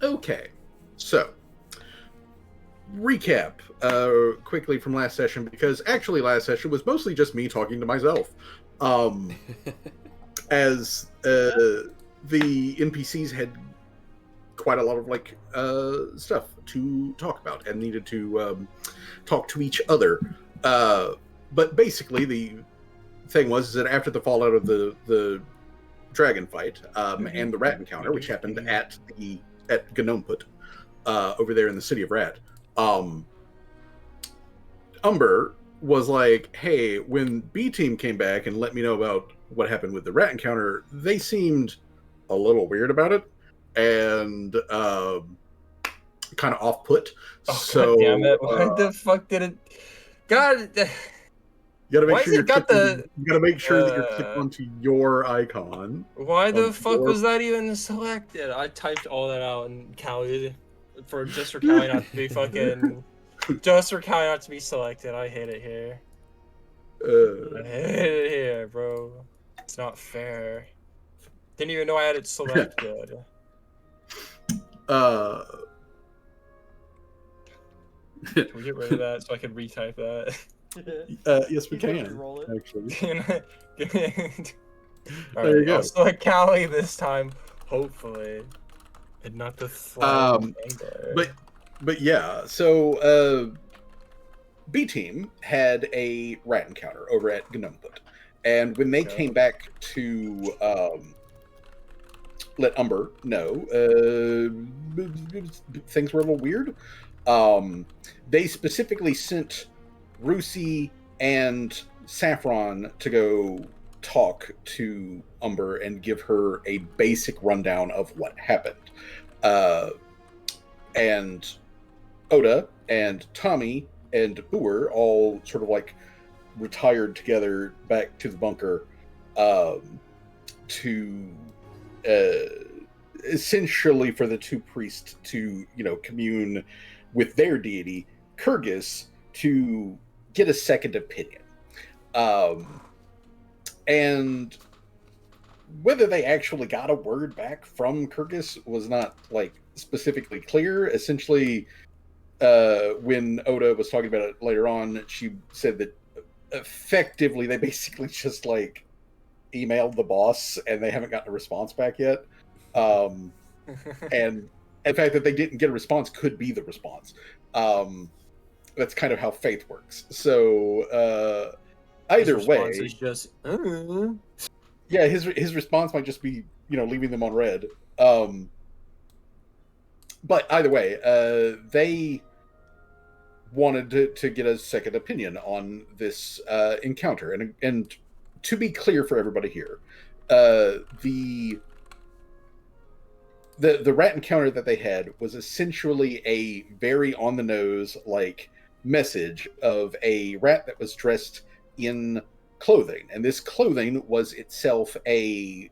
Okay, so recap quickly from last session, because actually last session was mostly just me talking to myself. As the NPCs had quite a lot of stuff to talk about and needed to talk to each other. But basically, the thing was that after the fallout of the dragon fight and the rat encounter, which happened at Gnomput over there in the city of Rat, Umber was like, "Hey, when B Team came back and let me know about what happened with the rat encounter, they seemed a little weird about it and kind of off put." Oh, so, God damn it! Why the fuck did it? God. You gotta make Why sure has it got the? you gotta make sure that you're clicked onto your icon. Why the fuck was that even selected? I typed all that out and Callie just for Callie not to be fucking, just for Callie not to be selected. I hate it here. I hate it here, bro. It's not fair. Didn't even know I had it selected. Can we get rid of that so I can retype that? Yes, we can. Roll it. Actually, All there you right, go. I'll select Callie this time, hopefully, and not the flag. But yeah, so B Team had a rat encounter over at Gnomput, and when they came back to let Umber know, things were a little weird. They specifically sent Rusi and Saffron to go talk to Umber and give her a basic rundown of what happened. And Oda and Tommy and Boer all sort of like retired together back to the bunker to essentially for the two priests to, commune with their deity, Kyrgyz, to get a second opinion. And whether they actually got a word back from Kyrgyz was not specifically clear. Essentially, when Oda was talking about it later on, she said that effectively they basically just emailed the boss and they haven't gotten a response back yet. And the fact that they didn't get a response could be the response. That's kind of how faith works. So either way, is just yeah, his response might just be leaving them on red. But either way, they wanted to get a second opinion on this encounter, and to be clear for everybody here, the rat encounter that they had was essentially a very on the nose message of a rat that was dressed in clothing, and this clothing was itself a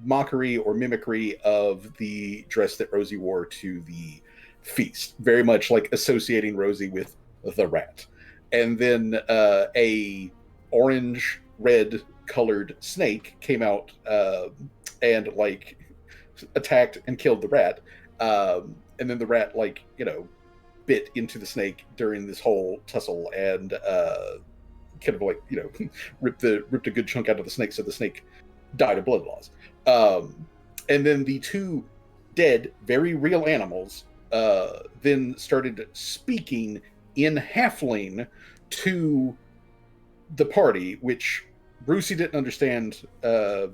mockery or mimicry of the dress that Rosie wore to the feast, very much associating Rosie with the rat. And then a orange red colored snake came out and attacked and killed the rat, and then the rat bit into the snake during this whole tussle and kind of ripped a good chunk out of the snake, so the snake died of blood loss. And then the two dead, very real animals then started speaking in Halfling to the party, which Brucey didn't understand the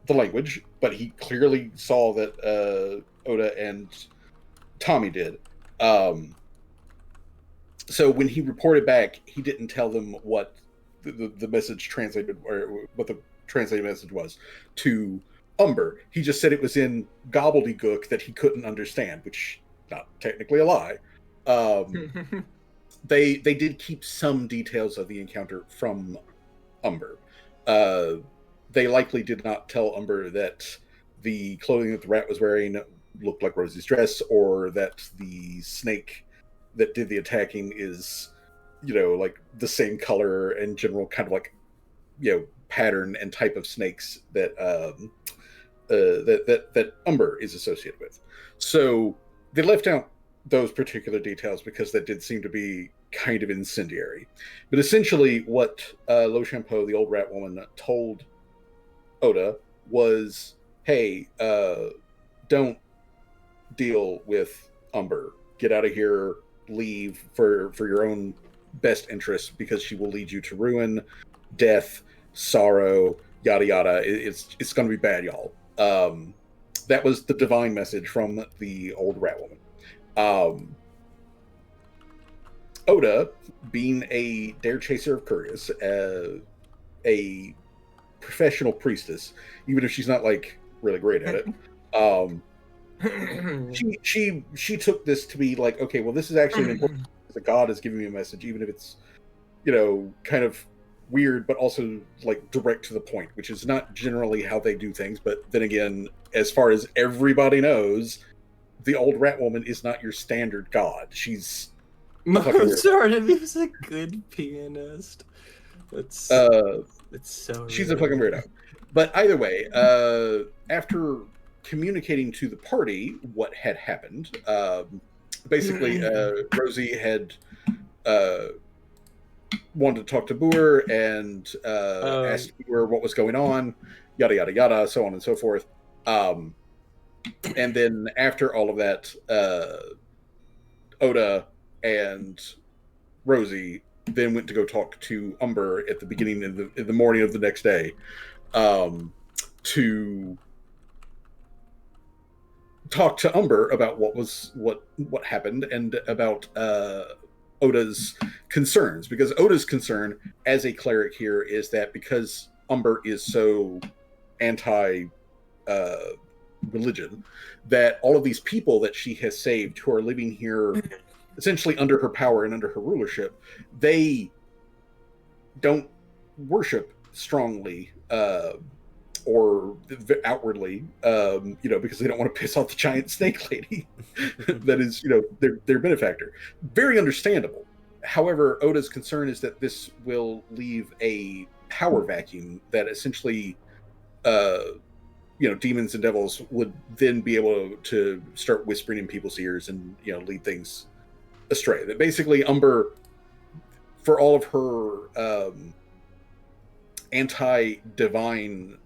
language, but he clearly saw that Oda and Tommy did. So when he reported back, he didn't tell them what the message translated, or what the translated message was to Umber. He just said it was in gobbledygook that he couldn't understand, which not technically a lie. They did keep some details of the encounter from Umber. They likely did not tell Umber that the clothing that the rat was wearing looked like Rosie's dress, or that the snake that did the attacking is, the same color and general kind of pattern and type of snakes that that Umber is associated with. So they left out those particular details because that did seem to be kind of incendiary. But essentially, what Lo Shampo, the old rat woman, told Oda was, "Hey, don't deal with Umber. Get out of here. Leave for your own best interest, because she will lead you to ruin, death, sorrow, yada yada. It's going to be bad, y'all." That was the divine message from the old rat woman. Oda, being a dare chaser of Curious, a professional priestess, even if she's not like really great at it, she took this to be like, okay, well, this is actually an important. The god is giving me a message, even if it's, kind of weird, but also like direct to the point, which is not generally how they do things. But then again, as far as everybody knows, the old rat woman is not your standard god. She's Mozart is a good pianist. It's so she's a fucking weirdo. But either way, after communicating to the party what had happened, basically Rosie had wanted to talk to Boer and asked Boer what was going on, yada yada yada, so on and so forth. And then after all of that, Oda and Rosie then went to go talk to Umber at the beginning in the morning of the next day, to talk to Umber about what happened and about Oda's concerns, because Oda's concern as a cleric here is that because Umber is so anti religion, that all of these people that she has saved who are living here essentially under her power and under her rulership, they don't worship strongly or outwardly, because they don't want to piss off the giant snake lady that is, their benefactor. Very understandable. However, Oda's concern is that this will leave a power vacuum that essentially, demons and devils would then be able to start whispering in people's ears and, lead things astray. That basically Umber, for all of her anti-divine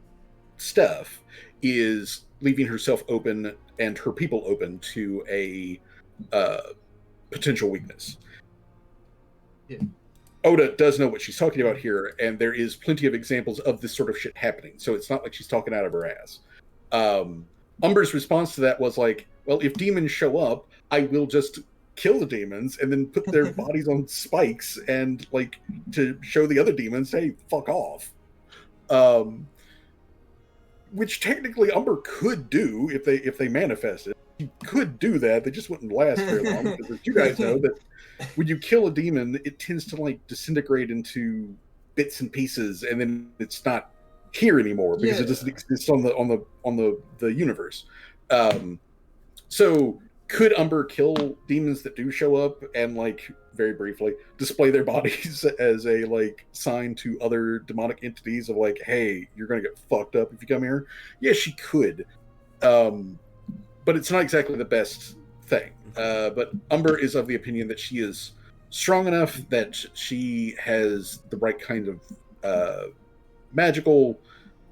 stuff, is leaving herself open and her people open to a potential weakness. Yeah. Oda does know what she's talking about here, and there is plenty of examples of this sort of shit happening, so it's not like she's talking out of her ass. Umber's response to that was like, well, if demons show up, I will just kill the demons and then put their bodies on spikes and like to show the other demons, hey, fuck off. Which technically Umber could do if they manifested. He could do that. They just wouldn't last very long, because as you guys know, that when you kill a demon, it tends to like disintegrate into bits and pieces, and then it's not here anymore because it doesn't exist on the universe. So could Umber kill demons that do show up and like very briefly display their bodies as a like sign to other demonic entities of like, hey, you're gonna get fucked up if you come here? Yeah, she could, but it's not exactly the best thing. But Umber is of the opinion that she is strong enough, that she has the right kind of magical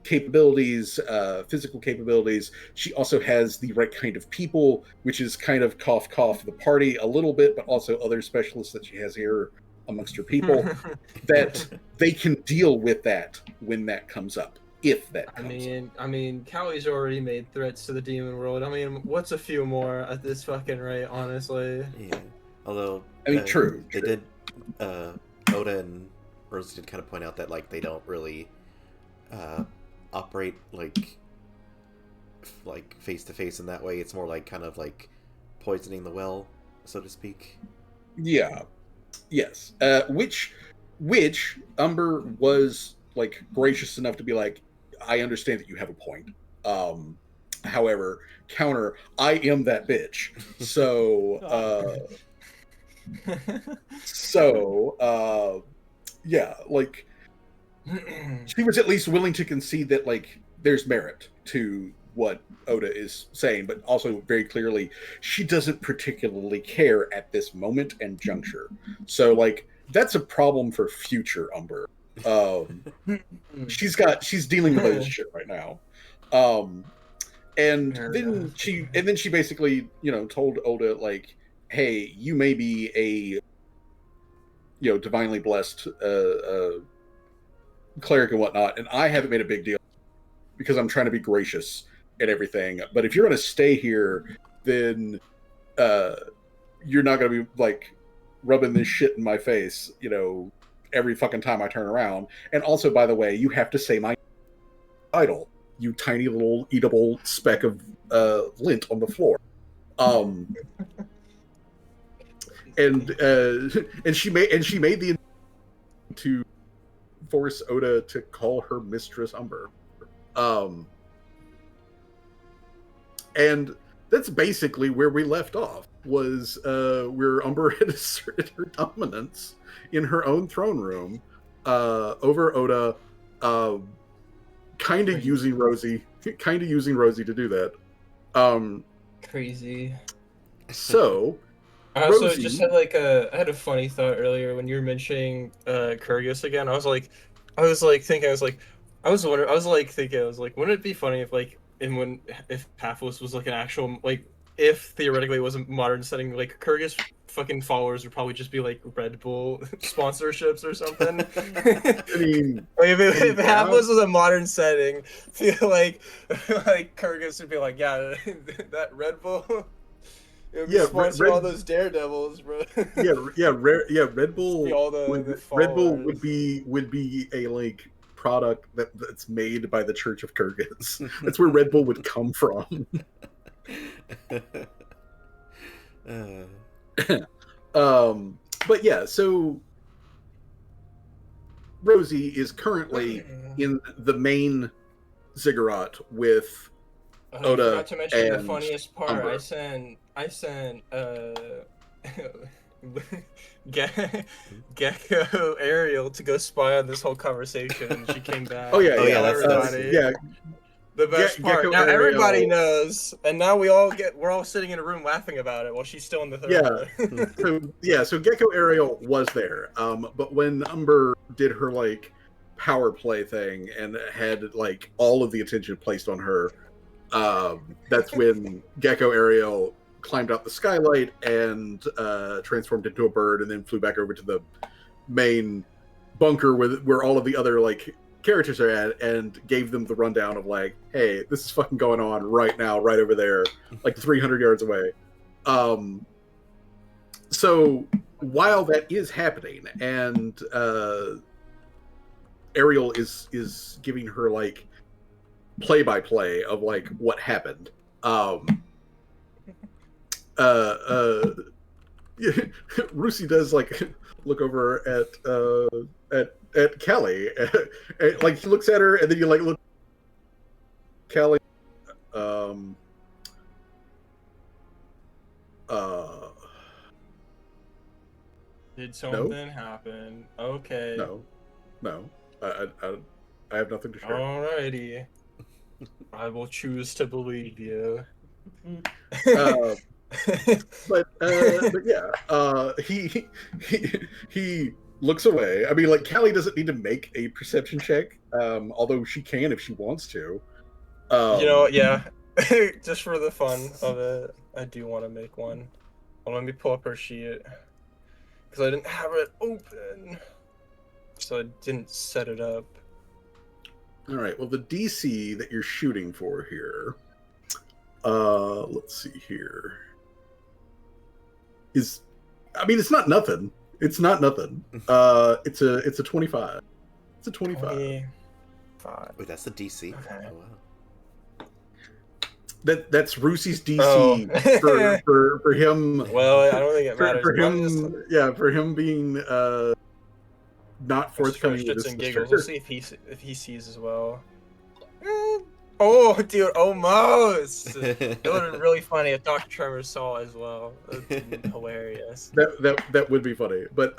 capabilities, physical capabilities. She also has the right kind of people, which is kind of cough the party a little bit, but also other specialists that she has here amongst her people, that they can deal with that when that comes up, if that comes up. I mean, Cowie's already made threats to the demon world. I mean, what's a few more at this fucking rate, honestly? Yeah. Although, I mean, true. They did, Oda and Rose did kind of point out that like they don't really operate like face to face in that way. It's more like kind of like poisoning the well, so to speak. Yeah. Yes. Which Umber was like gracious enough to be like, I understand that you have a point. However, counter, I am that bitch. So yeah, like she was at least willing to concede that like there's merit to what Oda is saying, but also very clearly she doesn't particularly care at this moment and juncture. So like that's a problem for future Umber. She's dealing with this shit right now. And then she basically, told Oda like, hey, you may be a divinely blessed cleric and whatnot, and I haven't made a big deal because I'm trying to be gracious and everything. But if you're going to stay here, then you're not going to be like rubbing this shit in my face, every fucking time I turn around. And also, by the way, you have to say my title, you tiny little eatable speck of lint on the floor. And she made the to force Oda to call her Mistress Umber. And that's basically where we left off, was where Umber had asserted her dominance in her own throne room over Oda, kind of using Rosie to do that. Crazy. So I also Rosie, just had I had a funny thought earlier when you were mentioning Kyrgios again. I was like, wouldn't it be funny if if Halflus was like an actual, like, if theoretically it was a modern setting, like Kyrgios fucking followers would probably just be like Red Bull sponsorships or something. I mean, like if Halflus was a modern setting, feel like Kyrgios would be like, yeah, that Red Bull. It would sponsor all those daredevils, bro. Red Bull. Red Bull would be a like product that's made by the Church of Kyrgyz. That's where Red Bull would come from. But yeah, so Rosie is currently in the main ziggurat with Oda. Not to mention the funniest part. Umber. I sent Gecko Ariel to go spy on this whole conversation, and she came back. The best part. Gecko Now Ariel, everybody knows, and now we're all sitting in a room laughing about it while she's still in the third. So Gecko Ariel was there. But when Umber did her like power play thing and had like all of the attention placed on her, that's when Gecko Ariel climbed out the skylight and transformed into a bird, and then flew back over to the main bunker where all of the other like characters are at, and gave them the rundown of like, hey, this is fucking going on right now, right over there, like 300 yards away. So while that is happening, and Ariel is giving her like play-by-play of like what happened, Rusi does like look over at Kelly, and, like he looks at her, and then you like look Kelly, Did something happen? Okay. No, I have nothing to share. Alrighty. I will choose to believe you. But yeah, he looks away. I mean, like, Callie doesn't need to make a perception check, although she can if she wants to. Yeah. Just for the fun of it, I do want to make one. Well, let me pull up her sheet, because I didn't have it open, so I didn't set it up. All right. Well, the DC that you're shooting for here, let's see here, is, I mean, it's not nothing. It's not nothing. It's a 25. It's a 25. 25. Wait, that's the DC. Okay. Oh, wow. That's Rusi's DC for him. Well, I don't think it matters. For him, for him being not forthcoming with his giggles. We'll see if he sees as well. Oh, dude, almost. It would have been really funny if Dr. Tremor saw as well. It would have been hilarious. That would be funny. But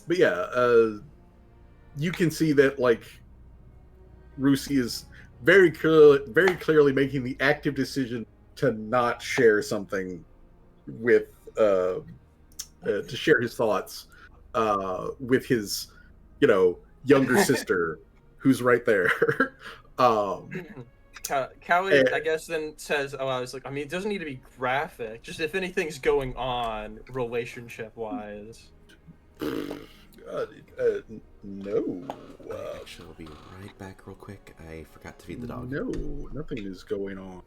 yeah, you can see that like Rusi is very clearly making the active decision to not share something with to share his thoughts with his younger sister who's right there. Callie, I guess, then says, "Oh, I was like, I mean, it doesn't need to be graphic. Just if anything's going on relationship-wise." No. Actually, I'll be right back real quick. I forgot to feed the dog. No, nothing is going on.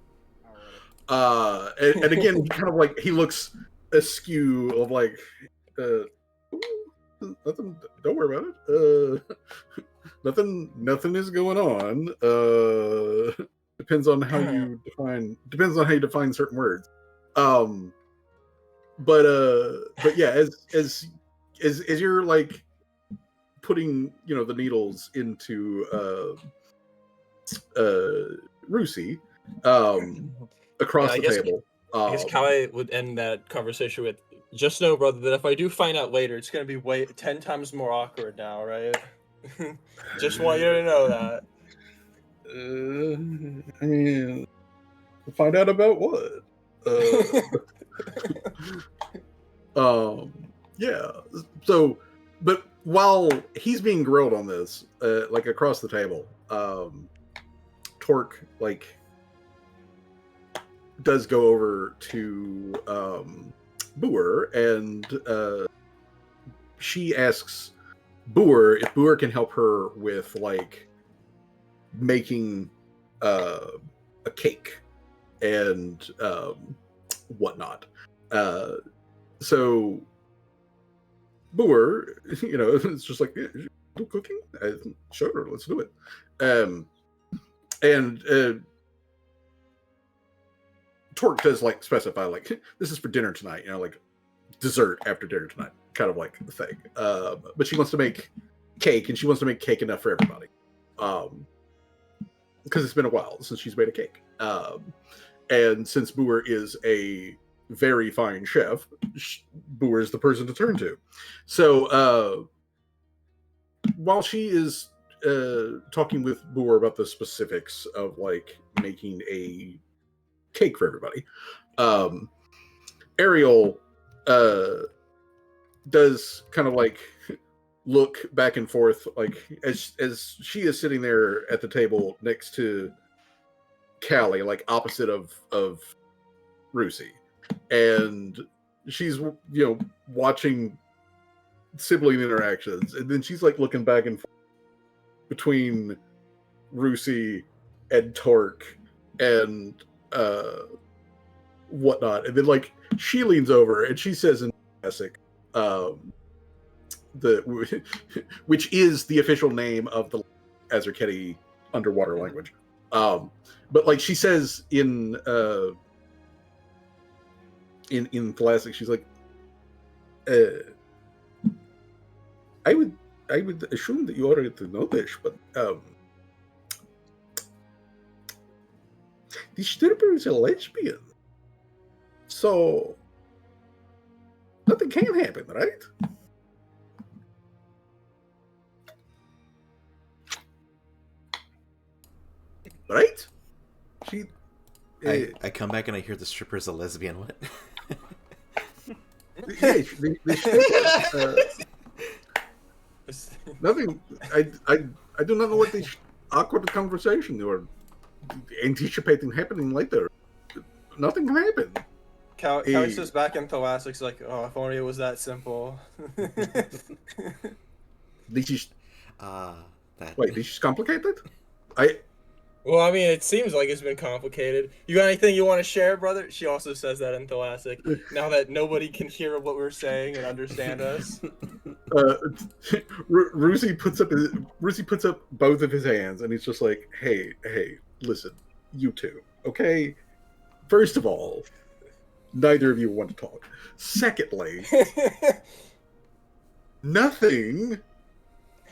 And again, he kind of like he looks askew of like, nothing. Don't worry about it. Nothing is going on. Depends on how you define certain words. But yeah, as you're like putting the needles into Rusi across the table. I guess Callie would end that conversation with, "Just know, brother, that if I do find out later, it's gonna be 10 times more awkward now, right? Just want you to know that." I mean, find out about what? Yeah. So, but while he's being grilled on this, like across the table, Torque like does go over to Boer, and she asks Boer if Boer can help her with like making a cake and whatnot. So Boer, it's just like, yeah, do cooking? Sure, let's do it. And Torque does like specify like, this is for dinner tonight, like dessert after dinner tonight, kind of like the thing. But she wants to make cake, and she wants to make cake enough for everybody. Because it's been a while since she's made a cake. And since Boer is a very fine chef, Boer is the person to turn to. So while she is talking with Boer about the specifics of like making a cake for everybody, Ariel does kind of like look back and forth, like as she is sitting there at the table next to Callie, like opposite of Rusi, and she's watching sibling interactions, and then she's like looking back and forth between Rusi and Torque and whatnot, and then like she leans over and she says in classic, which is the official name of the Azerketi underwater language. But like she says in classic, she's like, I would assume that you already know this, but the stripper is a lesbian, so nothing can happen, right? Right? I come back and I hear the stripper's a lesbian. What? Yeah, nothing. I do not know what this awkward conversation or anticipating happening later. Nothing can happen. Callie says back in Thoracics like, "Oh, if only it was that simple." This is Wait, this is complicated. Well, I mean, it seems like it's been complicated. You got anything you want to share, brother? She also says that in Thoracic. Now that nobody can hear what we're saying and understand us. Rusi puts up both of his hands, and he's just like, hey, listen, you two, okay? First of all, neither of you want to talk. Secondly, nothing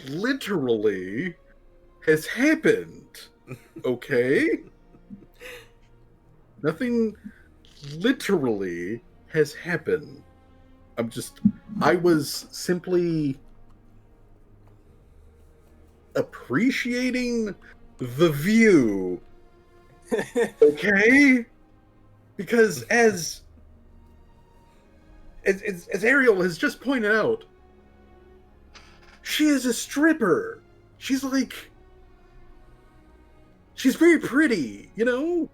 literally has happened. Okay? Nothing literally has happened. I was simply appreciating the view. Okay? Because as Ariel has just pointed out, she is a stripper. She's very pretty, you know?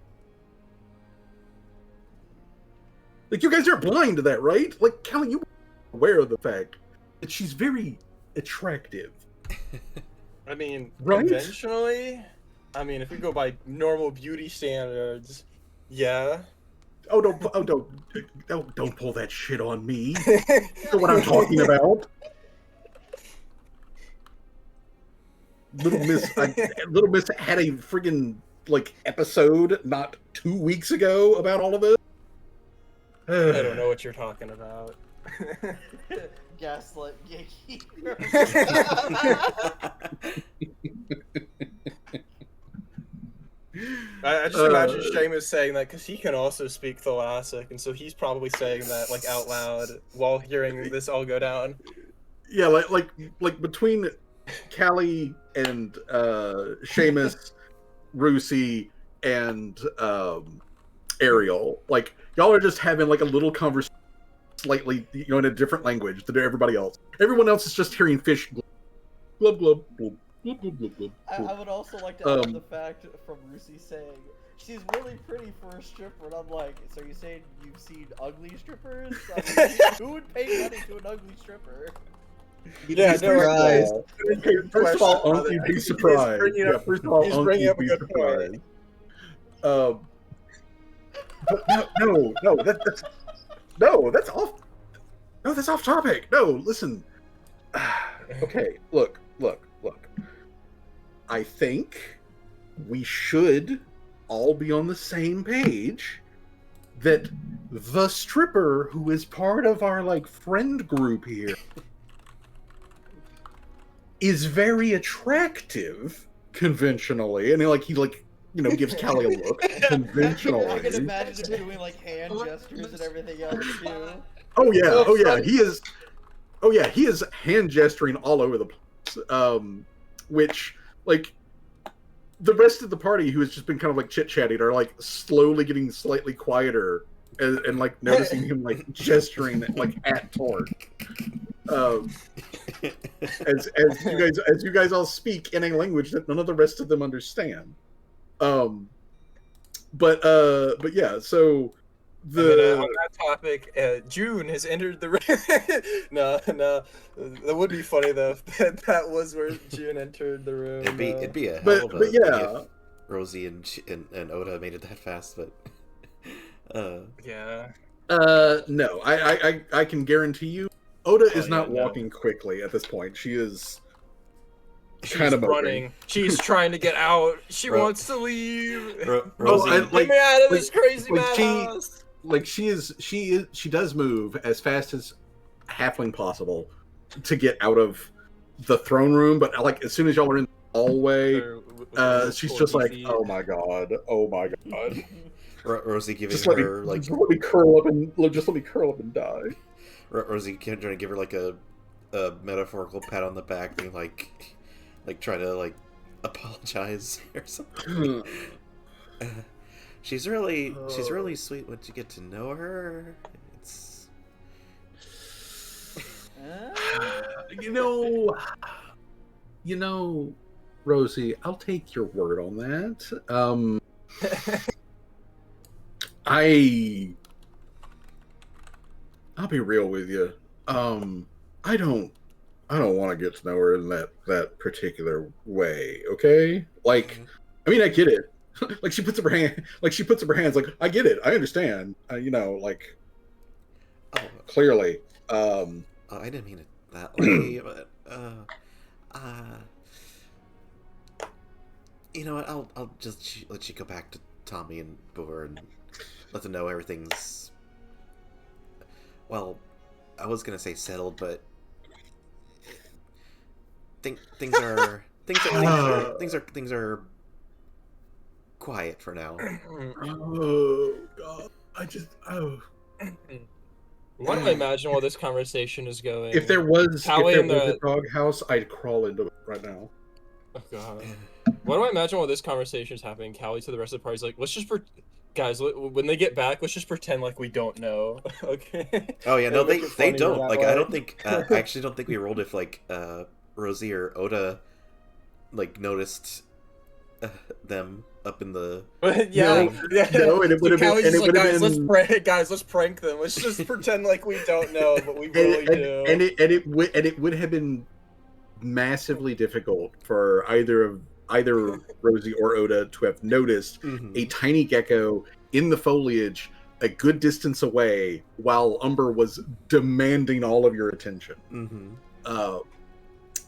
Like, you guys aren't blind to that, right? Like, Callie, you are aware of the fact that she's very attractive. I mean, right? Conventionally, I mean, if we go by normal beauty standards, yeah. Don't pull that shit on me. You know what I'm talking about. Little Miss had a friggin' episode not 2 weeks ago about all of this. I don't know what you're talking about. Gaslit gatekeeper. I just imagine Seamus saying that because he can also speak Thalassic, and so he's probably saying that out loud while hearing this all go down. Yeah, like between Callie and Seamus, Rusi, and Ariel, y'all are just having a little conversation, slightly, in a different language than everybody else. Everyone else is just hearing fish glub glub glub. I would also like to add the fact from Rusi saying she's really pretty for a stripper, and I'm like, so are you saying you've seen ugly strippers? I mean, who would pay money to an ugly stripper? Yeah, surprised. First of all, you'd be surprised. First of all, he's bringing up a good point. But that's off topic. No, listen. Okay, look. I think we should all be on the same page that the stripper who is part of our friend group here is very attractive conventionally, and he gives Callie a look conventionally. I can imagine him doing hand gestures and everything else too. Oh yeah, he is. Oh yeah, he is hand gesturing all over the place. Which the rest of the party, who has just been kind of chit chatting, are slowly getting slightly quieter and noticing him gesturing at Torque. As you guys all speak in a language that none of the rest of them understand. But yeah, so on that topic, June has entered the room. No, that would be funny though. If that was where June entered the room. It'd be a hell of a thing if Rosie and Oda made it that fast, but yeah. No, I can guarantee you, Oda is not walking quickly at this point. She is kind of running. She's trying to get out. She wants to leave. Rosie, get me out of this crazy madhouse. She does move as fast as halfling possible to get out of the throne room, but as soon as y'all are in the hallway, she's just oh my god. Rosie giving just her just let me curl up and die. Rosie trying to give her a metaphorical pat on the back, being try to apologize or something. She's really sweet once you get to know her. It's you know, Rosie, I'll take your word on that. I'll be real with you. I don't want to get to know her in that particular way. Okay, I mean, I get it. She puts up her hands. I get it. I understand. Clearly. I didn't mean it that way, but you know what? I'll just let you go back to Tommy and Boer and let them know everything's. Well, I was gonna say settled, but things are quiet for now. Oh god, Why do I imagine while this conversation is going? If there was a doghouse, I'd crawl into it right now. Oh god. Why do I imagine while this conversation is happening, Callie to the rest of the party is like, let's just guys, when they get back, let's just pretend like we don't know. Okay. Oh yeah, no, It'll make it they funnier don't. that Like way. I don't think I actually don't think we rolled if like Rosie or Oda like noticed them up in the. Yeah, yeah. No, and it would have been. Callie's And just it like, would have guys, been. let's prank them. Let's just pretend like we don't know, but we really do. And it would have been massively difficult for either Rosie or Oda to have noticed a tiny gecko in the foliage a good distance away while Umber was demanding all of your attention.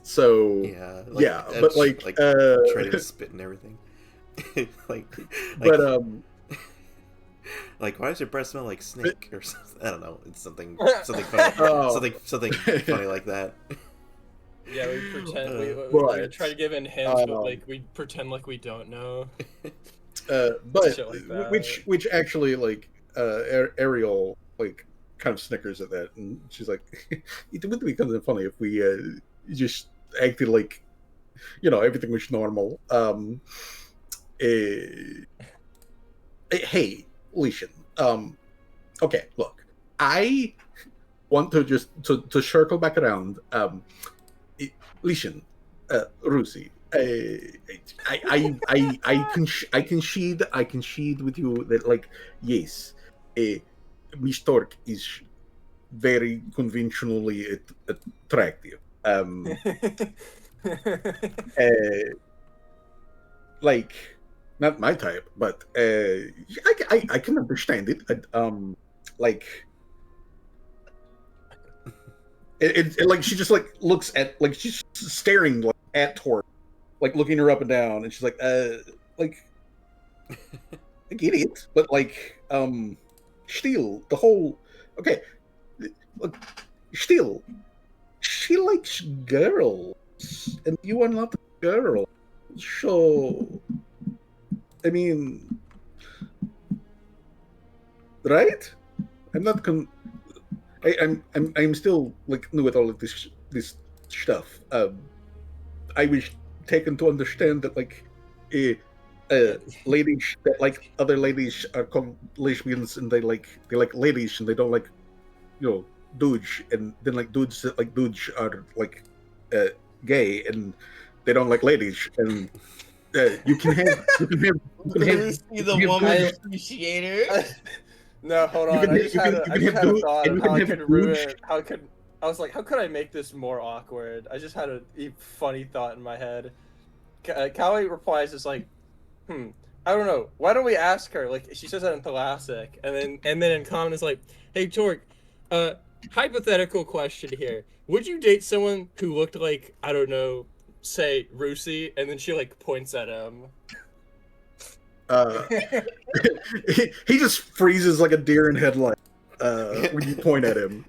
So yeah, but trying to spit and everything. But like, why does your breath smell like snake or something? I don't know. It's something funny, something funny like that. Yeah, we pretend we try to give in hints, but like we pretend like we don't know. But like which actually like Ariel like kind of snickers at that, and she's like, "It would be kind of funny if we just acted like everything was normal." Hey, Leishan. Okay, look, I want to just to circle back around. Leishan, Rusi, I concede with you that, like, yes, Miss Torque is very conventionally attractive. Like, not my type, but I can understand it. Like. It like she just like looks at like she's staring like at Torque, like looking her up and down, and she's like like I get it, but like still the whole okay, look, still she likes girls, and you are not a girl, so I mean, right? I'm not I'm still like new with all of this stuff. I was taken to understand that like ladies that like other ladies are called lesbians, and they like ladies, and they don't like dudes, and then like dudes that like dudes are like gay, and they don't like ladies, and you can have the woman appreciator. No, hold on. I just had a thought of how I could ruin it. I was like, how could I make this more awkward? I just had a funny thought in my head. Callie replies, "Is like, I don't know. Why don't we ask her?" Like, she says that in Thalassic, and then in common is like, "Hey, Torque, hypothetical question here. Would you date someone who looked like, I don't know, say Rusi?" And then she like points at him. He just freezes like a deer in headlight when you point at him,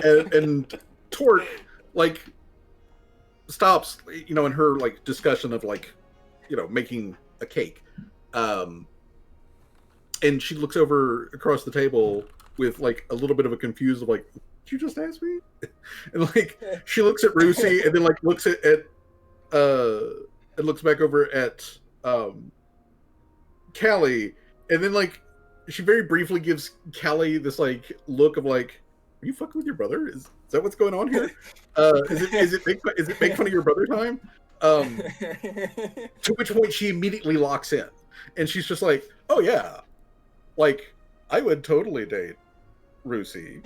and Torque like stops, in her like discussion of like making a cake, and she looks over across the table with like a little bit of a confused like, "Did you just ask me?" And like she looks at Rusi, and then like looks at and looks back over at Callie, and then like she very briefly gives Callie this like look of like, "Are you fucking with your brother? Is that what's going on here? Is it make fun of your brother time?" To which point she immediately locks in, and she's just like, "Oh yeah, like I would totally date Rusi."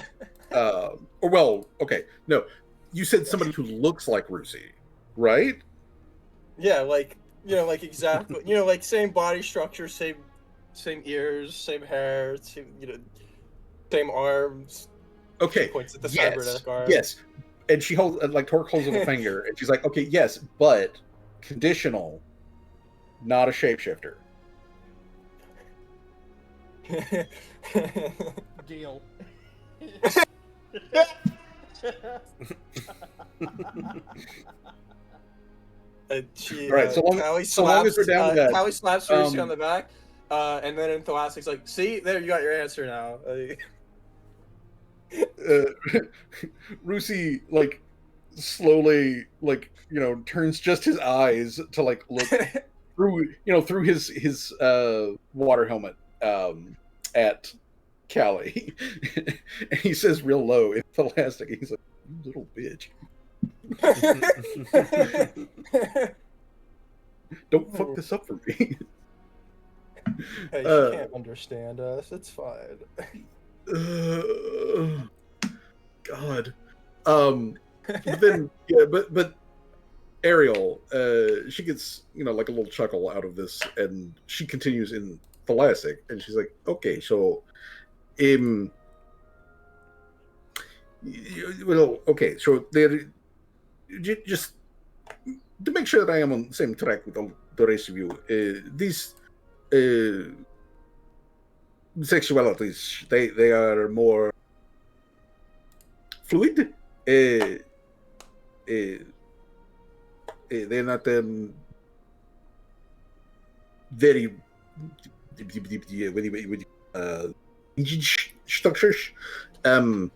Or well, okay, no, you said somebody who looks like Rusi, right? Yeah, like like exactly, like same body structure, same ears, same hair, same arms. Okay. She points at the yes. cybernetic arm. Yes. And she holds like Torque holds up a finger, and she's like, "Okay, yes, but conditional, not a shapeshifter." Deal. Right, so long as we're down to that. Callie slaps Rusi on the back, and then in Thalassic's like, "See, there, you got your answer now." Rusi like slowly, like, turns just his eyes to like look through his water helmet at Callie, and he says real low in Elastic, he's like, "You little bitch! Don't fuck this up for me." Hey, she can't understand us. It's fine. God. Then yeah, but Ariel, she gets like a little chuckle out of this, and she continues in Tholastic, and she's like, "Okay, so, well, okay, so there, just to make sure that I am on the same track with all the rest of you, these uh, sexualities, they are more fluid. They're not very structures. Uh,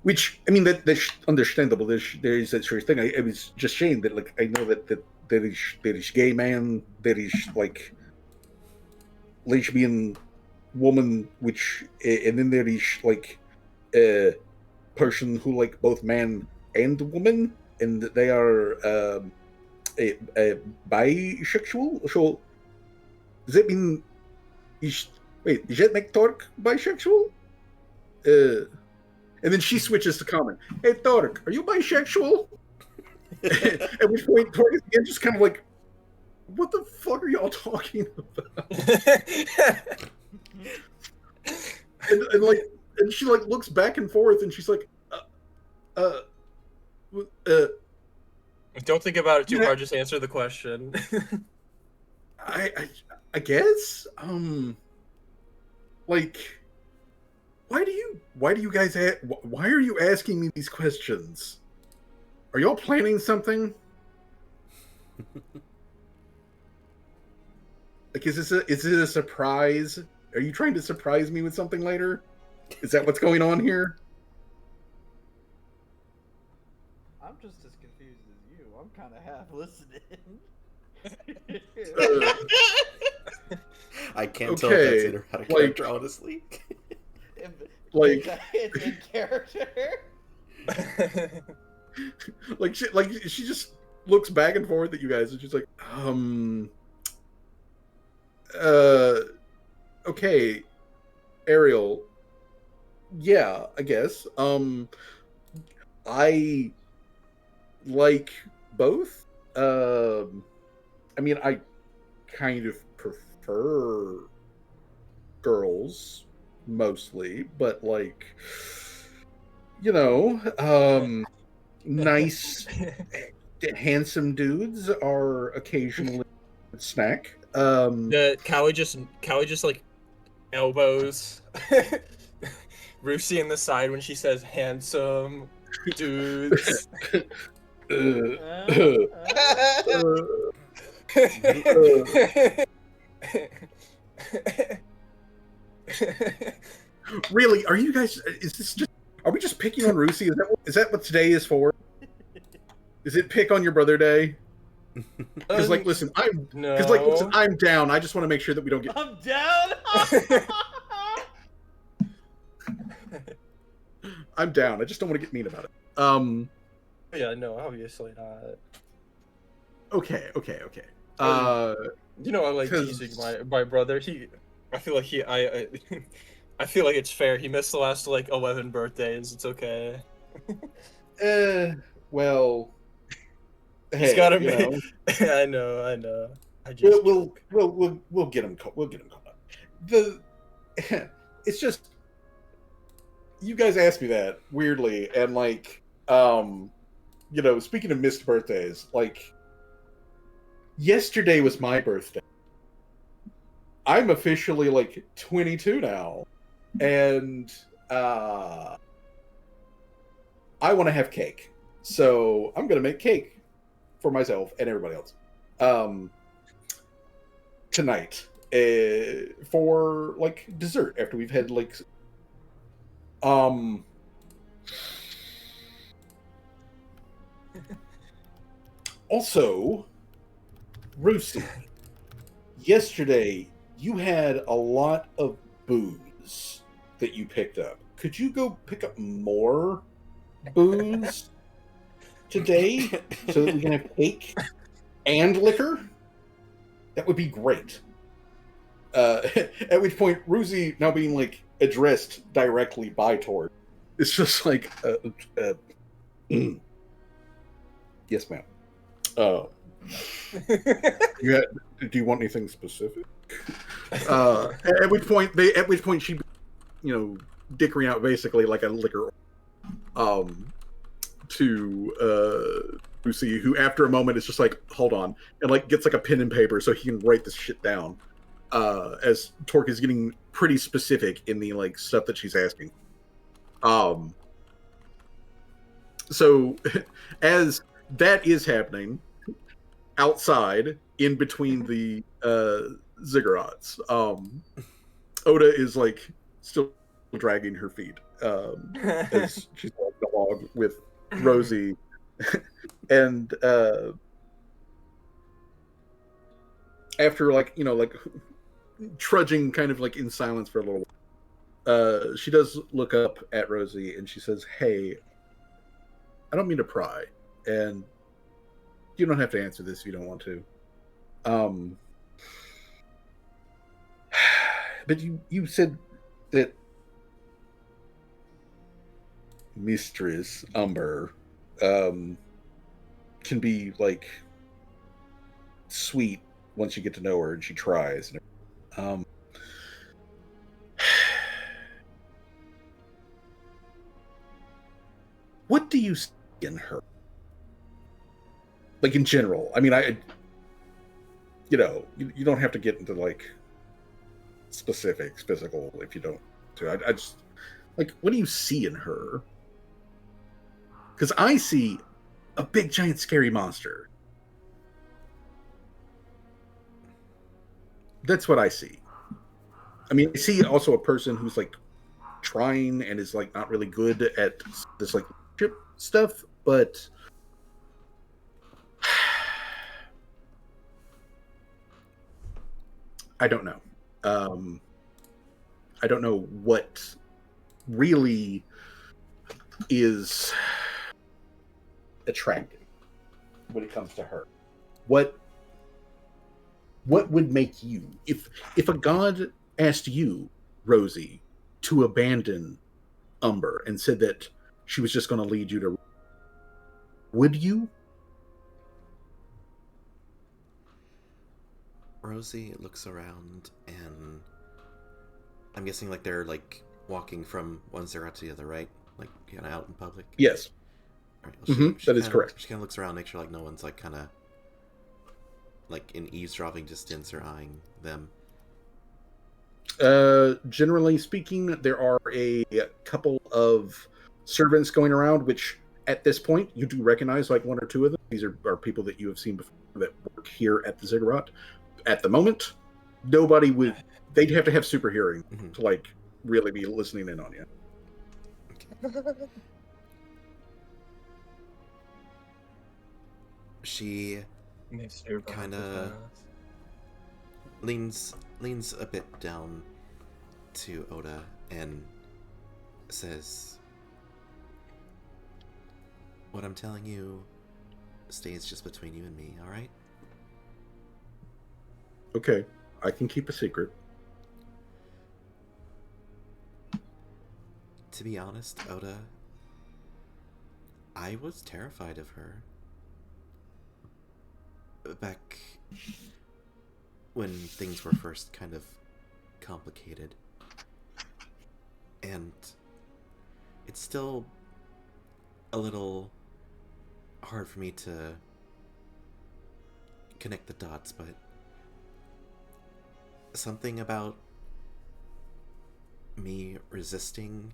which, I mean, that's understandable. There is that sort of thing. I was just saying that, like, I know that there is gay man, there is like lesbian woman, which and then there is like a person who like both man and woman, and they are a bisexual. So does that mean is that make Torque bisexual? And then she switches to comment, "Hey Torque, are you bisexual?" At which point Torque is again just kind of like, "What the fuck are y'all talking about?" and she like looks back and forth, and she's like, Don't think about it too hard. Just answer the question. I guess. Like, why do you guys why are you asking me these questions? Are y'all planning something? Like, is it a surprise? Are you trying to surprise me with something later? Is that what's going on here? I'm just as confused as you. I'm kind of half listening. I can't tell if that's in or out of character, honestly. Like, it's in character. she just looks back and forth at you guys, and she's like, okay, Ariel. Yeah, I guess. I like both. I mean, I kind of prefer girls mostly, but like, nice, handsome dudes are occasionally a snack. The Callie just like elbows Rusi in the side when she says handsome dudes. Really? Are you guys? Are we just picking on Rusi? Is that what today is for? Is it pick on your brother day? Because listen, I'm down. I just want to make sure that we don't get. I'm down. I'm down. I just don't want to get mean about it. Yeah, no, obviously not. Okay. I like teasing my brother. I feel like I feel like it's fair. He missed the last 11 birthdays. It's okay. Well, he's got to I know. I just we'll get him. We'll get him caught up. It's just you guys asked me that weirdly, and speaking of missed birthdays, yesterday was my birthday. I'm officially 22 now, and I want to have cake, so I'm gonna make cake for myself and everybody else tonight for dessert after we've had Also, Roosty, yesterday you had a lot of booze that you picked up. Could you go pick up more booze today so that we can have cake and liquor? That would be great. At which point, Rosie, now being like addressed directly by Tor, it's just like, yes, ma'am. Do you want anything specific? At which point she, dickering out basically like a liquor, to Lucy, who after a moment is just like, hold on, and like gets like a pen and paper so he can write this shit down. As Torque is getting pretty specific in the like stuff that she's asking. So as that is happening outside in between the ziggurats, Oda is like still dragging her feet as she's walking along with Rosie and after like trudging kind of like in silence for a little while, she does look up at Rosie and she says, "Hey, I don't mean to pry, and you don't have to answer this if you don't want to. But you said that Mistress Umber can be like sweet once you get to know her and she tries. What do you see in her? Like in general? I mean, you don't have to get into like specifics, physical, if you don't. I just like, what do you see in her? Because I see a big, giant, scary monster. That's what I see. I mean, I see also a person who's like trying and is like not really good at this like ship stuff, but I don't know. I don't know what really is attractive when it comes to her. What would make you, if a god asked you, Rosie, to abandon Umber and said that she was just going to lead you to, would you? Rosie looks around, and I'm guessing like they're like walking from one ziggurat to the other, right? Like kind of out in public. Yes. All right, well, that is correct. She kind of looks around, make sure like no one's like kind of like in eavesdropping distance or eyeing them. Generally speaking, there are a couple of servants going around, which at this point you do recognize like one or two of them. These are people that you have seen before that work here at the ziggurat. At the moment, nobody would. They'd have to have super hearing to like really be listening in on you. Okay. She kind of leans a bit down to Oda and says, "What I'm telling you stays just between you and me, all right?" Okay, I can keep a secret. To be honest, Oda, I was terrified of her. Back when things were first kind of complicated. And it's still a little hard for me to connect the dots, but something about me resisting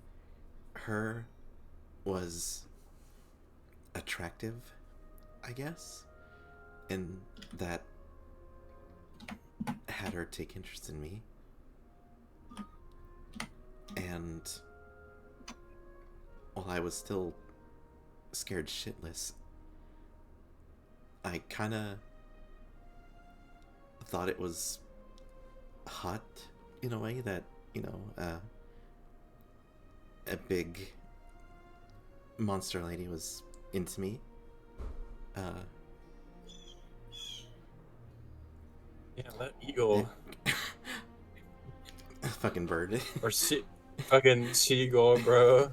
her was attractive, I guess, and that had her take interest in me. And while I was still scared shitless, I kind of thought it was hot in a way that, a big monster lady was into me. Yeah, that eagle. Fucking bird. Or fucking seagull, bro.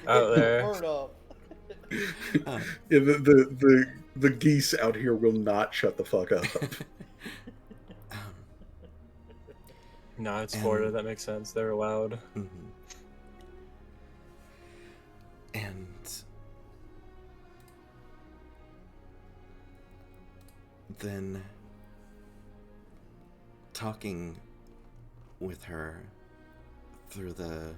Out there. Bird up. Yeah, the geese out here will not shut the fuck up. No, it's Florida. That makes sense. They're loud. Mm-hmm. And then talking with her through the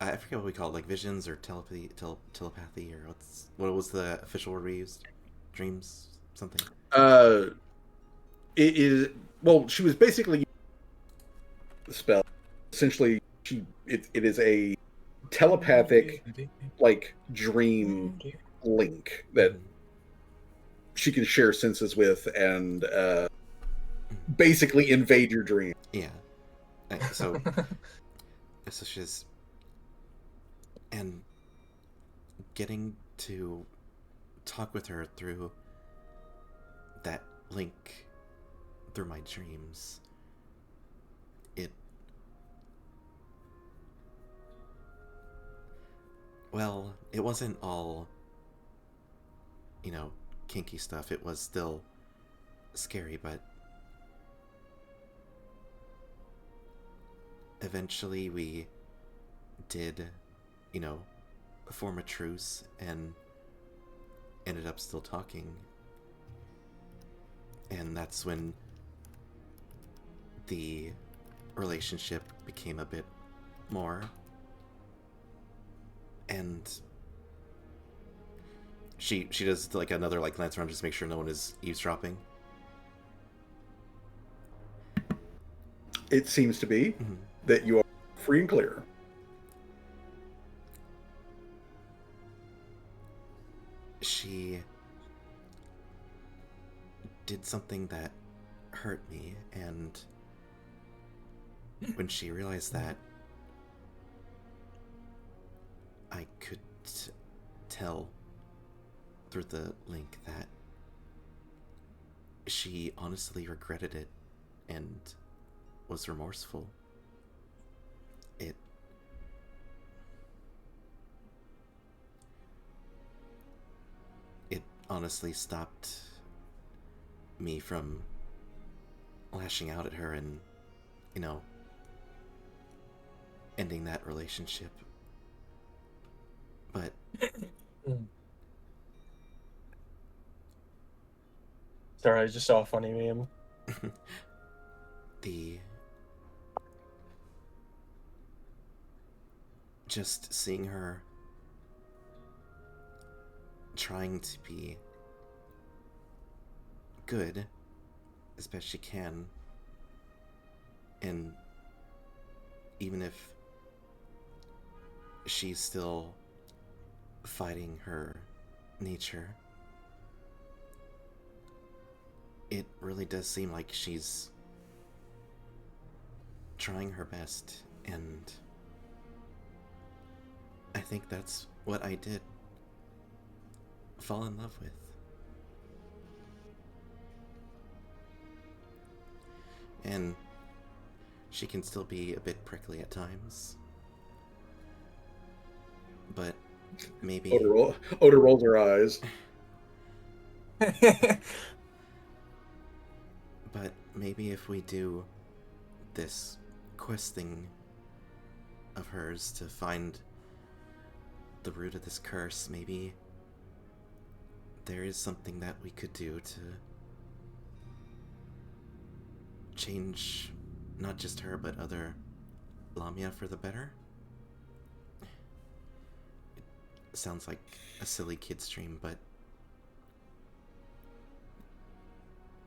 I forget what we call it, like visions or telepathy, telepathy, or what was the official word we used? Dreams, something. It is, well, she was basically the spell. Essentially, it is a telepathic, like, dream link that she can share senses with and basically invade your dream. Yeah. So she's and getting to talk with her through that link through my dreams, it wasn't all, kinky stuff. It was still scary, but eventually we did, form a truce and ended up still talking. And that's when the relationship became a bit more. And she does like another like glance around just to make sure no one is eavesdropping. It seems to be that you are free and clear. She did something that hurt me, and when she realized that, I could tell through the link that she honestly regretted it and was remorseful. It honestly stopped me from lashing out at her and, ending that relationship. But sorry, I just saw a funny meme. Just seeing her trying to be good as best she can, and even if she's still fighting her nature, it really does seem like she's trying her best, and I think that's what I did fall in love with. And she can still be a bit prickly at times, but maybe Oda rolls her eyes. But maybe if we do this questing of hers to find the root of this curse, maybe there is something that we could do to change not just her but other Lamia for the better. It sounds like a silly kid's dream, but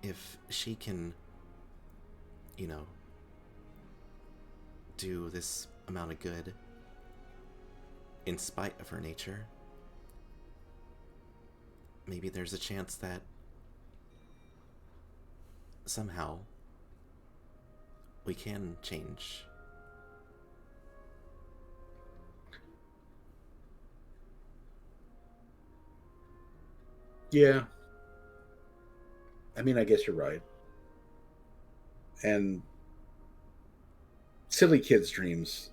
if she can, do this amount of good in spite of her nature, maybe there's a chance that somehow we can change. Yeah. I mean, I guess you're right. And silly kids' dreams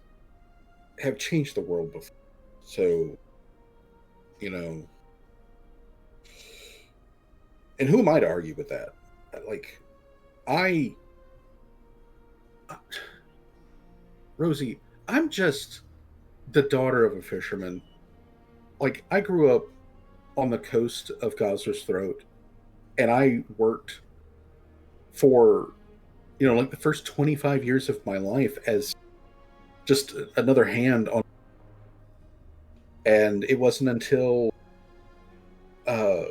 have changed the world before. So, you know, and who am I to argue with that? Like, I, Rosie, I'm just the daughter of a fisherman. Like, I grew up on the coast of Gosler's Throat, and I worked for, like the first 25 years of my life as just another hand on. And it wasn't until uh,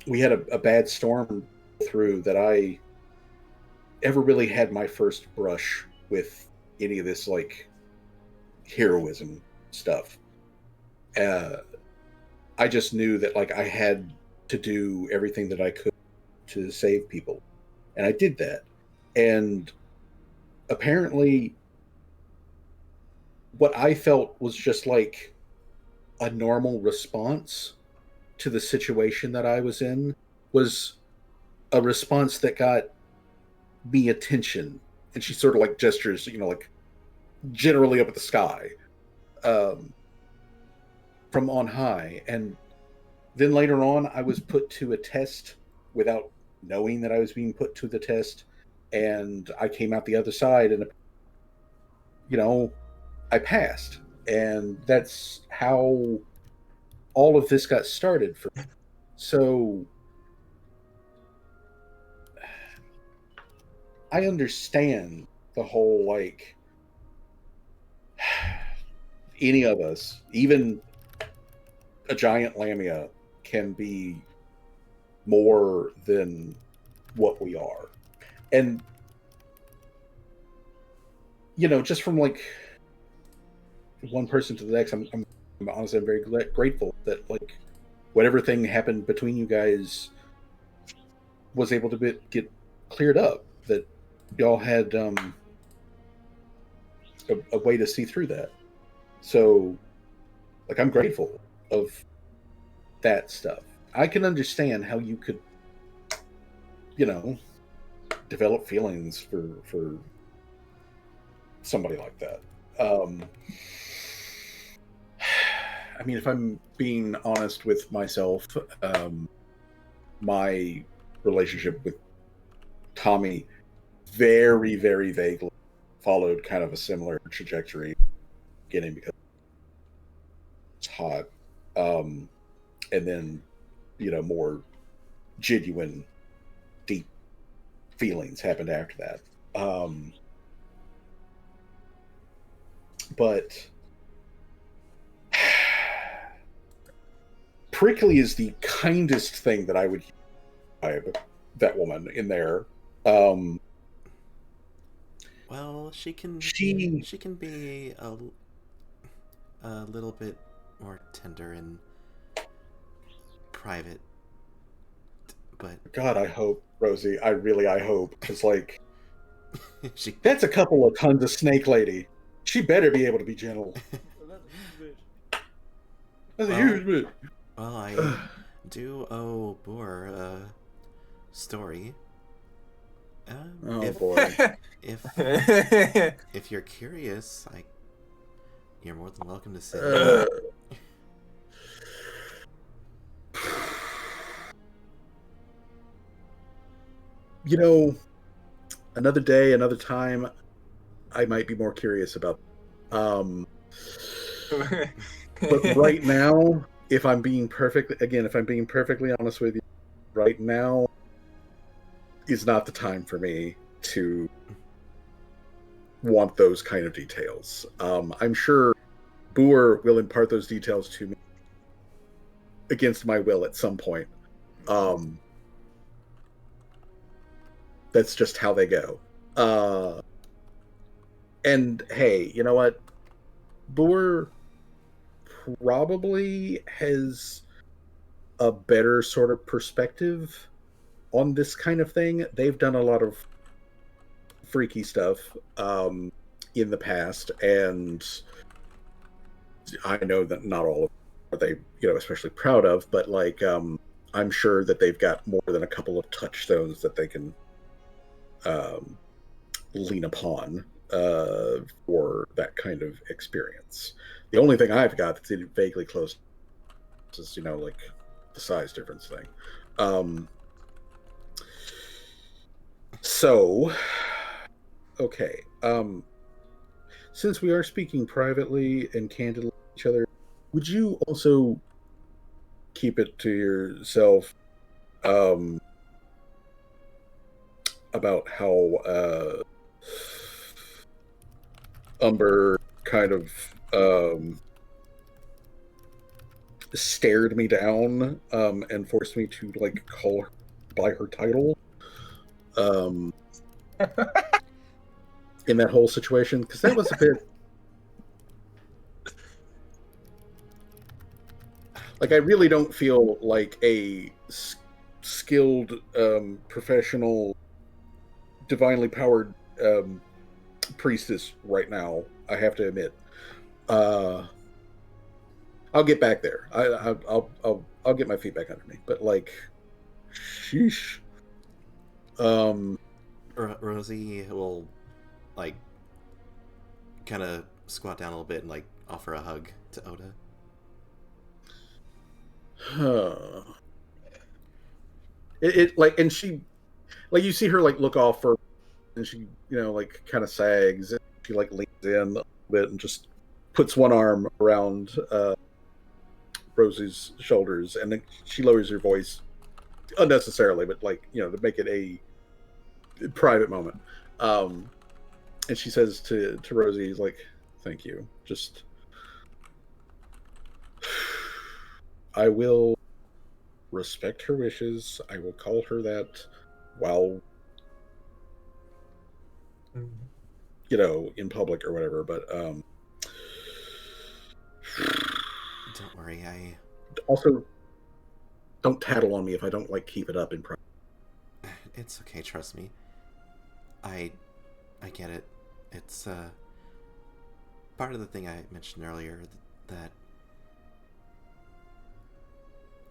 we had a bad storm through that I ever really had my first brush with any of this like heroism stuff. I just knew that like I had to do everything that I could to save people, and I did that. And apparently, what I felt was just like a normal response to the situation that I was in was a response that got me attention. And she sort of like gestures, like generally up at the sky, um, from on high. And then later on, I was put to a test without knowing that I was being put to the test. And I came out the other side and, I passed. And that's how all of this got started for me. So I understand the whole like any of us, even a giant lamia, can be more than what we are. And just from like one person to the next, I'm honestly, I'm very grateful that like whatever thing happened between you guys was able to get cleared up, that y'all had a way to see through that. So like I'm grateful of that stuff. I can understand how you could develop feelings for somebody like that. I mean, if I'm being honest with myself, my relationship with Tommy very, very vaguely followed kind of a similar trajectory beginning because it's hot. And then, more genuine, deep feelings happened after that. But prickly is the kindest thing that I would describe that woman in there. Well, she can be a little bit more tender and private, but God, I hope, Rosie. I hope, because like that's a couple of tons of snake lady. She better be able to be gentle. That's a huge bitch. Well, I do owe Boar a story. Oh boy! If you're curious, you're more than welcome to say. Another day, another time, I might be more curious about. But right now, if I'm being perfectly honest with you, right now is not the time for me to want those kind of details. I'm sure Boer will impart those details to me against my will at some point. That's just how they go. And hey, you know what? Boer probably has a better sort of perspective on this kind of thing. They've done a lot of freaky stuff in the past, and I know that not all of are they, especially proud of, but like I'm sure that they've got more than a couple of touchstones that they can lean upon for that kind of experience. The only thing I've got that's vaguely close is, like the size difference thing. So, okay. Since we are speaking privately and candidly with each other, would you also keep it to yourself about how Umber kind of stared me down and forced me to like call her by her title in that whole situation? Because that was a bit like, I really don't feel like a skilled professional divinely powered priestess right now, I have to admit. I'll get back there. I'll get my feet back under me. But like, sheesh. Rosie will like kind of squat down a little bit and like offer a hug to Oda. It like, and she, like, you see her like look off for, and she, like kind of sags, and she like leans in a little bit and just puts one arm around Rosie's shoulders, and then she lowers her voice unnecessarily, but like, to make it a private moment. And she says to Rosie, like, thank you. Just, I will respect her wishes. I will call her that while, in public or whatever. But don't worry, I also don't tattle on me if I don't like keep it up in private. It's okay, trust me. I get it. It's part of the thing I mentioned earlier, that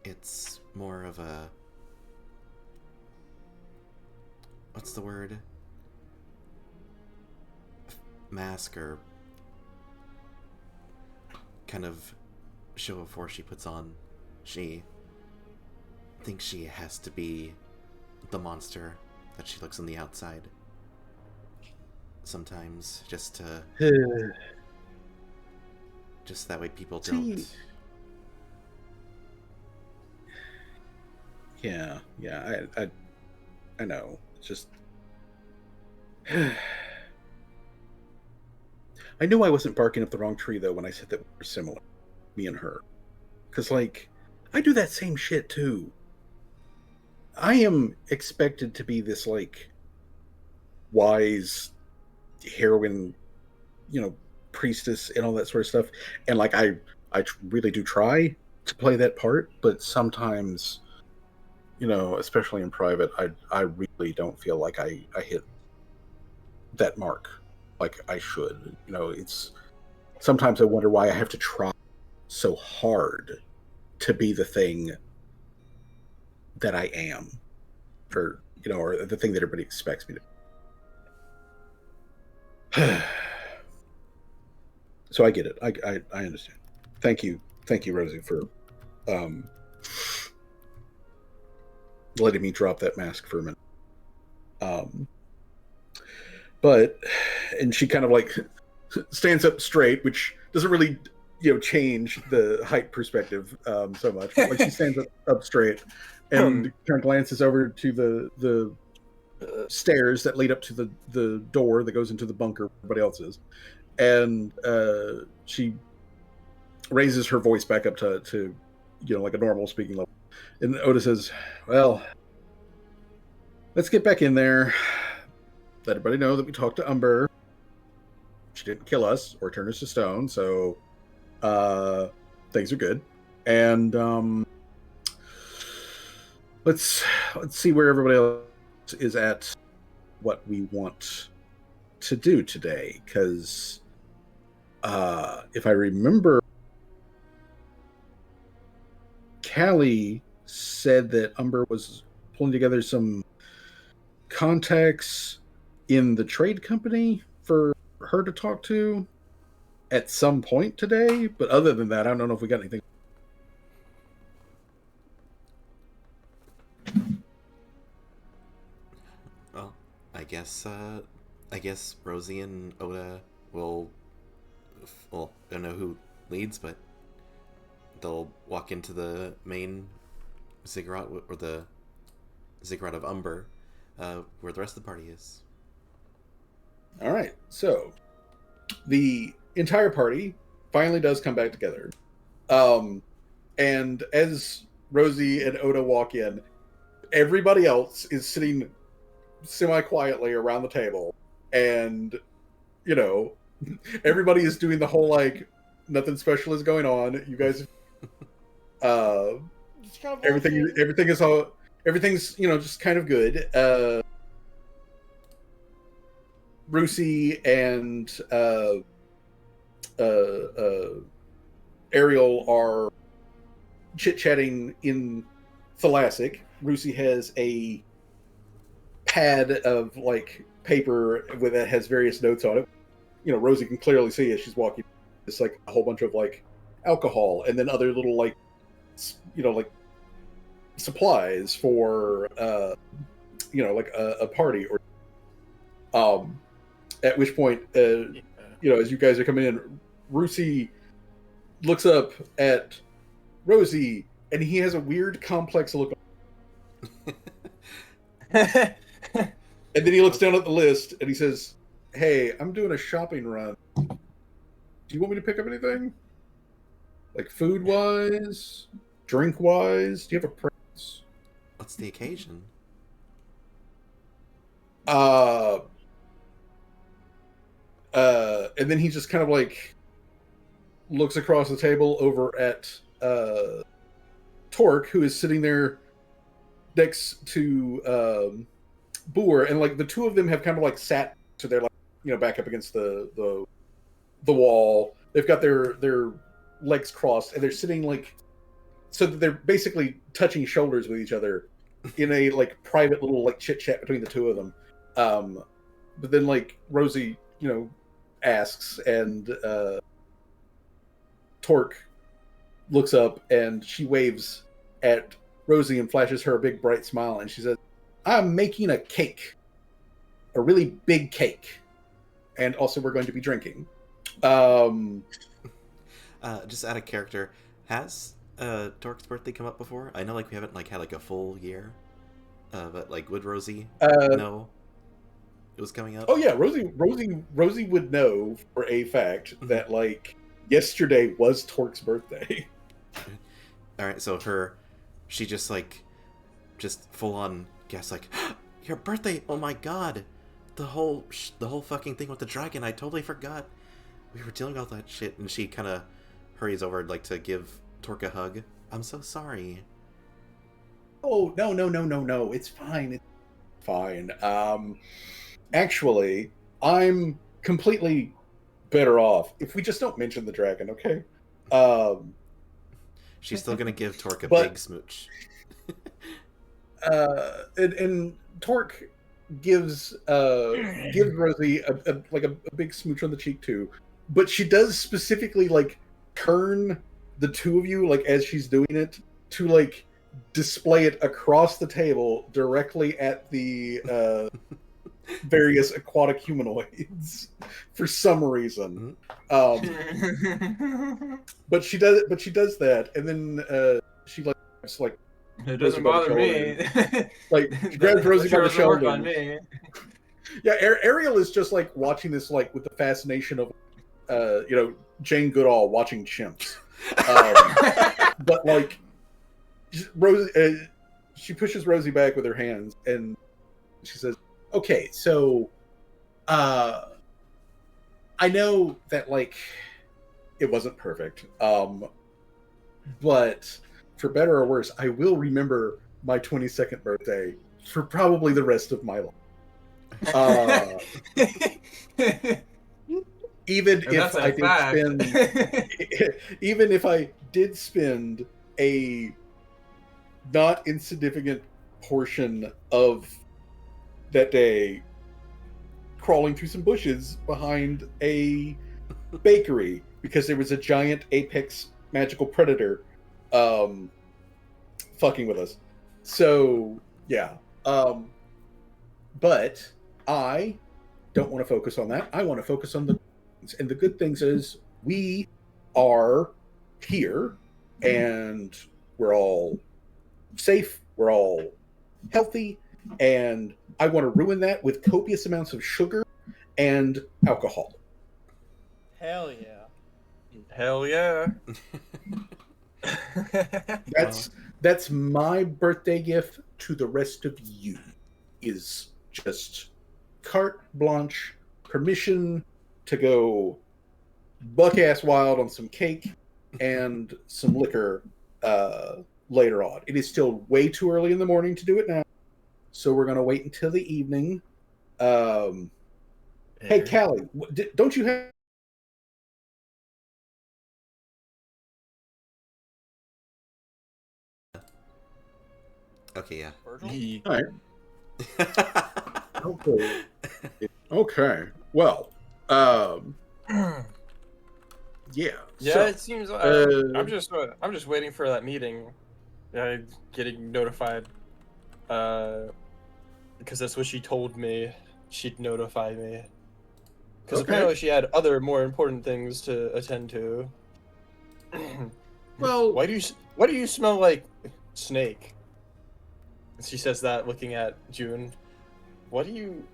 it's more of a, what's the word? Mask or kind of show of force she puts on. She thinks she has to be the monster that she looks on the outside. Sometimes just to just that way people don't. Yeah, I know. It's just I knew I wasn't barking up the wrong tree though when I said that we were similar, me and her. Because like, I do that same shit too. I am expected to be this like wise heroine, priestess and all that sort of stuff, and like I really do try to play that part, but sometimes, especially in private, I really don't feel like I hit that mark like I should. It's sometimes I wonder why I have to try so hard to be the thing that I am, or the thing that everybody expects me to. So I get it. I understand. Thank you, Rosie, for letting me drop that mask for a minute. But, and she kind of like stands up straight, which doesn't really change the height perspective so much. But, like, she stands up straight and kind of glances over to the stairs that lead up to the door that goes into the bunker where everybody else is, and she raises her voice back up to like a normal speaking level, and Oda says, well, let's get back in there, let everybody know that we talked to Umber. She didn't kill us or turn us to stone, so things are good. And let's see where everybody else is at. What we want to do today, because if I remember, Callie said that Umber was pulling together some contacts in the trade company for her to talk to at some point today. But other than that, I don't know if we got anything. Well, I guess Rosie and Oda will. Well, I don't know who leads, but they'll walk into the main ziggurat or the ziggurat of Umber, where the rest of the party is. All right, so the entire party finally does come back together, and as Rosie and Oda walk in, everybody else is sitting semi-quietly around the table, and everybody is doing the whole like nothing special is going on. You guys, It's kind of bullshit. everything's just kind of good. Rusi and Ariel are chit-chatting in Thalassic. Rusi has a pad of like paper that has various notes on it. Rosie can clearly see as she's walking. It's like a whole bunch of like alcohol and then other little like like supplies for like a party or at which point as you guys are coming in, Rusi looks up at Rosie and he has a weird complex look. And then he looks down at the list and he says, "Hey, I'm doing a shopping run. Do you want me to pick up anything? Like food-wise? Drink-wise? Do you have a preference?" What's the occasion? And then he just kind of like looks across the table over at Torque, who is sitting there next to Boer, and like the two of them have kind of like sat, so they're like back up against the wall. They've got their legs crossed, and they're sitting like so that they're basically touching shoulders with each other in a like private little like chit chat between the two of them. But then like Rosie, asks, and Torque looks up and she waves at Rosie and flashes her a big bright smile, and she says, "I'm making a cake, a really big cake, and also we're going to be drinking." Just out of character, has Torque's birthday come up before? I know like we haven't like had like a full year, but like would Rosie know it was coming up? Oh yeah, Rosie would know for a fact that like yesterday was Torque's birthday. All right, so she just full on guess like, "Your birthday! Oh my god, the whole fucking thing with the dragon! I totally forgot we were dealing with all that shit." And she kind of hurries over like to give Torque a hug. "I'm so sorry." Oh no! It's fine. It's fine. Actually, I'm completely better off if we just don't mention the dragon, okay? She's still gonna give Torque a but, big smooch. And Torque gives Rosie a big smooch on the cheek too, but she does specifically like turn the two of you like as she's doing it to like display it across the table directly at the various aquatic humanoids for some reason. But she does that, and then she like it doesn't bother me. Like she grabs Rosie by the shoulder. On me. Yeah, Ariel is just like watching this like with the fascination of Jane Goodall watching chimps. But like Rosie, she pushes Rosie back with her hands, and she says, "Okay, so I know that like it wasn't perfect, but for better or worse, I will remember my 22nd birthday for probably the rest of my life. Even And if that's a I did fact. spend, even if I did spend a not insignificant portion of that day crawling through some bushes behind a bakery because there was a giant apex magical predator fucking with us. So yeah. But I don't want to focus on that. I want to focus on the good things. And the good things is we are here and we're all safe, we're all healthy, and I want to ruin that with copious amounts of sugar and alcohol. Hell yeah. Hell yeah. That's my birthday gift to the rest of you, is just carte blanche, permission to go buck ass wild on some cake and some liquor later on. It is still way too early in the morning to do it now, so we're going to wait until the evening. Hey, Callie, don't you have... Okay, yeah. Virgil? All right. Okay. Okay. Well, yeah. Yeah, So, it seems. I'm just waiting for that meeting. Getting notified. Because that's what she told me. She'd notify me. Because apparently she had other more important things to attend to. well, why do you smell like snake? She says that looking at June. What do you?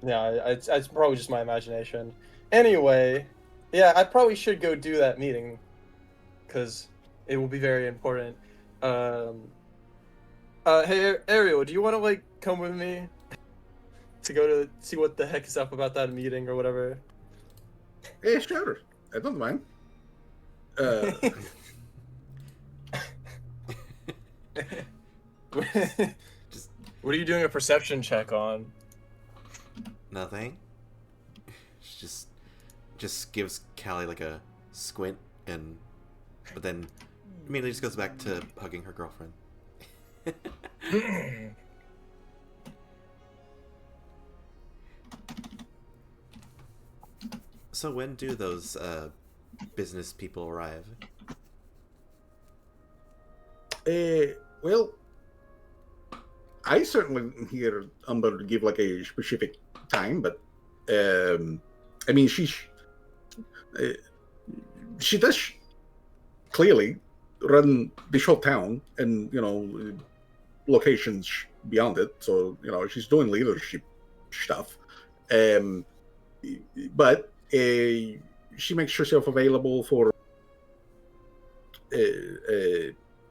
Yeah, it's probably just my imagination. Anyway, yeah, I probably should go do that meeting, because it will be very important. Hey Ariel, do you want to like come with me to go to see what the heck is up about that meeting or whatever? yeah, sure. I don't mind. What are you doing a perception check on? Nothing. She just gives Callie like a squint, but then immediately just goes back to hugging her girlfriend. So when do those business people arrive? Well, I certainly didn't hear Umber give like a specific time, but I mean, she does clearly run this whole town, and locations beyond it. So she's doing leadership stuff, but she makes herself available for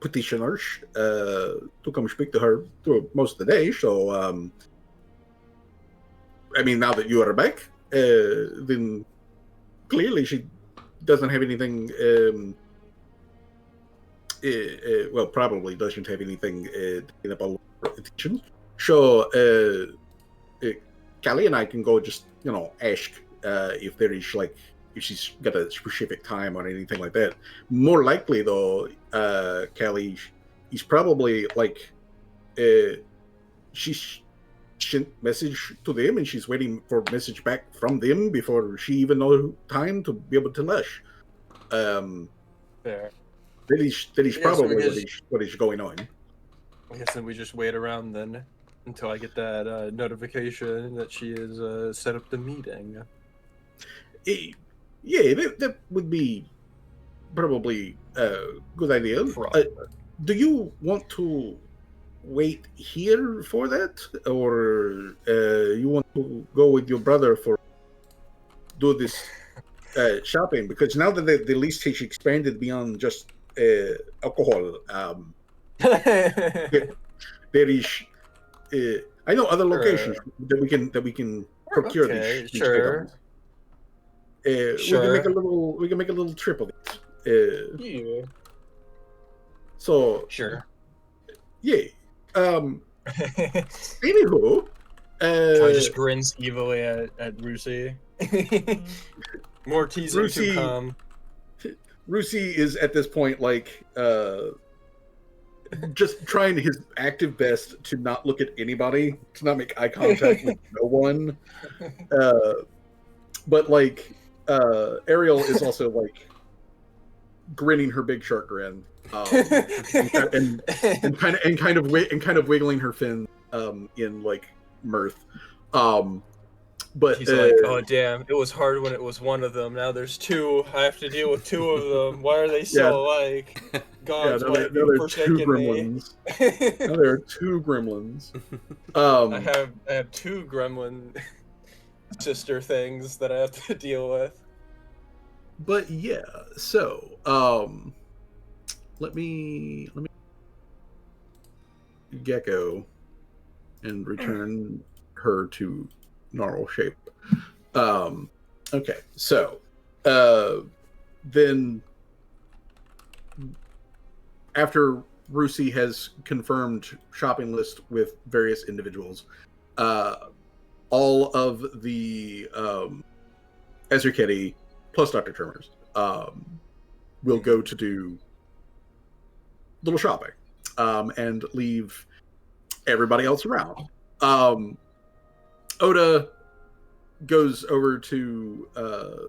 petitioners to come speak to her through most of the day. So, I mean, now that you are back, then clearly she doesn't have anything. Well, probably doesn't have anything about attention. So, Callie and I can go just ask if there is like, if she's got a specific time or anything like that. More likely though, Callie is probably like she's sent message to them and she's waiting for a message back from them before she even knows time to be able to lush. Fair. That is probably what is going on. I guess then we just wait around then until I get that notification that she has set up the meeting. Yeah, that would be probably a good idea. Do you want to wait here for that, or you want to go with your brother for do this shopping? Because now that the list has expanded beyond just alcohol, there is. I know other locations that we can procure these items. Sure. We can make a little trip of it. Yeah. So Sure. Yeah. Anywho, Kai just grins evilly at Rusi. More teasing to Rusi come. Rusi is at this point like just trying his active best to not look at anybody, to not make eye contact with no one. But like Ariel is also like grinning her big shark grin, and kind of wiggling her fin in like mirth. But he's like, oh damn, it was hard when it was one of them. Now there's two. I have to deal with two of them. Why are they so alike? Gods, why have you forsaken me? Now there are two gremlins. I have two gremlin sister things that I have to deal with. But yeah, so let me Gecko and return her to normal shape. Okay, so then after Rusi has confirmed shopping list with various individuals, all of the Ezra Kitty plus Dr. Termers will go to do little shopping and leave everybody else around. Oda goes over to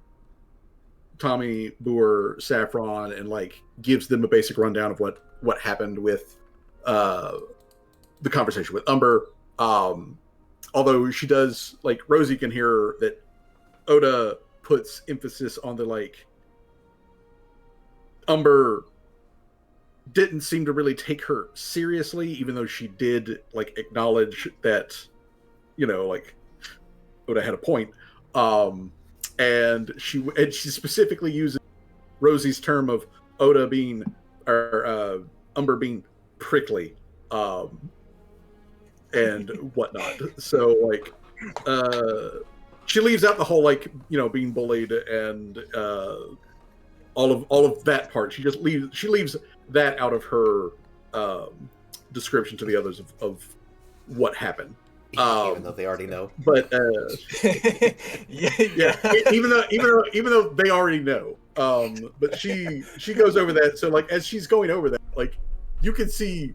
Tommy, Boer, Saffron, and like gives them a basic rundown of what happened with the conversation with Umber. Although she does, like, Rosie can hear that Oda puts emphasis on the like Umber didn't seem to really take her seriously, even though she did like acknowledge that, you know, like Oda had a point. And she specifically uses Rosie's term of Oda being or Umber being prickly and whatnot. So like she leaves out the whole like, you know, being bullied and all of that part. She leaves that out of her description to the others of what happened. Even though they already know. But yeah. even though they already know. But she goes over that. So like as she's going over that, like you can see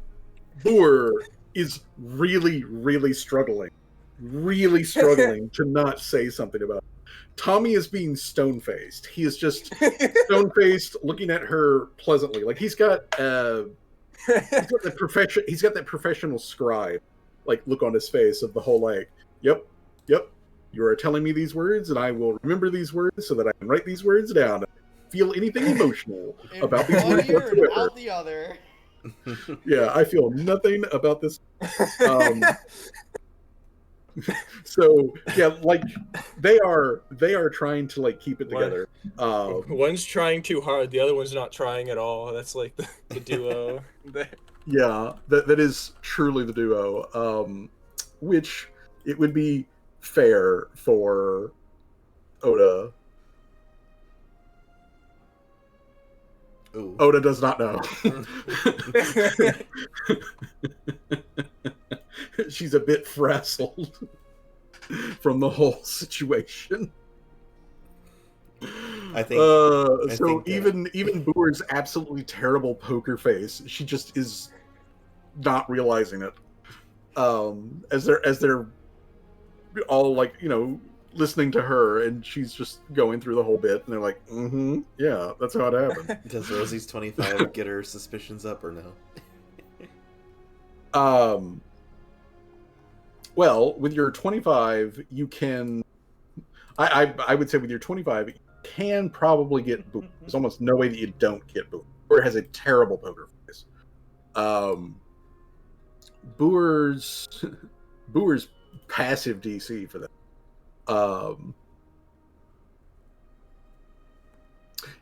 Boer is really struggling to not say something about it. Tommy is being stone-faced. He is just stone-faced, looking at her pleasantly. Like he's got that professional scribe like look on his face of the whole like, yep, you are telling me these words, and I will remember these words so that I can write these words down. Feel anything emotional about these words whatsoever. Out the other. Yeah, I feel nothing about this. So yeah, like they are trying to like keep it together. One's trying too hard, the other one's not trying at all. That's like the duo. Yeah, that is truly the duo. Which it would be fair for Oda. Ooh. Oda does not know. She's a bit frazzled from the whole situation. I think even Boer's absolutely terrible poker face, she just is not realizing it. As they're all like, you know, listening to her, and she's just going through the whole bit, and they're like, yeah, that's how it happened. Does Rosie's 25 get her suspicions up or no? Well, with your 25, you can. I would say with your 25, you can probably get booed. There's almost no way that you don't get booed. Boer has a terrible poker face. Boer's passive DC for that.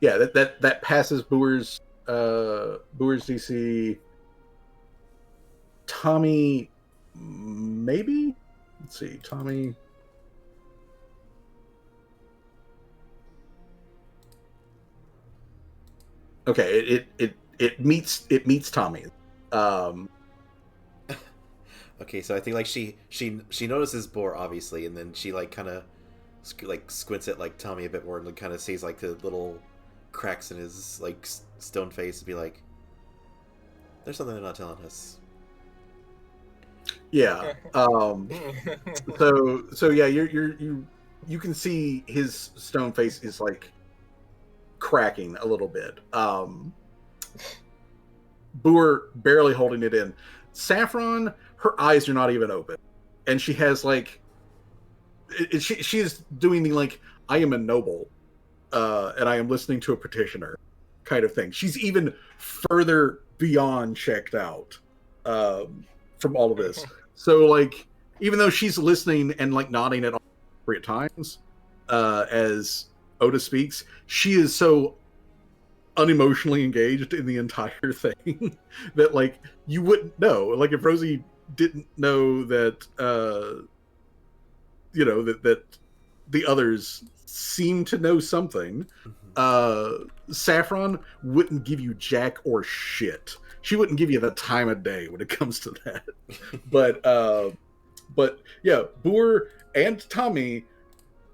Yeah, that passes Boer's DC. Tommy, maybe. Let's see, Tommy. Okay, it meets Tommy. Okay, so I think like she notices Boar obviously, and then she like kind of like squints at like Tommy a bit more, and like, kind of sees like the little cracks in his like stone face, and be like, "There's something they're not telling us." Yeah. So yeah, you can see his stone face is like cracking a little bit. Boer barely holding it in. Saffron, her eyes are not even open, and she has like she is doing the like I am a noble, and I am listening to a petitioner kind of thing. She's even further beyond checked out from all of this. So like even though she's listening and like nodding at all appropriate times as Oda speaks, she is so unemotionally engaged in the entire thing that like you wouldn't know. Like if Rosie didn't know that that the others seem to know something, Saffron wouldn't give you jack or shit. She wouldn't give you the time of day when it comes to that. But yeah, Boer and Tommy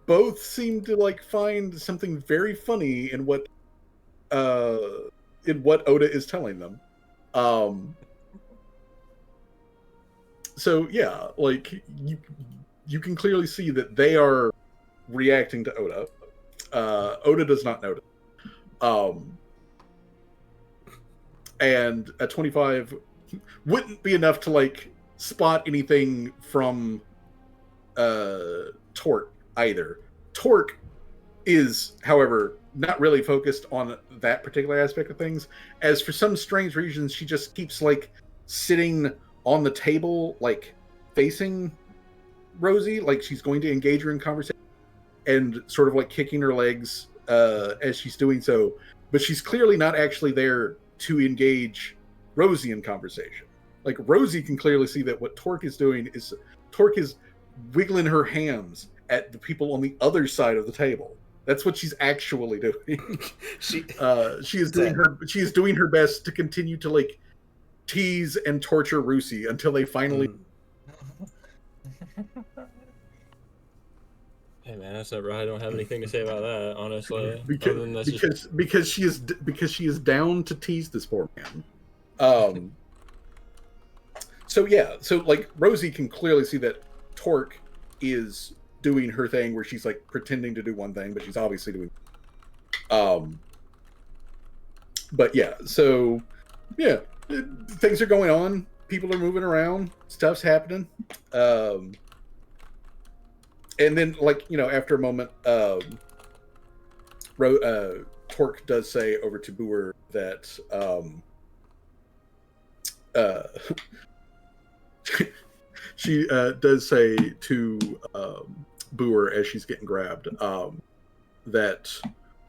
both seem to like find something very funny in what Oda is telling them. So yeah, like you can clearly see that they are reacting to Oda. Oda does not notice. And a 25 wouldn't be enough to like spot anything from Torque either. Torque is, however, not really focused on that particular aspect of things, as for some strange reason she just keeps like sitting on the table, like facing Rosie, like she's going to engage her in conversation, and sort of like kicking her legs as she's doing so, but she's clearly not actually there to engage Rosie in conversation. Like Rosie can clearly see that what Torque is doing is wiggling her hands at the people on the other side of the table. That's what she's actually doing. she is doing her best to continue to like tease and torture Rusi until they finally. Hey man, that's not right. I don't have anything to say about that, honestly. Because she is down to tease this poor man. So yeah, so like Rosie can clearly see that Torque is doing her thing where she's like pretending to do one thing, but she's obviously doing. But yeah, so yeah, things are going on. People are moving around. Stuff's happening. And then, like, after a moment, Torque does say over to Boer that she does say to Boer as she's getting grabbed that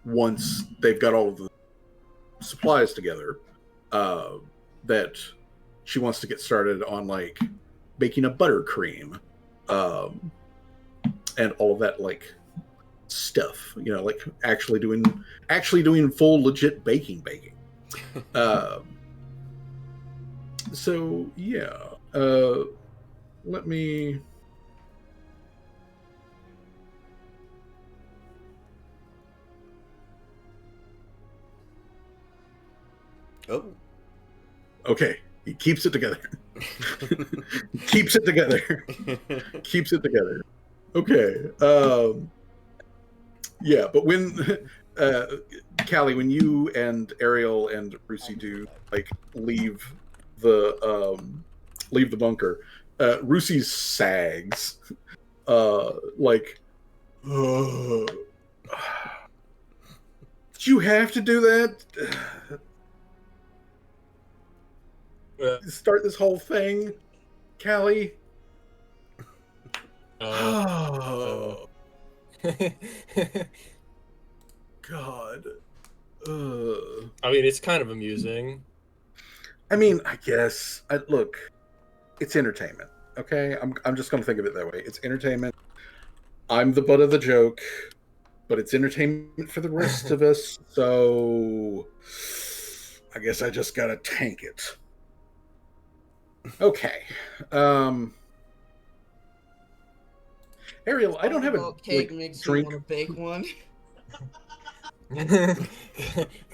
once they've got all of the supplies together, that she wants to get started on like making a buttercream. And all of that like stuff, like actually doing full legit baking. So yeah, let me. Oh. Okay, he keeps it together. Keeps it together. Keeps it together. Okay. Yeah, but when Callie, when you and Ariel and Rusi do like leave the bunker, Rusi sags. Like, did you have to do that? Start this whole thing, Callie? Oh. God. I mean, it's kind of amusing. I mean, I guess. Look, it's entertainment. Okay, I'm just gonna think of it that way. It's entertainment. I'm the butt of the joke, but it's entertainment for the rest of us. So, I guess I just gotta tank it. Okay. Ariel, I don't have a About cake like makes drink. me want to bake one.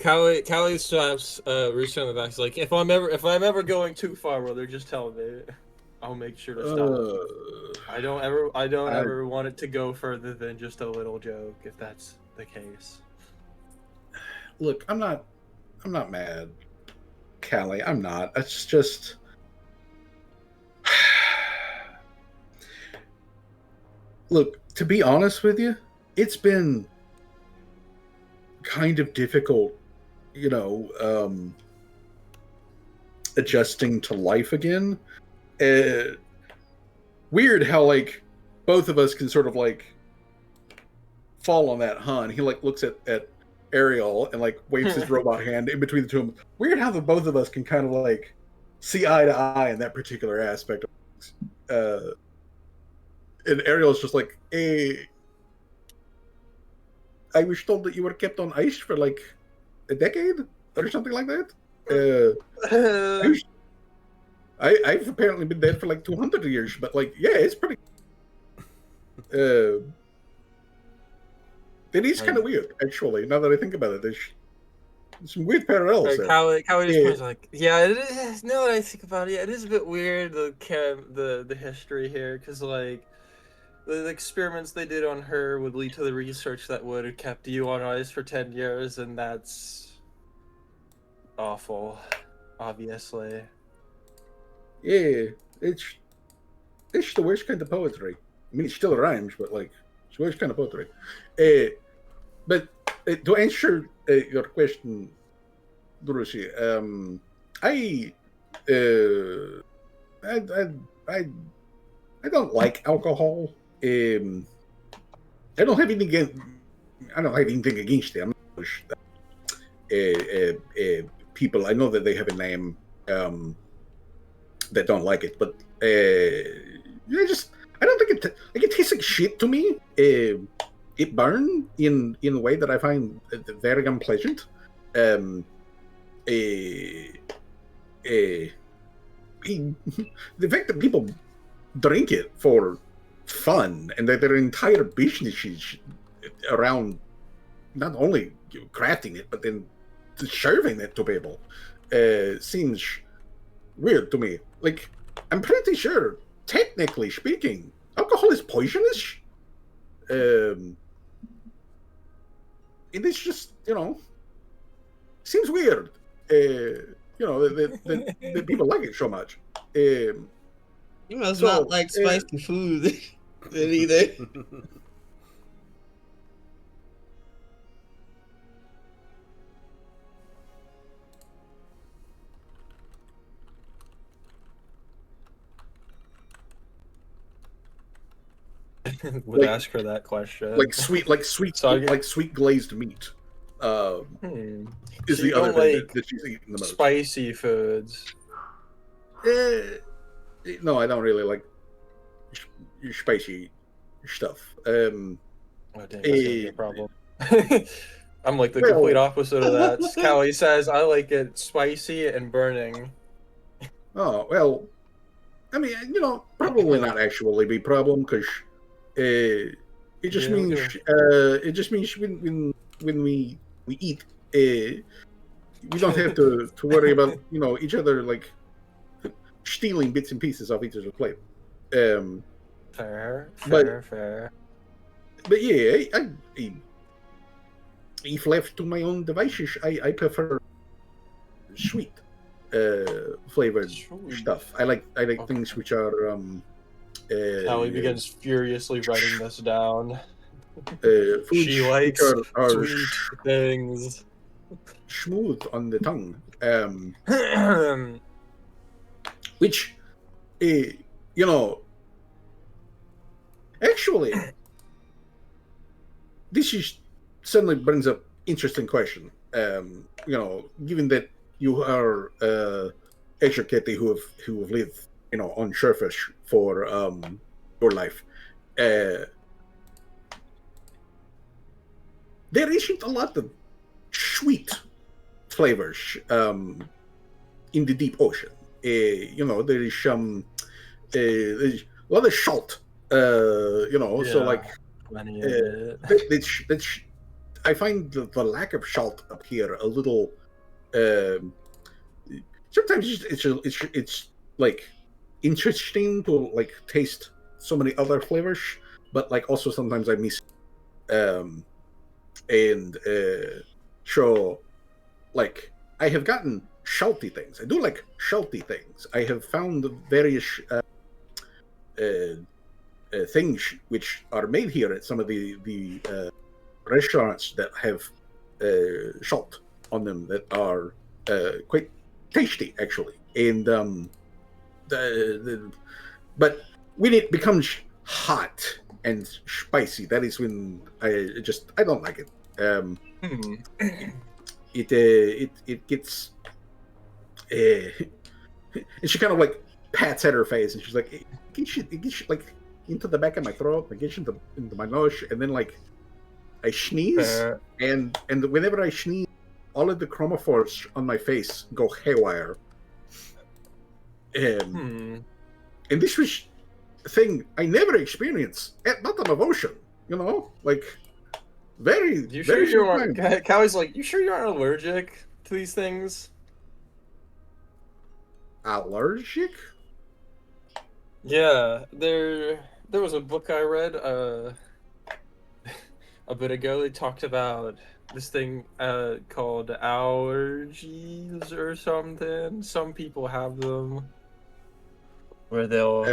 Callie slaps Rooster on the back. He's like, if I'm ever going too far, brother, just tell me. I'll make sure to stop. I don't ever want it to go further than just a little joke, if that's the case. Look, I'm not mad, Callie. I'm not. It's just. Look, to be honest with you, it's been kind of difficult, adjusting to life again. Weird how like both of us can sort of like fall on that hun. He like looks at Ariel and like waves his robot hand in between the two of them. Weird how the both of us can kind of like see eye to eye in that particular aspect of things. And Ariel's just like, hey, I was told that you were kept on ice for like a decade or something like that. I've apparently been dead for like 200 years, but like, yeah, it's pretty. It is kind of weird, actually. Now that I think about it, there's some weird parallels there. Callie just was like, yeah, it is. Now that I think about it, yeah, it is a bit weird the history here, because like the experiments they did on her would lead to the research that would have kept you on ice for 10 years, and that's awful, obviously. Yeah, it's the worst kind of poetry. I mean, it still rhymes, but like, it's the worst kind of poetry. But to answer your question, Durushi, I don't like alcohol. I don't have anything against them. People, I know that they have a name that don't like it, but I don't think it tastes like shit to me. It burns in a way that I find very unpleasant. The fact that people drink it for fun and that their entire business is around not only crafting it but then serving it to people seems weird to me. Like, I'm pretty sure, technically speaking, alcohol is poisonous. It is just, seems weird. That people like it so much. You must not like spicy food then either. Would ask her that question. Like sweet glazed meat. Is so the other thing like that she's eating the most. Spicy foods. No, I don't really like spicy stuff. Oh, dang, that's gonna be a problem. I'm like the complete opposite of that. Callie says I like it spicy and burning. Oh, well, I mean, probably not actually be a problem, because it just means when we eat, we don't have to worry about each other like stealing bits and pieces off each other's plate. Fair. But yeah, if left to my own devices, I prefer sweet flavored stuff. I like things which are Callie begins furiously writing this down. She likes sweet things. Smooth on the tongue. Which, actually, this suddenly brings up interesting question. Given that you are educated who have lived, on surface for your life, there isn't a lot of sweet flavors in the deep ocean. there is there's a lot of salt. So like plenty of it. I find the lack of salt up here a little. Sometimes it's like interesting to like taste so many other flavors, but like also sometimes I miss. And so like I have gotten salty things. I do like salty things. I have found various things which are made here at some of the restaurants that have salt on them that are quite tasty, actually. And but when it becomes hot and spicy, that is when I don't like it. It gets. And she kind of like pats at her face, and she's like, "It gets like into the back of my throat, it gets into my nose, and then like I sneeze, and whenever I sneeze, all of the chromophores on my face go haywire." And this was a thing I never experienced at bottom of ocean. Like very. You very sure you aren't? Callie's like, you sure you aren't allergic to these things? Allergic? Yeah, there was a book I read a bit ago. They talked about this thing called allergies or something. Some people have them where they'll,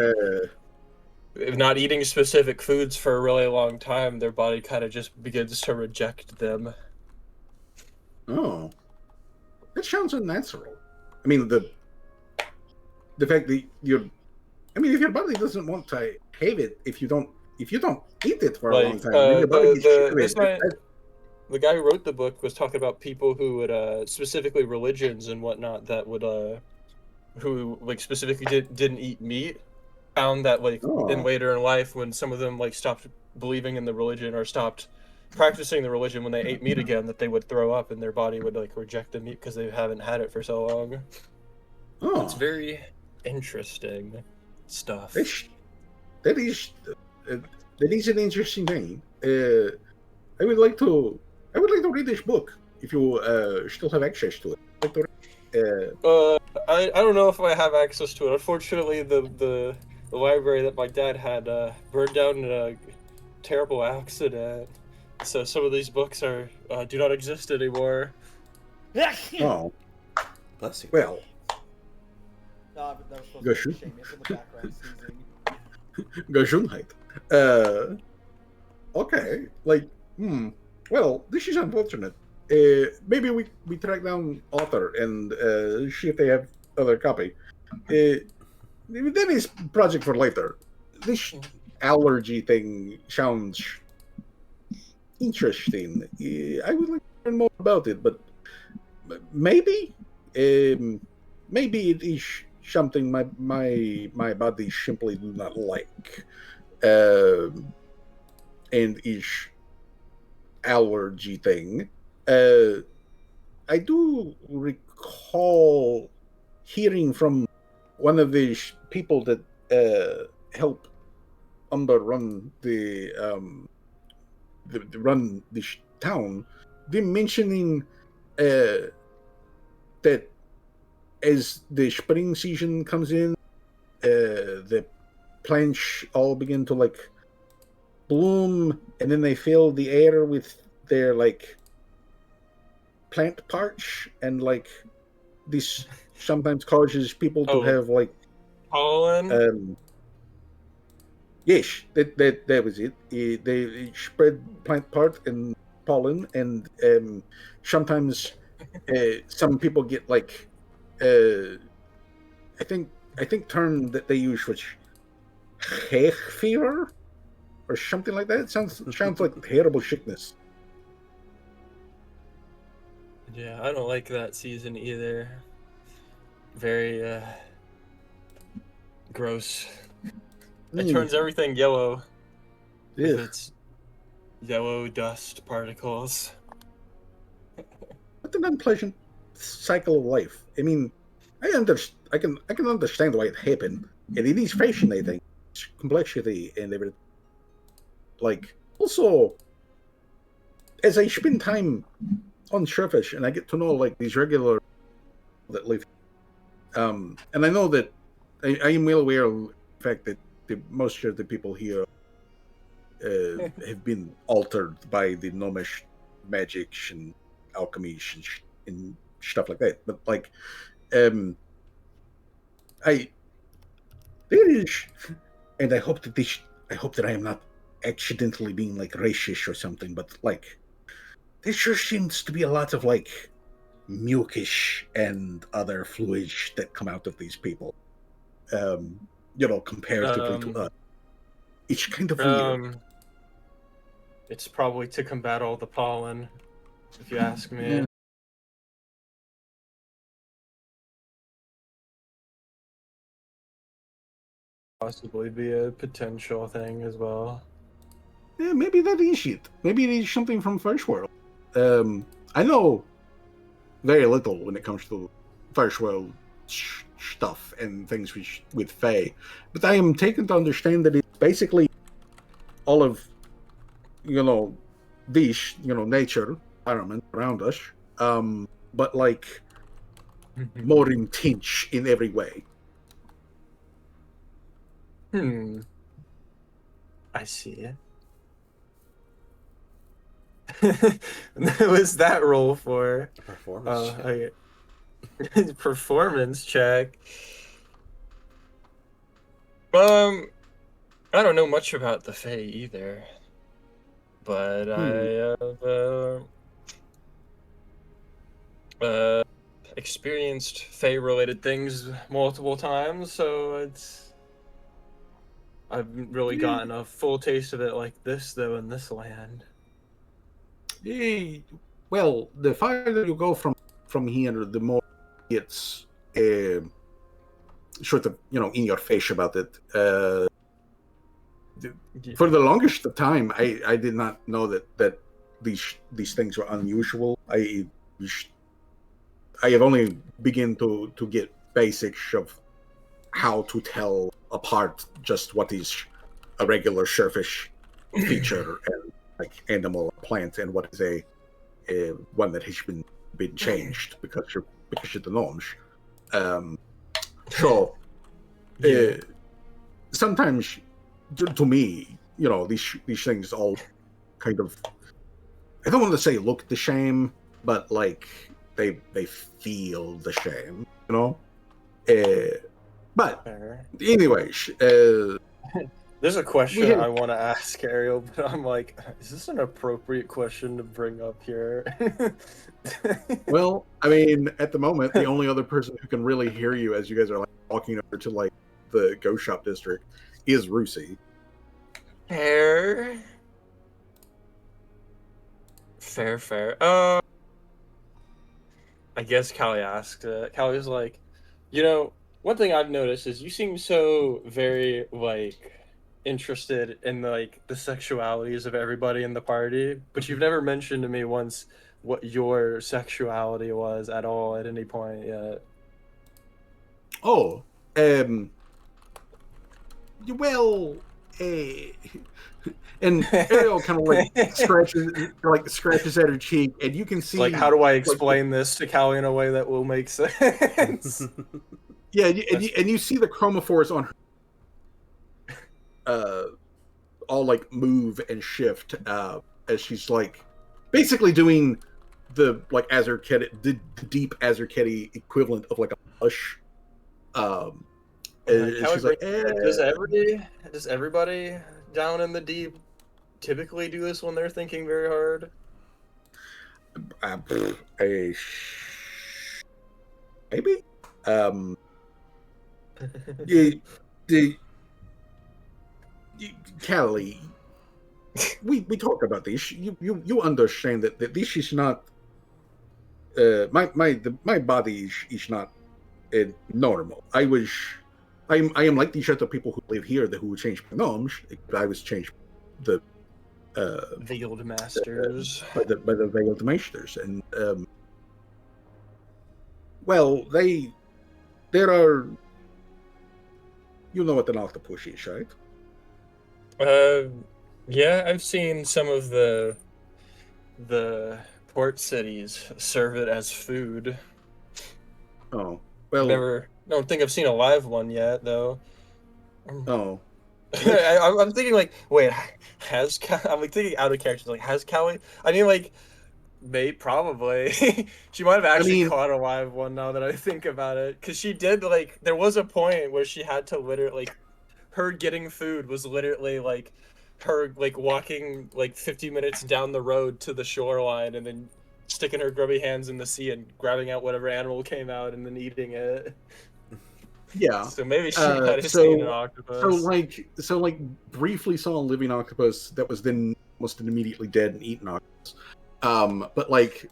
if not eating specific foods for a really long time, their body kind of just begins to reject them. Oh, that sounds unnatural. I mean, the fact that if your body doesn't want to have it, if you don't eat it for a long time, then your body gets used to it. The guy who wrote the book was talking about people who would, specifically religions and whatnot, that would, who like specifically didn't eat meat, found that like in later in life when some of them like stopped believing in the religion or stopped practicing the religion, when they ate meat again, that they would throw up and their body would like reject the meat because they haven't had it for so long. It's very interesting stuff. That is an interesting thing. I would like to read this book if you still have access to it. I don't know if I have access to it. Unfortunately, the library that my dad had burned down in a terrible accident, so some of these books are do not exist anymore. Oh, bless you. Well, no, that was supposed to be Seamus in the background sneezing. Gesundheit. Okay, like, well, this is unfortunate. Maybe we track down author and see if they have other copy. That is project for later. This allergy thing sounds interesting. I would like to learn more about it, but maybe it is something my body simply do not like, and is allergy thing. I do recall hearing from one of these people that help run run this town, them mentioning that as the spring season comes in, the plants all begin to like bloom, and then they fill the air with their like plant parts, and like this sometimes causes people to have like pollen. Yes, that was it. They spread plant part and pollen, and sometimes some people get like I think term that they use was hay fever or something like that. It sounds like terrible sickness. Yeah, I don't like that season either. Very gross. It turns everything yellow. Yeah. With its yellow dust particles. What an unpleasant cycle of life. I mean, I can understand why it happened, and it is fascinating, complexity and everything. Like, also, as I spend time on surface and I get to know like these regular that live, and I know that I am well aware of the fact that most of the people here have been altered by the gnomish magics and alchemy and stuff like that. But like, I there is, and I hope that I am not accidentally being like racist or something. But like, there sure seems to be a lot of like mucus and other fluids that come out of these people. Comparatively to us, it's kind of weird. It's probably to combat all the pollen, if you ask me. Yeah. Possibly be a potential thing as well. Yeah, maybe that is it. Maybe it is something from First World. I know very little when it comes to First World stuff and things with Fae, but I am taken to understand that it's basically all of this nature environment around us, but like more intense in every way. I see it. What was that roll for? A performance check. Performance check. I don't know much about the Fae either, but I have experienced Fae-related things multiple times, so I've really gotten a full taste of it like this, though, in this land. Well, the farther you go from here, the more it's sort of in your face about it. For the longest time, I did not know that these things were unusual. I have only begun to get basics of how to tell apart just what is a regular surface feature and like animal or plant, and what is a one that has been changed because of the gnomes. So sometimes to me, these things all kind of, I don't want to say look the same, but like they feel the same, but anyways, there's a question I want to ask Ariel, but I'm like, is this an appropriate question to bring up here? Well, I mean, at the moment, the only other person who can really hear you as you guys are like walking over to like the Ghost Shop district is Rusi. Fair. I guess Callie asked. Callie's like, one thing I've noticed is you seem so very like interested in like the sexualities of everybody in the party, but you've never mentioned to me once what your sexuality was at all at any point yet. Oh, well, and Ariel kind of like scratches at her cheek, and you can see like, how do I explain this to Callie in a way that will make sense? Yeah, and you see the chromophores on her all like move and shift as she's like basically doing the like the deep Azarketti equivalent of like a blush. She's like, does everybody down in the deep typically do this when they're thinking very hard? Maybe. Callie, we talked about this. You understand that this is not my body is not normal. I am like these other people who live here who changed my gnomes. I was changed the veiled masters by the veiled masters, and well, they there are. You know what an octopus is, right? Yeah, I've seen some of the port cities serve it as food. Oh, well. Don't think I've seen a live one yet, though. Oh, I'm thinking like, wait, I'm like thinking out of character. Like, has Callie? I mean, like, probably. She might have actually caught a live one now that I think about it, because she did like. There was a point where she had to literally, like, her getting food was literally like her like walking like 50 minutes down the road to the shoreline and then sticking her grubby hands in the sea and grabbing out whatever animal came out and then eating it. yeah. So maybe she might have seen an octopus. So like briefly saw a living octopus that was then almost immediately dead and eaten octopus. But like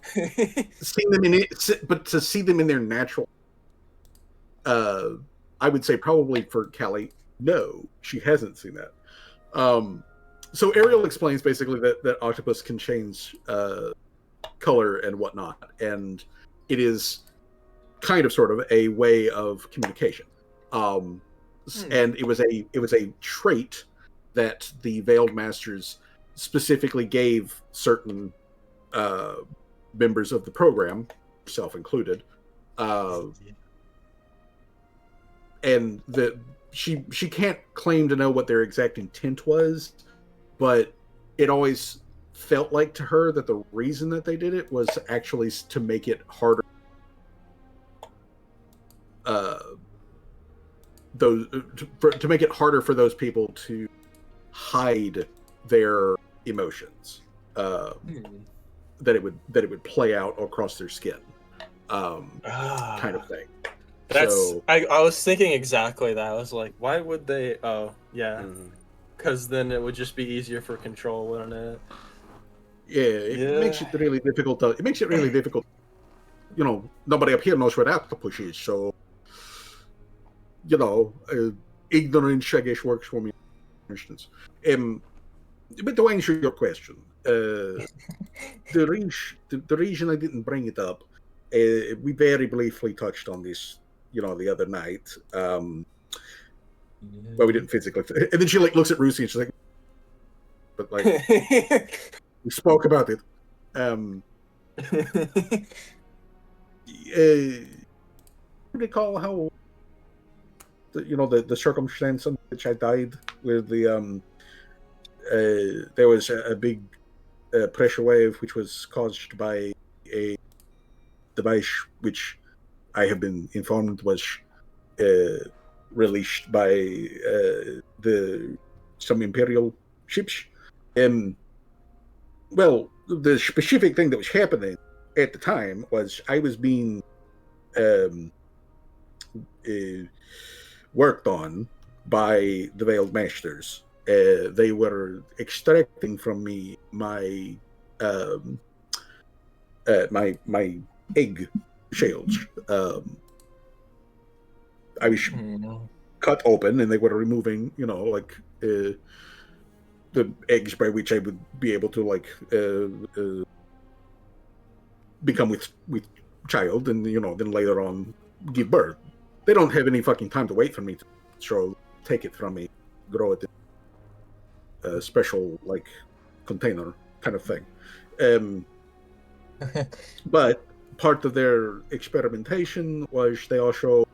seeing them in it, but to see them in their natural, I would say probably for Callie, no, she hasn't seen that. So Ariel explains basically that octopus can change color and whatnot, and it is kind of sort of a way of communication. And it was a trait that the Veiled Masters specifically gave certain members of the program, self included, and she can't claim to know what their exact intent was, but it always felt like to her that the reason that they did it was actually to make it harder to make it harder for those people to hide their emotions, that it would play out across their skin, kind of thing. I was thinking exactly that. I was like, why would they? Oh yeah, because then it would just be easier for control, wouldn't it? Yeah, it makes it really difficult. It makes it really difficult. You know, nobody up here knows what octopus is, so you know, ignorance, I guess, works for me, for instance. But to answer your question, the reason I didn't bring it up, we very briefly touched on this, you know, the other night. Well, we didn't physically, and then she like looks at Rusi and she's like, but like we spoke about it. Recall how the circumstance in which I died, where there was a big pressure wave which was caused by a device which I have been informed was released by some Imperial ships. Well, the specific thing that was happening at the time was I was being worked on by the Veiled Masters. They were extracting from me my my egg shells. I was cut open, and they were removing, the eggs by which I would be able to become with child, and then later on give birth. They don't have any fucking time to wait for me to take it from me, grow it in a special container kind of thing. But part of their experimentation was they also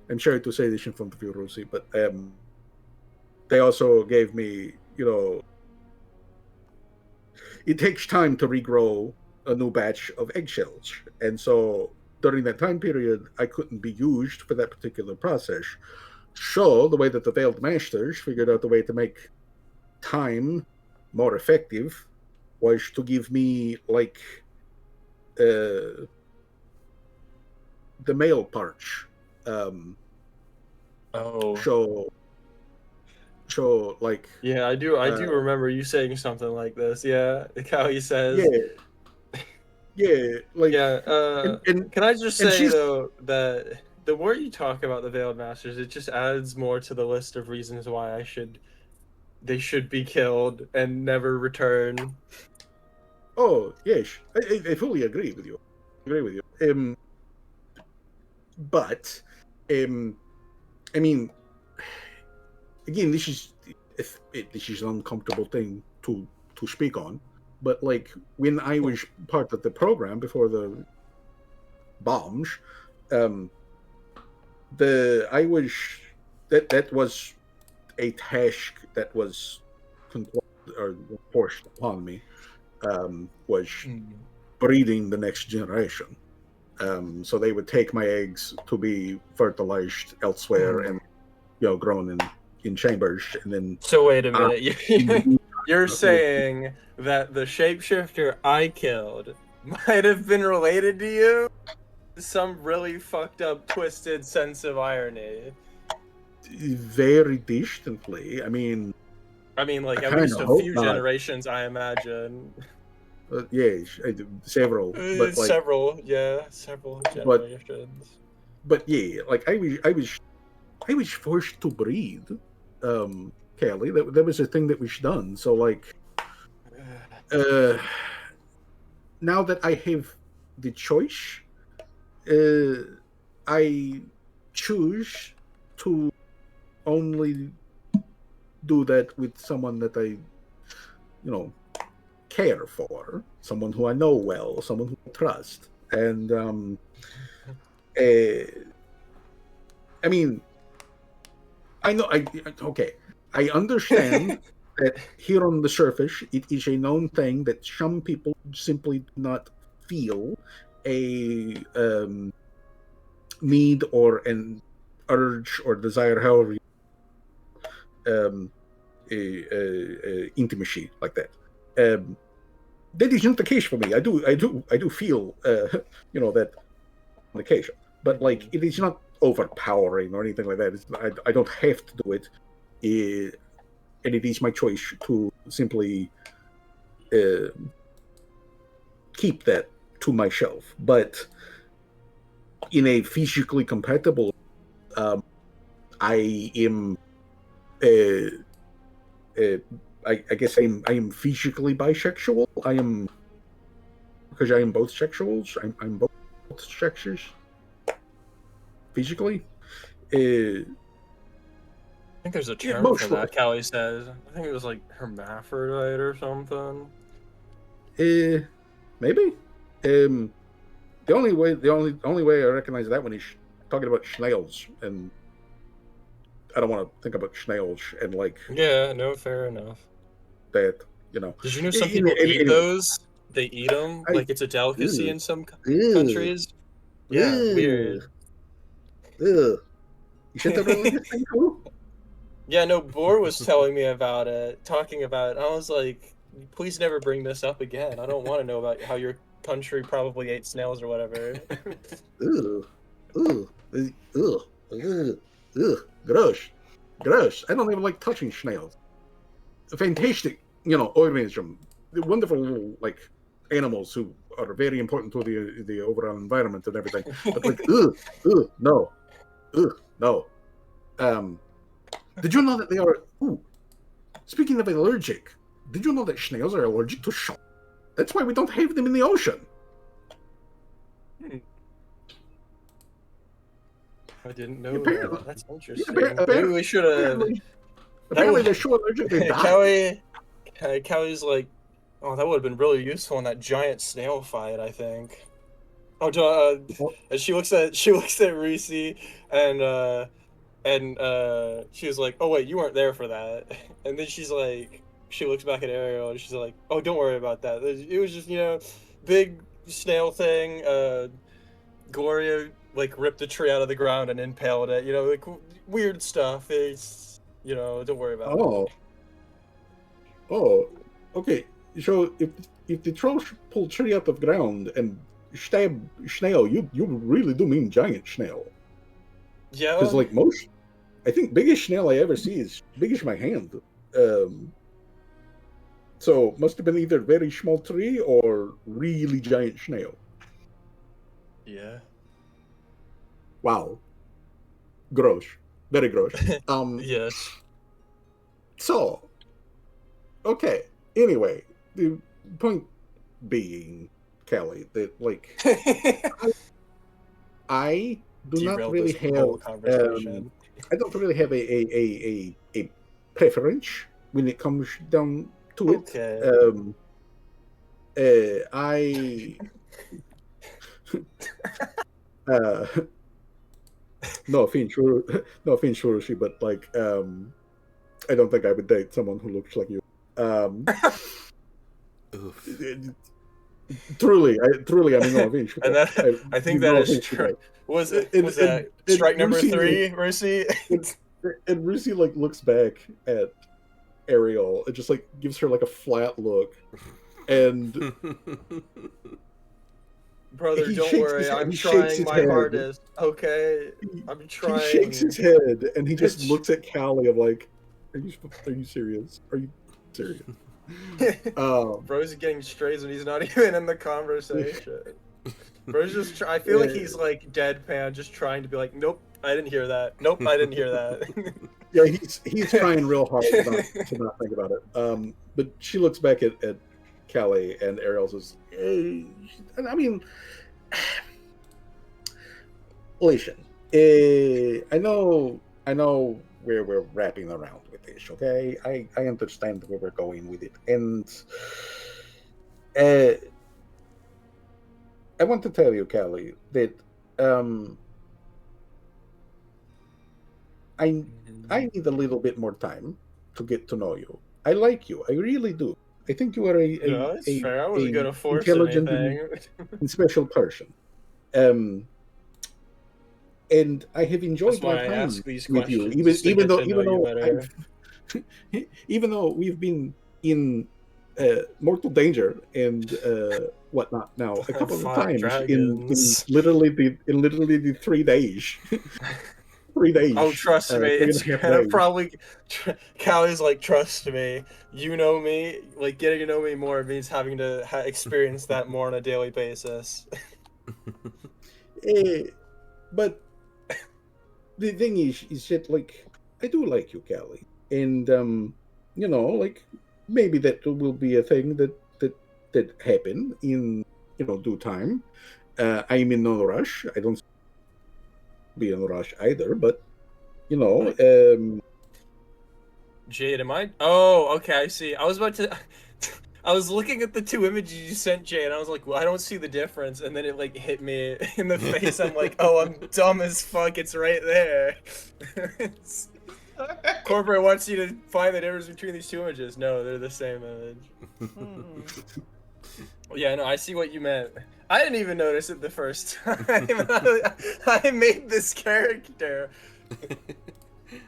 I'm sorry to say this in front of you, Rosie, but they also gave me, it takes time to regrow a new batch of eggshells. And so during that time period, I couldn't be used for that particular process. So the way that the Veiled Masters figured out the way to make time more effective was to give me the male parts. Yeah, I do remember you saying something like this. Yeah, how he says. Yeah, can I just say though that the more you talk about the Veiled Masters, it just adds more to the list of reasons why they should be killed and never return. Oh yes, I fully agree with you. agree with you. But, I mean, again, this is an uncomfortable thing to speak on. But like when I was part of the program before the bombs, that was a task that was forced upon me. Was breeding the next generation. So they would take my eggs to be fertilized elsewhere and grown in chambers, and then. So wait a minute, you're saying that the shapeshifter I killed might have been related to you? Some really fucked up, twisted sense of irony. Very distantly. I mean, like I at least a few not. generations, I imagine. Yes, several, but like several generations. But yeah, like I was forced to breed, Kelly. That was a thing that was done. So like, now that I have the choice, I choose to only do that with someone that I, care for, someone who I know well, someone who I trust, and I mean, I know. I understand that here on the surface, it is a known thing that some people simply do not feel a need or an urge or desire, however, intimacy like that. That is not the case for me. I do feel, that on occasion, but like it is not overpowering or anything like that. I don't have to do it, and it is my choice to simply keep that to myself. But in a physically compatible, I am. I guess I am physically bisexual. Because I am both sexuals. I'm both sexes. Physically. I think there's a term for that, Callie says. I think it was like hermaphrodite or something. Maybe. The only way I recognize that one is talking about snails, and I don't want to think about snails and like. Yeah, no, fair enough. That Did you know some people eat those? They eat them like it's a delicacy in some countries. Yeah, weird. You should have really good thing too. Yeah, no, Boar was telling me about it, talking about it. I was like, please never bring this up again. I don't want to know about how your country probably ate snails or whatever. Gross. I don't even like touching snails. A fantastic, organism. Wonderful little, like, animals who are very important to the overall environment and everything. But like, no. Did you know that they are? Speaking of allergic, did you know that snails are allergic to salt? That's why we don't have them in the ocean. I didn't know that. That's interesting. Maybe we should have. Apparently, they're so allergic they die. Callie's like, oh, that would have been really useful in that giant snail fight, I think. Oh, and she looks at Reese and she was like, oh wait, you weren't there for that. And then she's like, she looks back at Ariel and she's like, oh, don't worry about that. It was just, big snail thing. Gloria like ripped the tree out of the ground and impaled it. Like weird stuff. It's don't worry about it. Oh, okay. So if the trolls pull tree out of the ground and stab snail, you really do mean giant snail. Yeah. Because like I think biggest snail I ever see is big as my hand. So must have been either very small tree or really giant snail. Yeah. Wow. Gross. Very gross. Yes. So, okay. Anyway, the point being, Callie, that like I do not Derailed really this whole have conversation. I don't really have a preference when it comes down to it. Okay. I uh, no offense, no offense, Shurushi, but like I don't think I would date someone who looks like you. Oof. Truly, I mean, no offense. And that I think that no is offense to that. was And- that and strike number Lucy, 3, Rusey? And Lucy like looks back at Ariel and just like gives her like a flat look, and Brother, he don't shakes worry. his- I'm he shakes trying his my head. hardest. Okay, I'm trying. he shakes his head and he just looks at Callie of like, are you serious? Are you serious? Bro's getting strays and he's not even in the conversation. Bro's just. I feel like he's like deadpan, just trying to be like, nope, I didn't hear that. Nope, I didn't hear that. Yeah, he's trying real hard to not think about it. But she looks back at Callie and Ariel says, I mean, listen, I know where we're wrapping around with this, okay? I understand where we're going with it. And I want to tell you, Callie, that I need a little bit more time to get to know you. I like you. I really do. I think you are No, it's fair. I wasn't gonna force intelligent anything. and special person. And I have enjoyed That's why my I time ask these with you, questions, to even get to know you though better. even though we've been in mortal danger and whatnot now a couple of Fought times dragons. in literally the 3 days. 3 days. Oh, trust me, 3.5 it's gonna days. probably. Callie's like, trust me, you know me. Like, getting to know me more means having to experience that more on a daily basis. But the thing is that like I do like you, Callie, and you know, like maybe that will be a thing that happen in due time. I'm in no rush. I don't be in a rush either, but you know, Jade, am I? Oh, okay, I see. I was about to. I was looking at the 2 images you sent, Jay, and I was like, well, I don't see the difference. And then it like hit me in the face. I'm like, oh, I'm dumb as fuck. It's right there. Corporate wants you to find the difference between these 2 images. No, they're the same image. Yeah, no, I see what you meant. I didn't even notice it the first time. I made this character.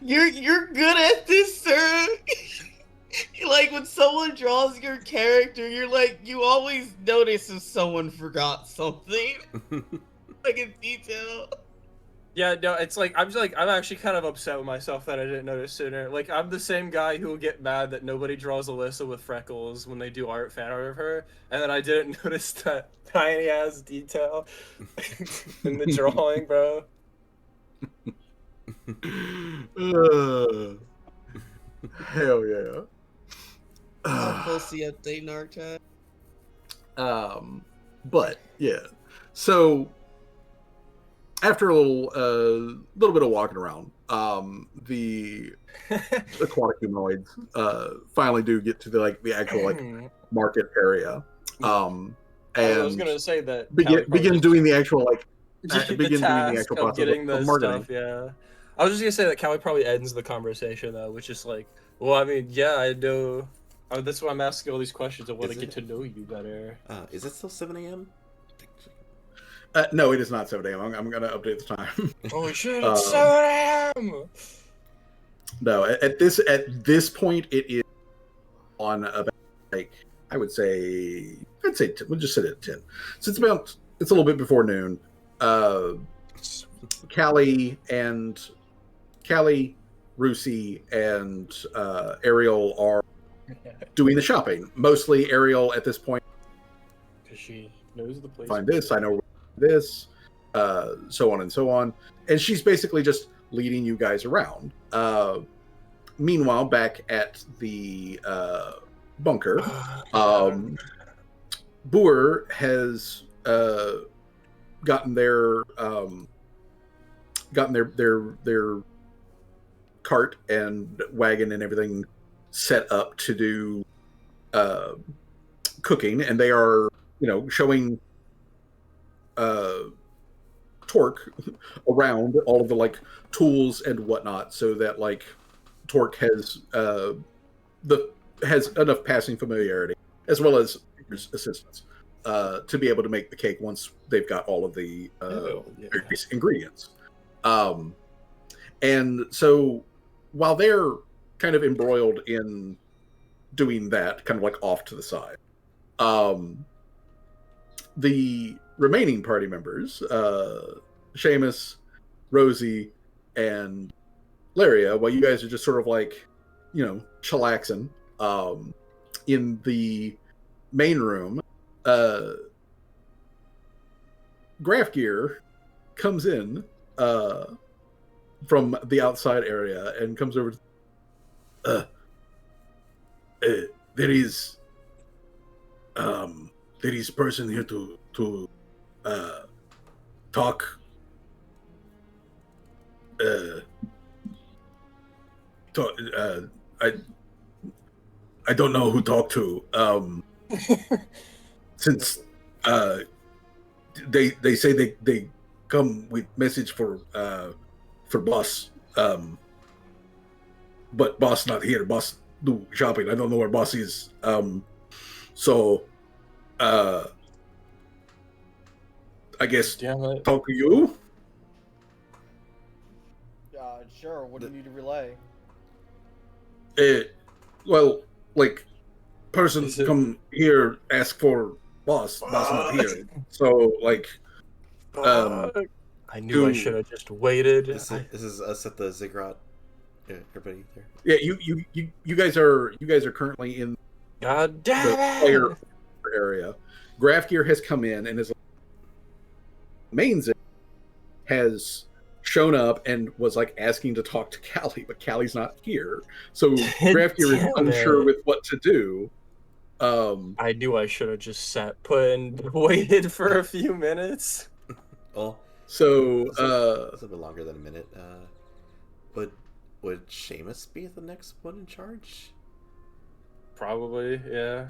You're good at this, sir. Like when someone draws your character, you're like you always notice if someone forgot something, like in detail. Yeah, no, it's like I'm actually kind of upset with myself that I didn't notice sooner. Like I'm the same guy who will get mad that nobody draws Alyssa with freckles when they do fan art of her, and then I didn't notice that tiny ass detail in the drawing, bro. Hell yeah. I'll post the update in our chat. But yeah, so after a little bit of walking around, the aquatic humanoids finally do get to the actual market area, and I was gonna say that begin doing the actual doing the actual process getting the marketing. stuff. Yeah, I was just gonna say that Callie probably ends the conversation though, which is like, well, I mean, yeah, I know. That's why I'm asking all these questions. I want to get to know you better. Is it still 7 a.m.? No, it is not 7 a.m. I'm gonna update the time. Holy shit! It's 7 a.m. No, at this point, it is on about I would say we'll just sit at 10. So it's a little bit before noon. Callie, Rusi, and Ariel are doing the shopping. Mostly Ariel at this point. Because she knows the place. Find this, I know this, so on and so on. And she's basically just leading you guys around. Meanwhile, back at the bunker, Boer has gotten their cart and wagon and everything set up to do cooking, and they are, showing Torque around all of the like tools and whatnot, so that like Torque has has enough passing familiarity as well as assistance to be able to make the cake once they've got all of the various ingredients. And so while they're kind of embroiled in doing that, kind of like off to the side, the remaining party members, Seamus, Rosie, and Laria, while you guys are just sort of like, chillaxing in the main room, Graph Gear comes in from the outside area and comes over to, there is person here to talk. I don't know who talk to. Since they say they come with message for boss, but boss not here. Boss do shopping. I don't know where boss is. So I guess talk to you. Sure. What do you need to relay? Well, like, person come here, ask for boss. Boss not here. So, like, I knew I should have just waited. This is us at the Ziggurat. Yeah, everybody there. Yeah, you guys are currently in God damn the it! player area. Graph Gear has come in and is main Zig has shown up and was like asking to talk to Callie, but Callie's not here. So Graph Gear is unsure with what to do. I knew I should have just sat put and waited for a few minutes. Well, so it's a bit longer than a minute. Would Seamus be the next one in charge? Probably, yeah.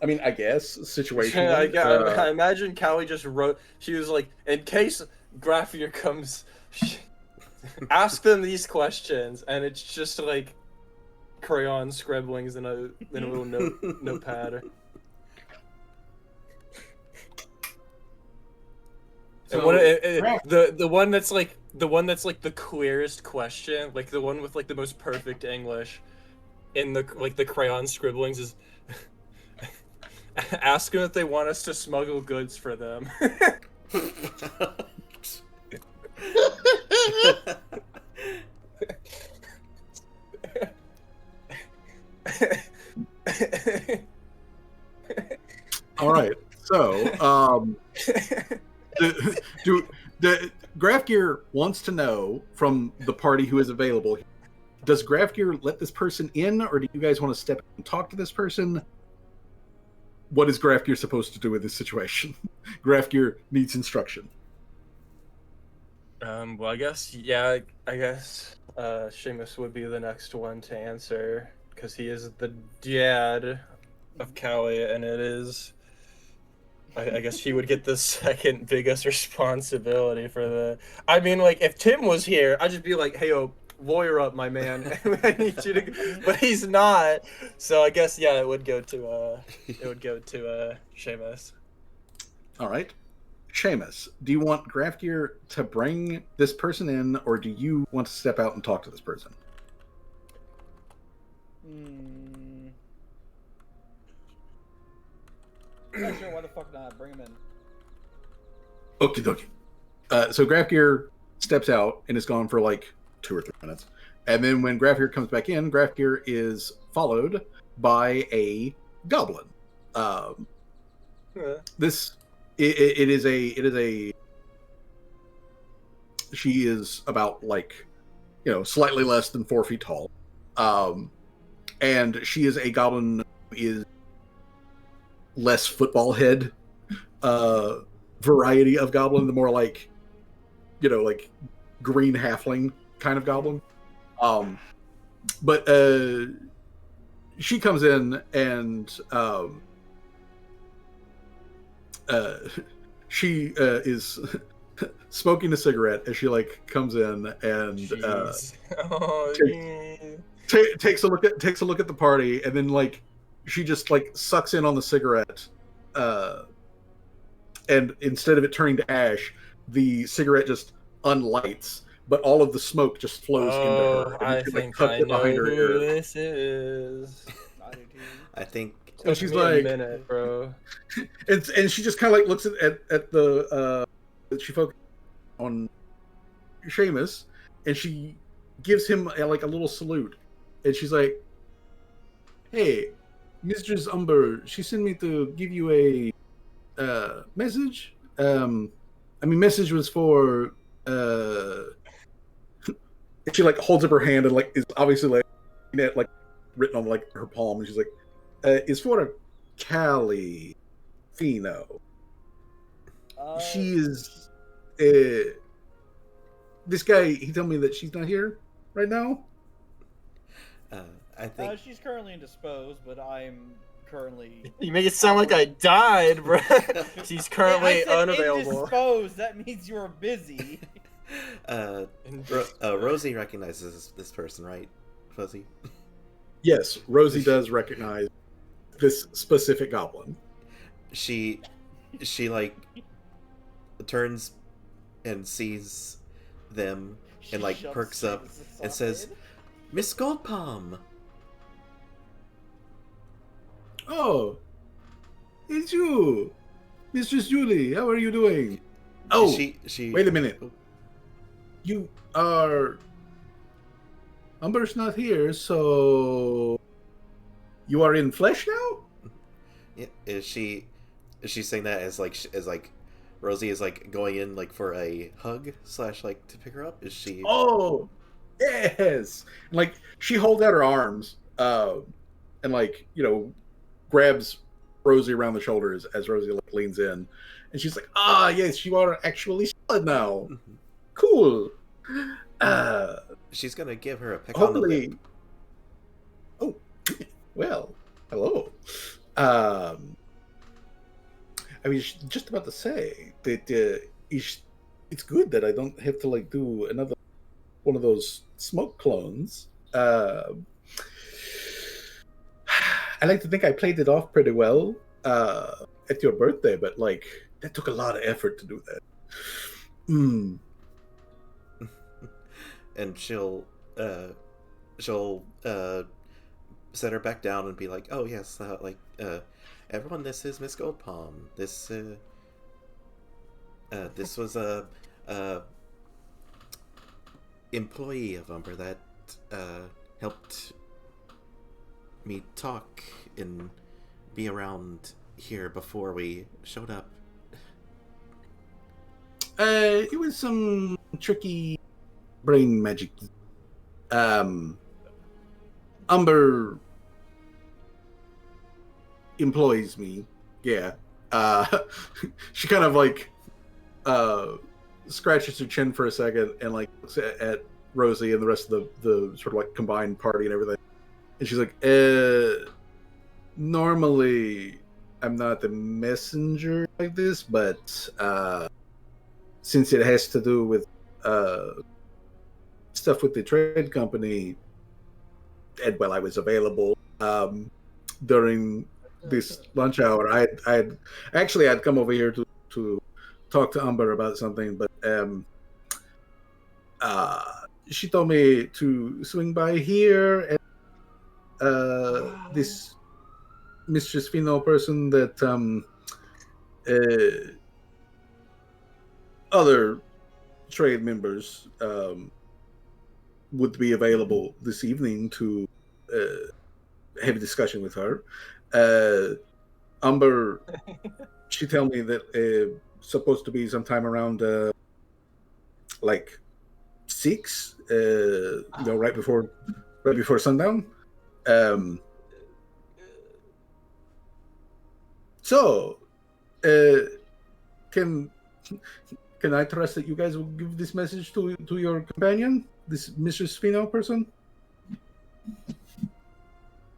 I mean, I guess situation. I imagine Callie just wrote. She was like, in case Graphier comes, ask them these questions, and it's just like crayon scribblings in a little notepad. So the one that's like the clearest question, like the one with like the most perfect English, in the crayon scribblings is. Ask them if they want us to smuggle goods for them. All right. So, the Graph Gear wants to know from the party who is available. Does Graph Gear let this person in, or do you guys want to step in and talk to this person? What is Graph Gear supposed to do with this situation? Graph Gear needs instruction. Well, I guess Seamus would be the next one to answer, because he is the dad of Callie, and it is... I guess he would get the second biggest responsibility for the... I mean, like, if Tim was here, I'd just be like, hey, lawyer up, my man. I need you to... But he's not, so I guess, yeah, it would go to Seamus. All right. Seamus, do you want Graph Gear to bring this person in, or do you want to step out and talk to this person? Yeah, sure, why the fuck not? Bring him in. Okie dokie. So Graph Gear steps out and is gone for like 2 or 3 minutes. And then when Graph Gear comes back in, Graph Gear is followed by a goblin. It is a she is about like, slightly less than 4 feet tall. And she is a goblin who is less football head variety of goblin, the more like, like green halfling kind of goblin. But she comes in and she is smoking a cigarette as she like comes in and takes a look at the party, and then like she just like sucks in on the cigarette, and instead of it turning to ash, the cigarette just unlights, but all of the smoke just flows into her. I she, think tucks I it behind know her who ear. this is. I think And she's like, a minute, bro. And she just kind of like looks at the she focuses on Seamus, and she gives him like a little salute, and she's like, "Hey, Mistress Umber, she sent me to give you a message. Message was for." And she like holds up her hand and like is obviously like written on like her palm, and she's like, "It's for a Callie Fino. She is this guy. He told me that she's not here right now. I think she's currently indisposed, but I'm currently. You make it sound like I died, bro. She's currently I said unavailable. Indisposed. That means you're busy. Rosie recognizes this person, right, Fuzzy? Yes, Rosie does recognize this specific goblin. She like turns and sees them and like perks up and says, "Miss Goldpalm." Oh, it's you, Mistress Julie. How are you doing? Oh, she wait a minute. You are. Umber's not here, so you are in flesh now. Yeah, is she saying that as like Rosie is like going in like for a hug / like to pick her up? Is she? Oh, yes. And, like she holds out her arms, and like grabs Rosie around the shoulders as Rosie like leans in, and she's like, "Ah, yes, you are actually solid now. Cool." She's gonna give her a peck on the lip. Oh, well, hello. I was just about to say that it's good that I don't have to like do another one of those smoke clones. I like to think I played it off pretty well at your birthday, but like that took a lot of effort to do that. And she'll set her back down and be like, "Oh yes, everyone, this is Miss Goldpalm. This was a employee of Umber that helped me talk and be around here before we showed up." It was some tricky brain magic. Umber employs me. Yeah. She kind of like scratches her chin for a second and like looks at Rosie and the rest of the sort of like combined party and everything. And she's like, normally I'm not the messenger like this, but since it has to do with stuff with the trade company, and while I was available during this lunch hour, I'd come over here to talk to Umber about something, but she told me to swing by here, and this Mistress Fino person that other trade members would be available this evening to have a discussion with her. Umber, she told me that supposed to be sometime around like 6, right before So, can I trust that you guys will give this message to your companion, this Mr. Spino person?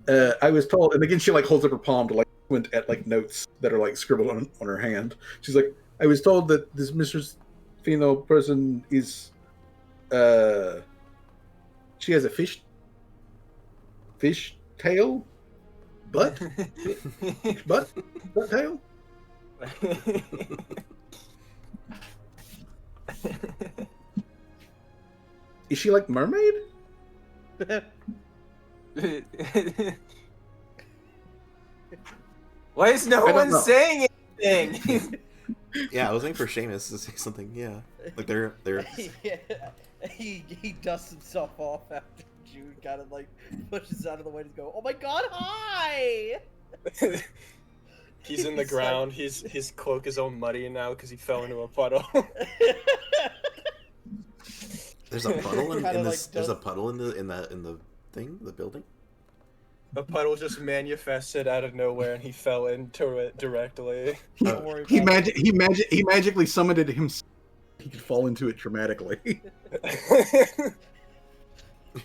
I was told, and again she like holds up her palm to like squint at like notes that are like scribbled on her hand. She's like, I was told that this Mr. Spino person is, she has a fish tail, butt tail. Is she like mermaid? Why is no I don't one know. saying anything? Yeah, I was waiting for Seamus to say something. Yeah, like they're Yeah, he dusts himself off after June kind of like pushes out of the way to go, oh my god, hi! He's in the He's ground. His cloak is all muddy now because he fell into a puddle. there's a puddle in Kinda this. like There's a does- puddle in the thing, the building. A puddle just manifested out of nowhere, and he fell into it directly. Don't worry He about it. he magically summoned it himself. He could fall into it dramatically.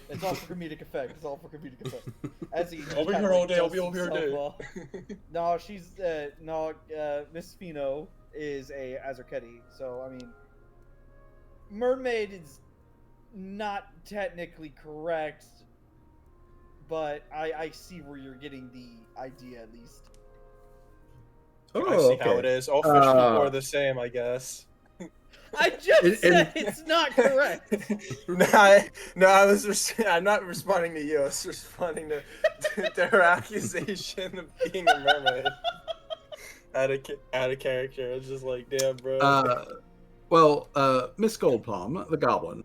It's all for comedic effect. It's all for comedic effect. As he I'll be kinda, here all like, day, I'll be dusts over here all day. himself off. No, she's Miss Fino is a Azarketti, so I mean, mermaid is not technically correct, but I see where you're getting the idea at least. I see how it is. All fish people are the same, I guess. I just And- said it's not correct. I'm not responding to you. I was responding to her accusation of being a mermaid. Out of character. It's just like, damn, bro. Miss Goldpalm, the goblin,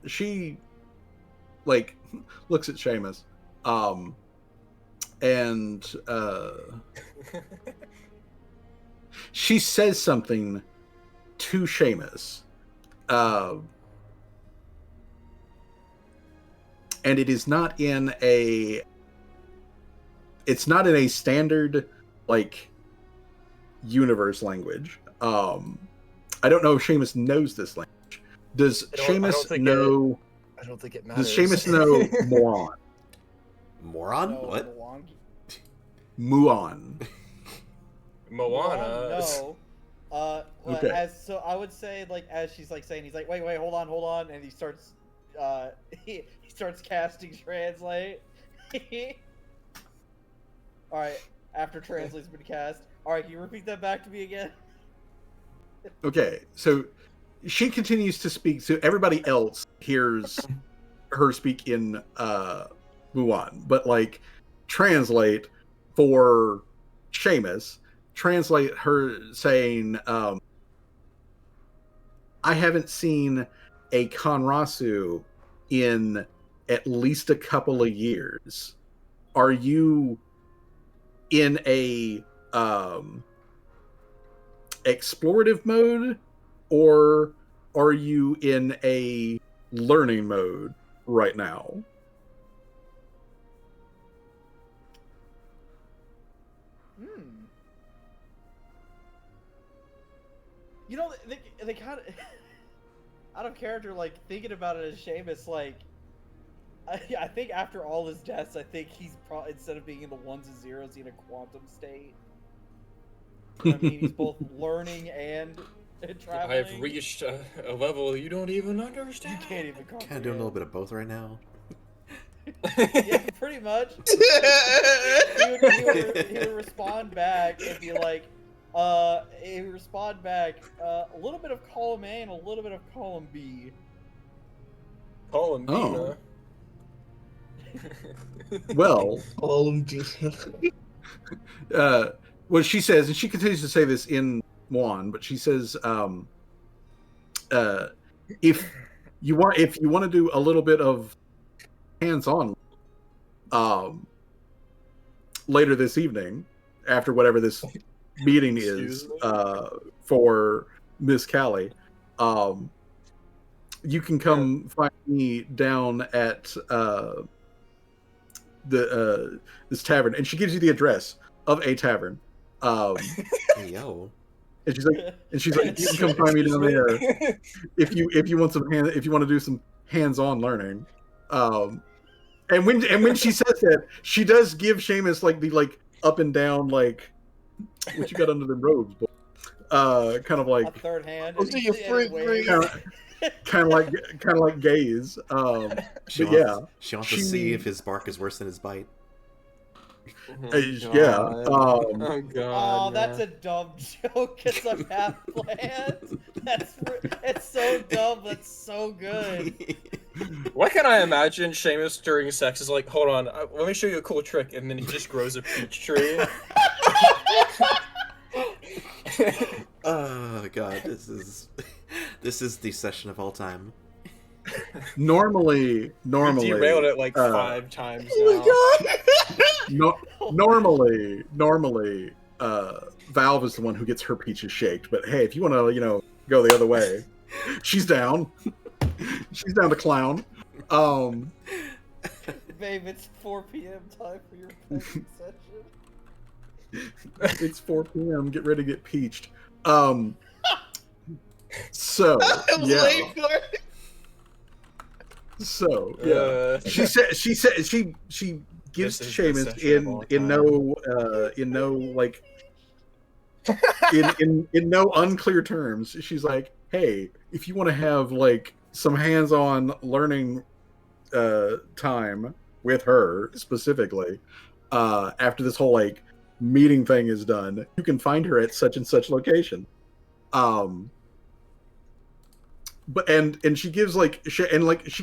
she like looks at Seamus, and she says something to Seamus, and it is not in a standard like universe language. I don't know if Seamus knows this language. Does I don't Seamus think know? I don't think it matters. Does Seamus know Moron? Moron? No, What? Muon. Moana. No. Okay. So I would say like as she's like saying, he's like, wait, hold on, and he starts he starts casting translate. All right, after translate's been cast. All right, can you repeat that back to me again? Okay, so she continues to speak, so everybody else hears her speak in Muon, but like translate for Seamus, translate her saying, I haven't seen a Konrasu in at least a couple of years. Are you in a explorative mode, or are you in a learning mode right now? You know, they kind of out of character, like thinking about it as Seamus, like I think after all his deaths, I think he's probably, instead of being in the ones and zeros, he's in a quantum state. You know what I mean? He's both learning and traveling. I've reached a level you don't even understand. You can't even Kind of comprehend. doing a little bit of both right now. Yeah, pretty much. He would respond back and be like, he would respond back, a little bit of column A and a little bit of column B. Call him Oh. Dina. Well, OMG. what she says, and she continues to say this in Muon, but she says, if you want to do a little bit of hands-on later this evening, after whatever this meeting is for Miss Callie, you can come find me down at this tavern, and she gives you the address of a tavern. Hey, yo. And she's like, you can come find me down there if you want to do some hands-on learning. And when she says that, she does give Seamus like the like up and down like what you got under the robes, boy. Kind of like a third hand. Those are your free kind of like gaze. She wants to see if his bark is worse than his bite. Yeah. Oh god. Oh, that's a dumb joke. It's a half plant. It's so dumb. That's so good. What can I imagine Seamus during sex is like? Hold on, let me show you a cool trick, and then he just grows a peach tree. Oh god, this is the session of all time. Normally, We derailed it like 5 times now. Oh my god! Normally, Valve is the one who gets her peaches shaked. But hey, if you want to, go the other way, she's down. She's down to clown. Babe, it's 4 p.m. time for your pegging session. It's 4 p.m. Get ready to get peached. So I was yeah. waiting for it. So yeah, she gives This is Seamus the session of all in no unclear terms. She's like, hey, if you want to have like some hands-on learning time with her specifically, after this whole like meeting thing is done, you can find her at such and such location. But and she gives like she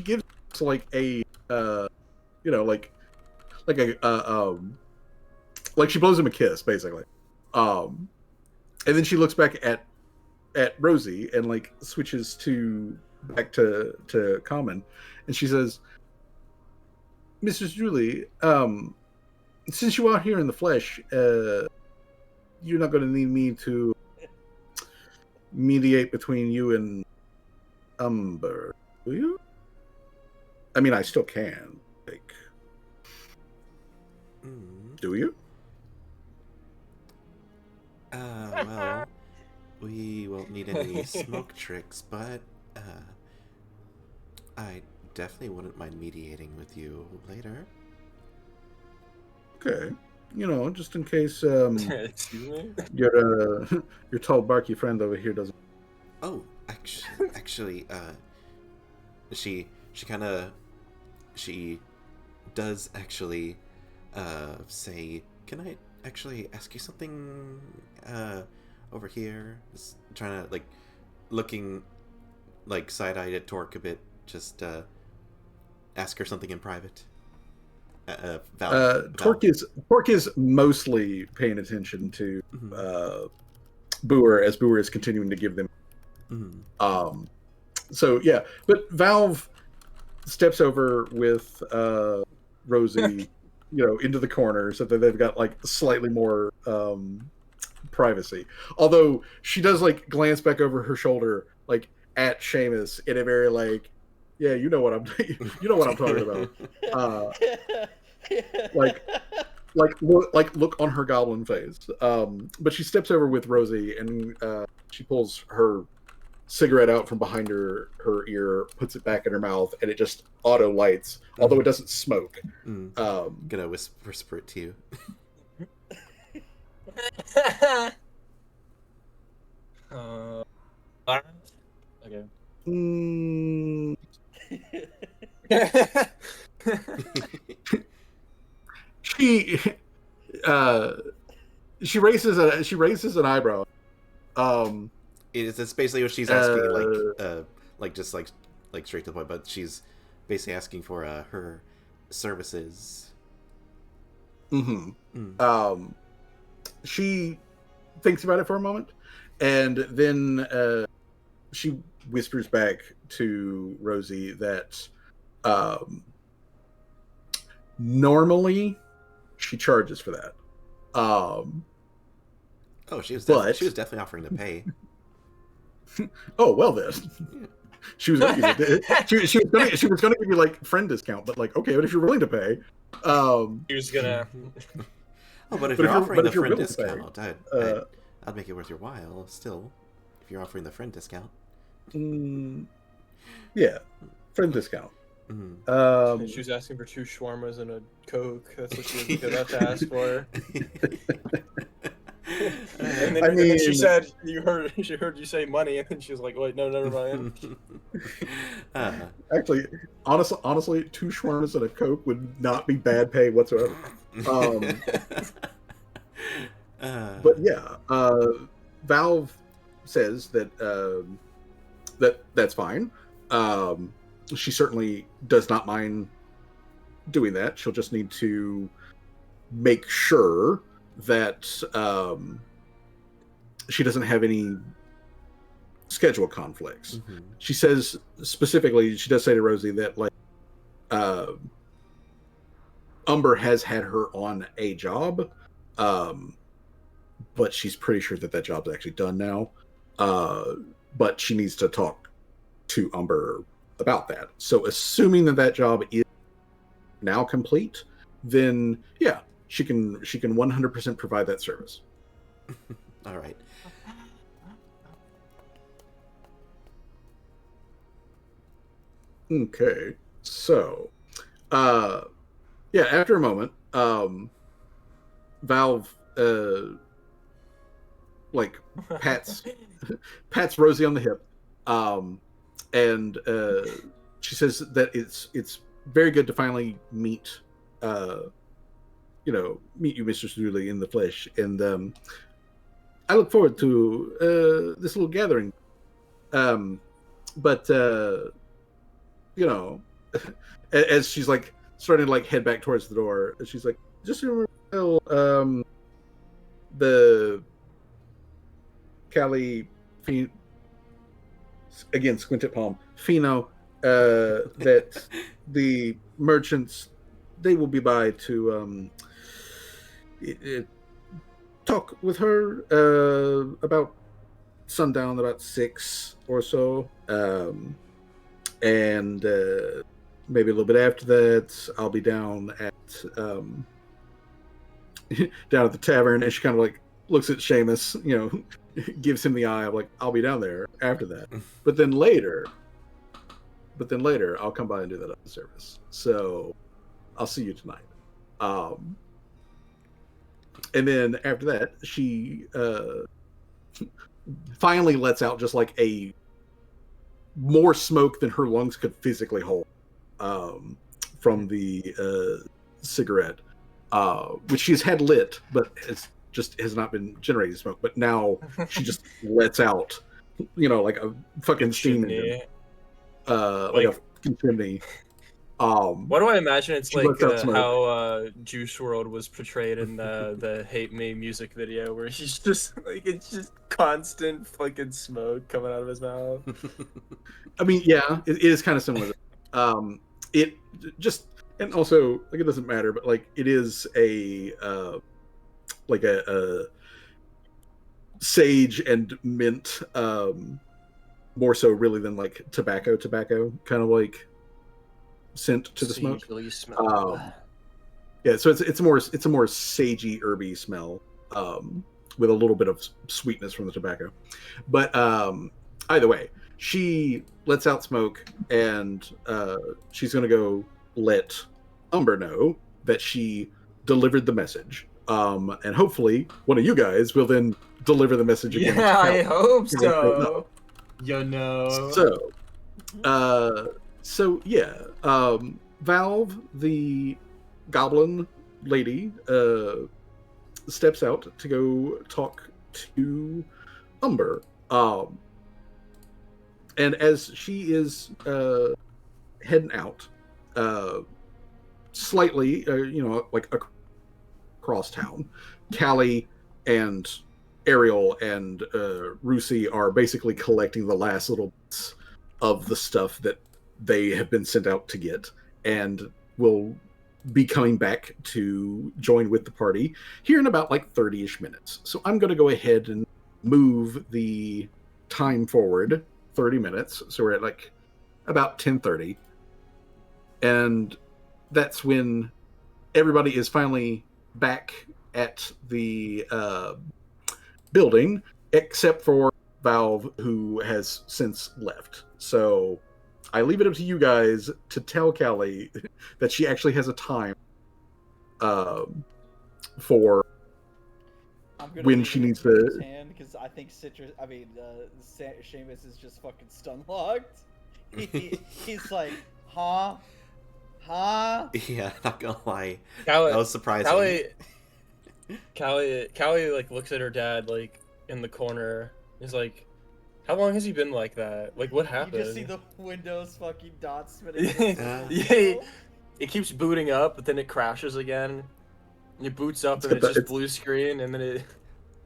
gives like a like she blows him a kiss basically, and then she looks back at Rosie and like switches back to Common, and she says, Mrs. Julie, since you are here in the flesh, you're not going to need me to mediate between you and Umber, will you? I mean, I still can. Like, do you? Well, we won't need any smoke tricks, but I definitely wouldn't mind mediating with you later. Okay. Just in case your tall barky friend over here doesn't. Oh, actually, she does actually say, can I actually ask you something over here? Just trying to like looking like side-eyed at Torque a bit, just ask her something in private. Torque is mostly paying attention to Boer as Boer is continuing to give them. So yeah, but Valve steps over with Rosie, into the corner so that they've got like slightly more privacy. Although she does like glance back over her shoulder, like at Seamus in a very like, yeah, you know what I'm talking about. Look on her goblin face. But she steps over with Rosie and she pulls her cigarette out from behind her ear, puts it back in her mouth, and it just auto lights, although it doesn't smoke. Gonna whisper it to you. Okay. She raises an eyebrow. It's basically what she's asking, just straight to the point. But she's basically asking for her services. She thinks about it for a moment, and then she whispers back to Rosie that normally she charges for that. She was definitely offering to pay. Oh well then. Yeah. She was going to give you like friend discount, but like okay, but if you're willing to pay, he was gonna. Oh, but if But you're if you're- offering but the if you're friend willing to pay, discount, I'd make it worth your while. Still, if you're offering the friend discount. Yeah, friend discount. Mm. She was asking for 2 shawarmas and a Coke. That's what she was about to ask for. And then, I and then she mean- said, she heard you say money, and then she was like, wait, no, never mind. Actually, honestly, 2 shawarmas and a Coke would not be bad pay whatsoever. But yeah, Valve says that that's fine. She certainly does not mind doing that. She'll just need to make sure that she doesn't have any schedule conflicts. Mm-hmm. She says specifically, she does say to Rosie that like Umber has had her on a job, but she's pretty sure that job's actually done now. But she needs to talk to Umber about that. So assuming that job is now complete, then yeah, she can 100% provide that service. All right. Okay, so yeah, after a moment, Valve like pats Rosie on the hip, and she says that it's very good to finally meet you, Mr. Dooley, in the flesh, and I look forward to this little gathering. But as she's like starting to like head back towards the door, she's like, just remember, the Cali, again, squint at palm, Fino, that the merchants, they will be by to talk with her about sundown, about 6 or so, and maybe a little bit after that, I'll be down at down at the tavern, and she kind of like looks at Seamus, gives him the eye of like, I'll be down there after that. But then later, I'll come by and do that other service. So I'll see you tonight. And then after that, she finally lets out just like a more smoke than her lungs could physically hold from the cigarette, which she's had lit, but has not been generating smoke. But now she just lets out, like a fucking steam engine, like a fucking chimney. What do I imagine it's like how Juice WRLD was portrayed in the Hate Me music video, where he's just like, it's just constant fucking smoke coming out of his mouth. I mean, yeah, it is kind of similar. It just, and also like, it doesn't matter, but like, it is a like a sage and mint, more so really than like tobacco kind of like scent to the smoke. Yeah, so it's a more sagey, herby smell, with a little bit of sweetness from the tobacco. But either way, she lets out smoke, and she's gonna go let Umber know that she delivered the message, and hopefully one of you guys will then deliver the message again. Yeah, I hope so. So yeah, Valve, the goblin lady, steps out to go talk to Umber, and as she is heading out, slightly, like across town, Callie and Ariel and Rusi are basically collecting the last little bits of the stuff that they have been sent out to get, and will be coming back to join with the party here in about like 30-ish minutes. So I'm going to go ahead and move the time forward 30 minutes. So we're at like about 10:30. And that's when everybody is finally back at the building, except for Valve, who has since left. So I leave it up to you guys to tell Callie that she actually has a time for when she needs to. Because I think Seamus is just fucking stun locked. He's like, huh? Yeah, not gonna lie. Callie, That was surprising. Callie like looks at her dad like in the corner. He's like, how long has he been like that? Like, what happened? You just see the Windows fucking dots spinning. Yeah, it keeps booting up, but then it crashes again. And it boots up, and it's just blue screen, and then it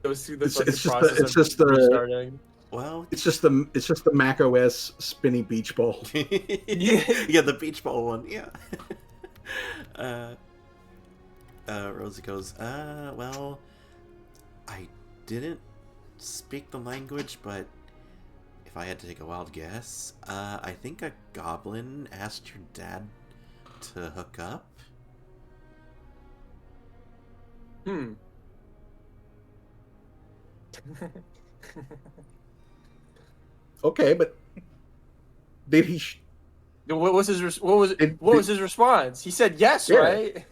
goes through the process of restarting. Well, it's just the Mac OS spinny beach ball. Yeah, the beach ball one. Yeah. Rosie goes, well, I didn't speak the language, but if I had to take a wild guess, I think a goblin asked your dad to hook up. Okay, but did he? What was his response? He said yes, right?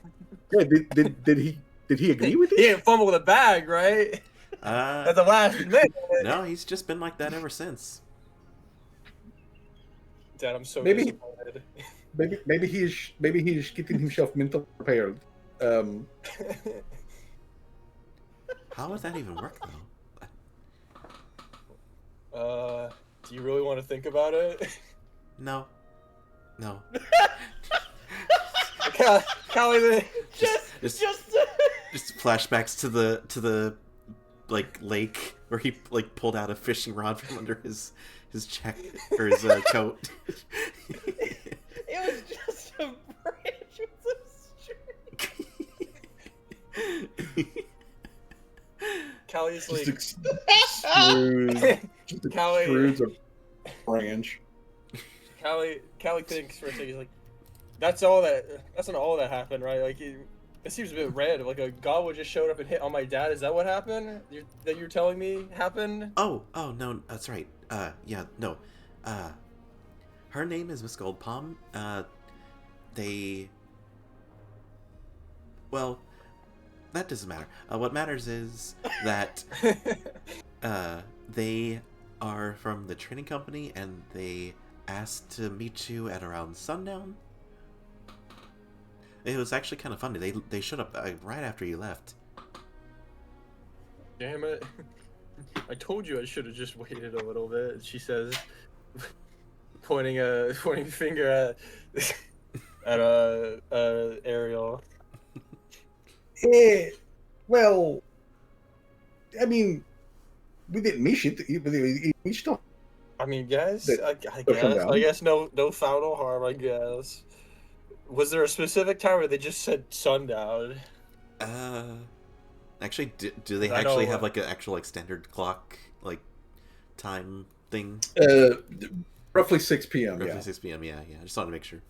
Yeah. Did he agree with you? He didn't fumble the bag, right? At the last minute. No, he's just been like that ever since. Dad, I'm so maybe disappointed. maybe he's getting himself mentally prepared. How would that even work, though? Do you really want to think about it? No. Callie, just flashbacks to the like lake where he like pulled out a fishing rod from under his check or his coat. It was just a branch with a string. Callie's like Callie a branch. Callie thinks for a second. He's like, that's not all that happened, right? Like it seems a bit random. Like a goblin just showed up and hit on my dad. Is that what happened? That you're telling me happened? Oh no, that's right. Yeah, no. Her name is Miss Goldpalm. Well, that doesn't matter. What matters is that they are from the training company and they asked to meet you at around sundown. It was actually kind of funny. They showed up right after you left. Damn it. I told you I should have just waited a little bit, she says, pointing a finger at Ariel. Well, I mean, we didn't miss it. We still. I mean, guys, I guess no foul harm. I guess. Was there a specific time where they just said sundown? Actually, do they actually have like an actual like standard clock like time thing? Roughly 6 p.m. Roughly 6 p.m. Yeah. I just wanted to make sure.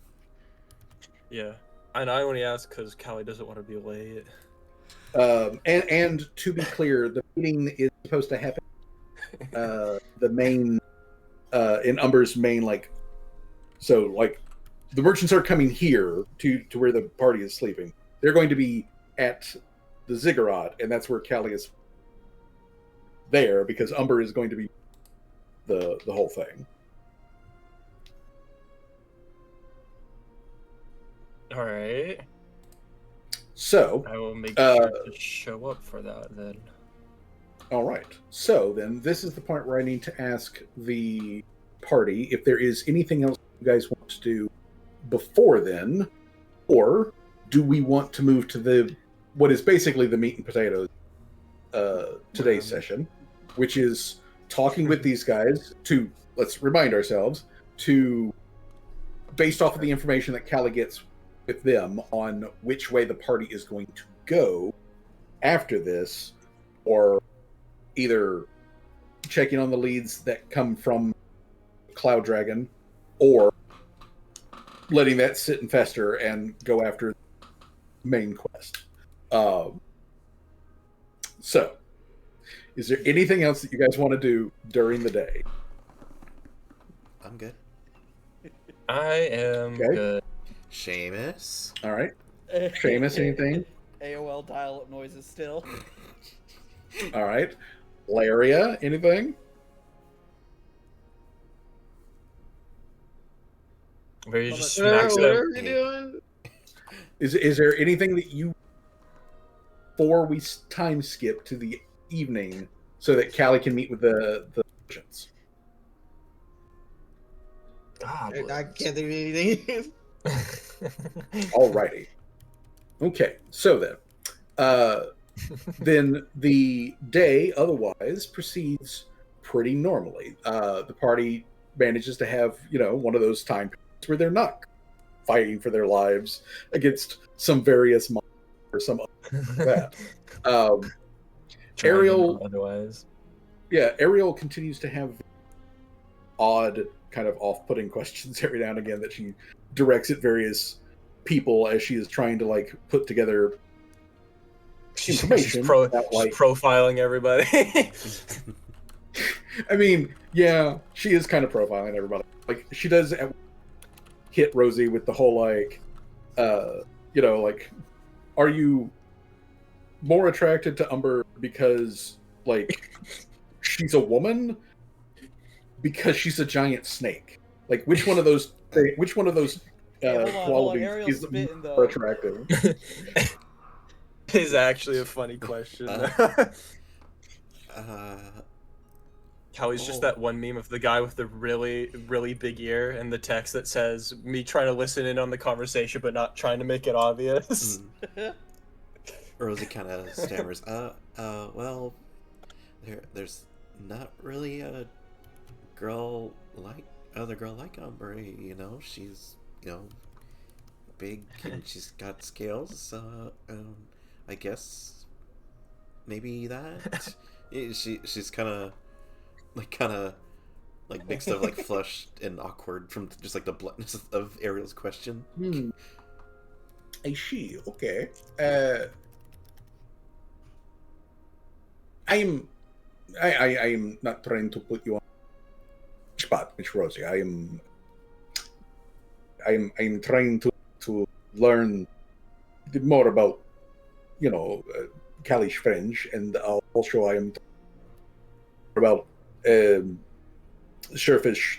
Yeah, and I only asked because Callie doesn't want to be late. And to be clear, the meeting is supposed to happen. The main in Umber's main the merchants are coming here to where the party is sleeping. They're going to be at the ziggurat, and that's where Callie is there because Umber is going to be the whole thing. All right. So I will make sure to show up for that then. All right. So then this is the point where I need to ask the party if there is anything else you guys want to do before then, or do we want to move to what is basically the meat and potatoes today's session, which is talking with these guys to, let's remind ourselves, to based off of the information that Callie gets with them on which way the party is going to go after this, or either checking on the leads that come from Cloud Dragon, or letting that sit and fester and go after the main quest. Is there anything else that you guys want to do during the day? I'm good. I am Okay. good. Seamus. All right. Seamus, anything? AOL dial-up noises still. All right. Laria, anything? Where you just What smacks are them. we doing? Is there anything that you, before we time skip to the evening, so that Callie can meet with the merchants? I can't think of anything. Alrighty. Okay, so then the day otherwise proceeds pretty normally. The party manages to have, one of those time periods where they're not fighting for their lives against some various monsters or some other like that. Ariel, otherwise. yeah, Ariel continues to have odd, kind of off-putting questions every now and again that she directs at various people as she is trying to put together information. She's about, profiling everybody. I mean, yeah, she is kind of profiling everybody. She does hit Rosie with the whole are you more attracted to Umber because she's a woman? Because she's a giant snake? Which one of those qualities is more attractive? Is actually a funny question. Callie's just that one meme of the guy with the really, really big ear and the text that says, me trying to listen in on the conversation but not trying to make it obvious. Rosie kind of stammers, well, there's not really a other girl like Umber, she's, big and she's got scales, I guess maybe that. She's kind of mixed up, flushed and awkward from just the bluntness of Ariel's question. I see. Okay. I'm not trying to put you on the spot, Miss Rosie. I'm trying to learn more about Callie's French, and also I am about surface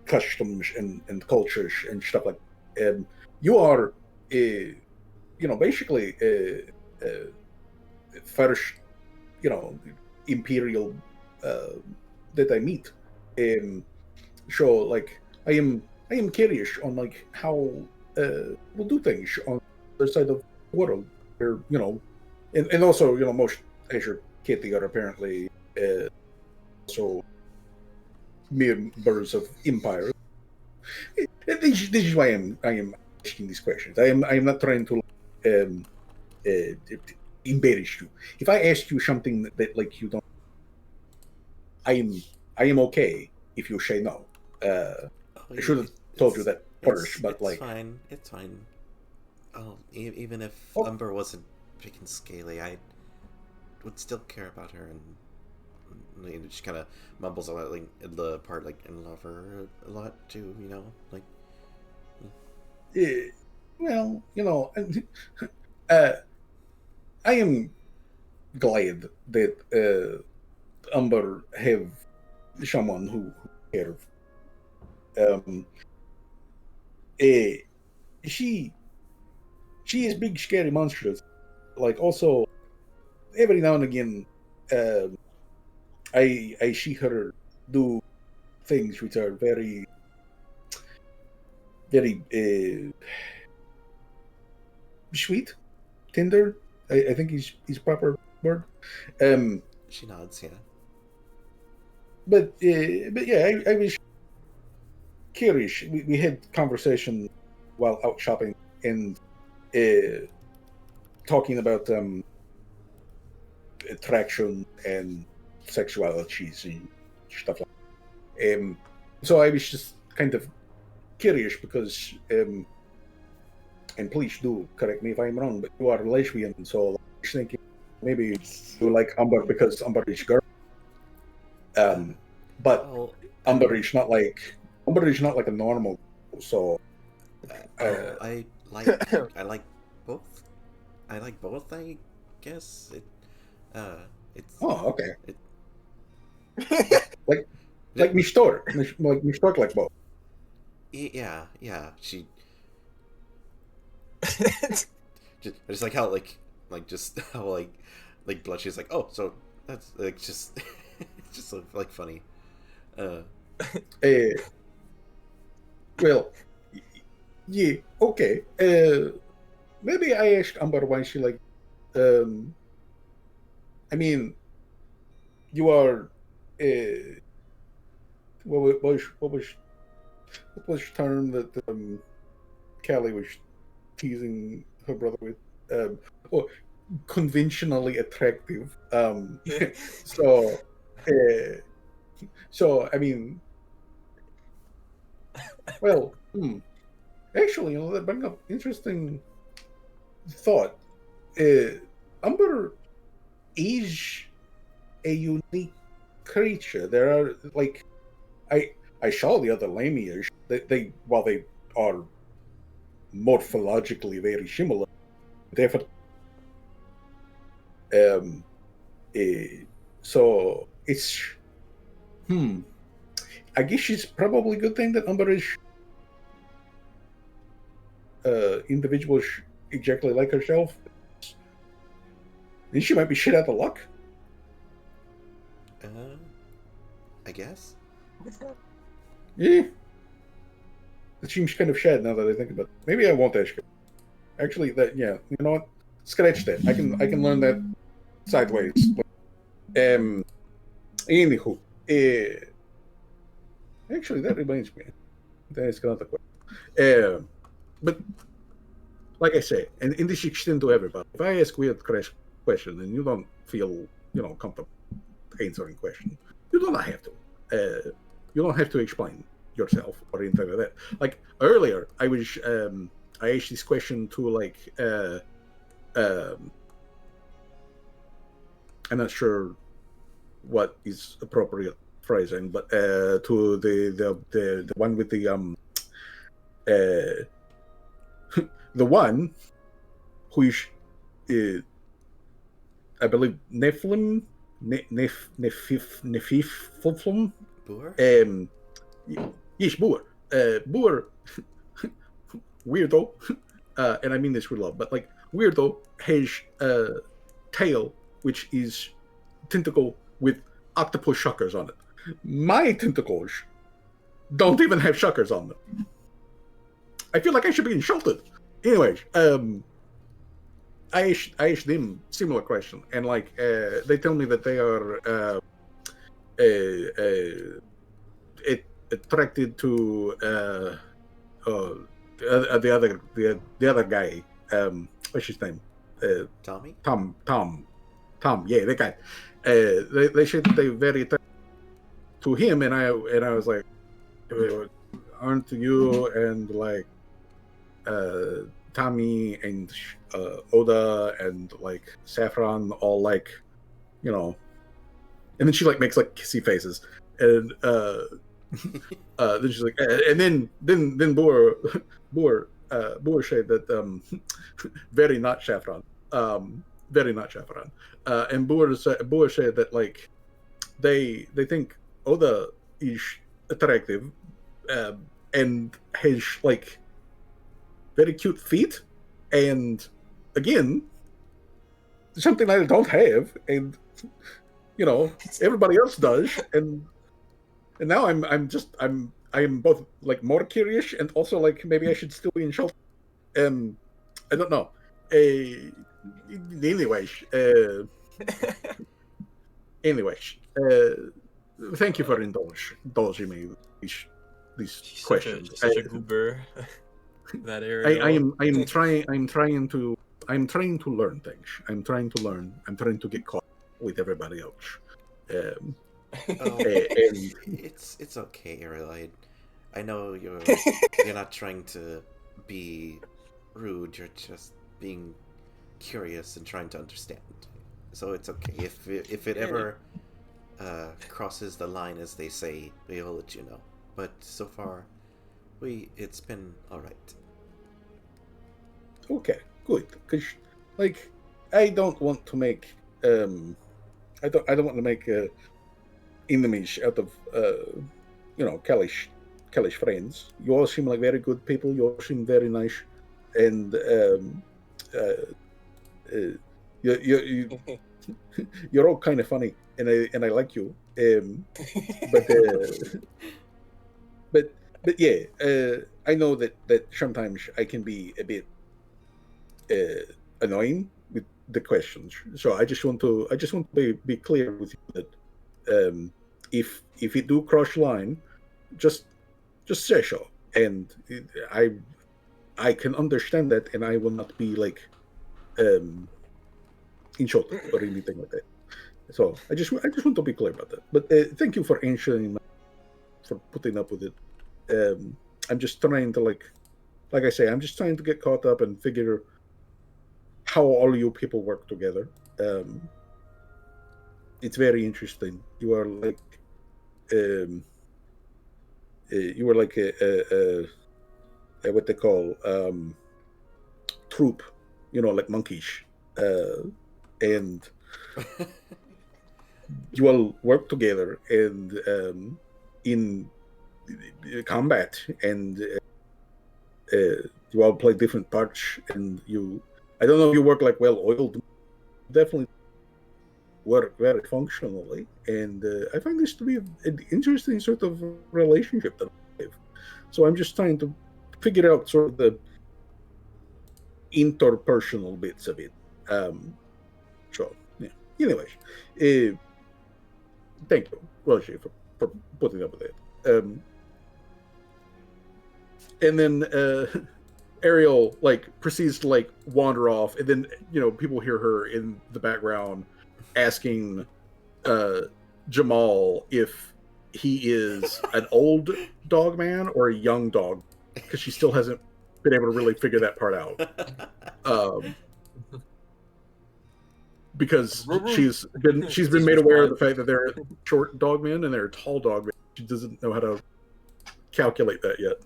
customs and cultures and stuff like that. You are basically first imperial that I meet. So I am curious on how we'll do things on the other side of the world, where and also most Azure Kitty are apparently also members of empire. This is why I am asking these questions. I am not trying to embarrass you. If I ask you something that you don't, I am okay if you say no. I should have told you that first, but it's fine. It's fine. Oh, even if Umber wasn't big and scaly, I would still care about her, and she kind of mumbles a lot, the part and love her a lot too. Well, I am glad that Umber have someone who cares. She is big, scary monstrous. Also, every now and again, I see her do things which are very, very sweet, tender. I think is proper word. She nods, yeah. But yeah, I was curious. We had conversation while out shopping and talking about attraction and sexualities and stuff like that. So I was just kind of curious because, and please do correct me if I'm wrong, but you are lesbian, so I was thinking maybe you like Umber because Umber is girl. But Well, Umber is not like a normal. So I like both. I like both. I guess it's okay. it, Like like me store, like me store like both. yeah. She just like how just how like Blush's like, oh, so that's like just it's just so, like funny. Uh, Uh, well, yeah, okay. Maybe I asked Umber why she like. Um, I mean, you are. What was the term that Callie was teasing her brother with? Oh, conventionally attractive. So, uh, I mean, well, actually, that bring up interesting thought. Umber is a unique creature. There are like I saw the other lamias. They while they are morphologically very similar, different. Um, so it's I guess it's probably a good thing that Umber is individuals exactly like herself. Then she might be shit out of luck. I guess. Yeah. It seems kind of sad now that I think about it. Maybe I won't ask her. Actually, you know what? Scratch that. I can learn that sideways. Anywho, actually, that reminds me. That is another question. But like I say, and in this extend to everybody, if I ask weird question and you don't feel comfortable answering question, you do not have to. You don't have to explain yourself or anything like that. Like earlier, I asked this question to I'm not sure what is appropriate phrasing, but to the one with the the one who is I believe Nephilim, Nephiflum. Boer? Yes, Boer. Boer, weirdo, and I mean this with love, but like weirdo has a tail which is tentacle with octopus suckers on it. My tentacles don't even have suckers on them. I feel like I should be insulted. Anyways, I asked them similar question, and like they tell me that they are attracted to the other guy. What's his name? Tommy? Tom. Yeah, that guy. They said that they're very attracted to him, and I was like, aren't you and like Tommy and Oda and like Saffron all like, and then she like makes like kissy faces, and then she's like, and then Boer said that very not Saffron, and Boer said that like they think Oda is attractive, and has like very cute feet, and again, something I don't have, and everybody else does, and now I am both like more curious and also like maybe I should still be in shelter. I don't know. Anyways, thank you for indulging me these questions. Such a goober. That area. I'm trying to learn things. I'm trying to get caught with everybody else. It's okay, Ariel. I know you're not trying to be rude. You're just being curious and trying to understand. so it's okay. If it ever crosses the line, as they say, we'll let you know. But so far, it's been all right. Okay, good. Because, like, I don't want to make I don't want to make enemies out of Kalish friends. You all seem like very good people. You all seem very nice, and you you're all kind of funny, and I like you. But but yeah, I know that sometimes I can be a bit annoying with the questions. So I just want to be clear with you that if you do cross line, just say so, and I can understand that, and I will not be like insulted or anything like that. So I just want to be clear about that. But thank you for answering, for putting up with it. I'm just trying to like I say, I'm just trying to get caught up and figure how all you people work together. It's very interesting. You are like a what they call troop, like monkeys, and you all work together and in combat, and you all play different parts, and I don't know if you work like well-oiled, definitely work very functionally, and I find this to be an interesting sort of relationship that I have. So I'm just trying to figure out sort of the interpersonal bits of it. So, yeah. Anyways, thank you, Roger, for putting up with it. And then Ariel proceeds to wander off, and then people hear her in the background asking Jamal if he is an old dog man or a young dog, because she still hasn't been able to really figure that part out. Because she's been made aware of the fact that there are short dog men and there are tall dog men. She doesn't know how to calculate that yet.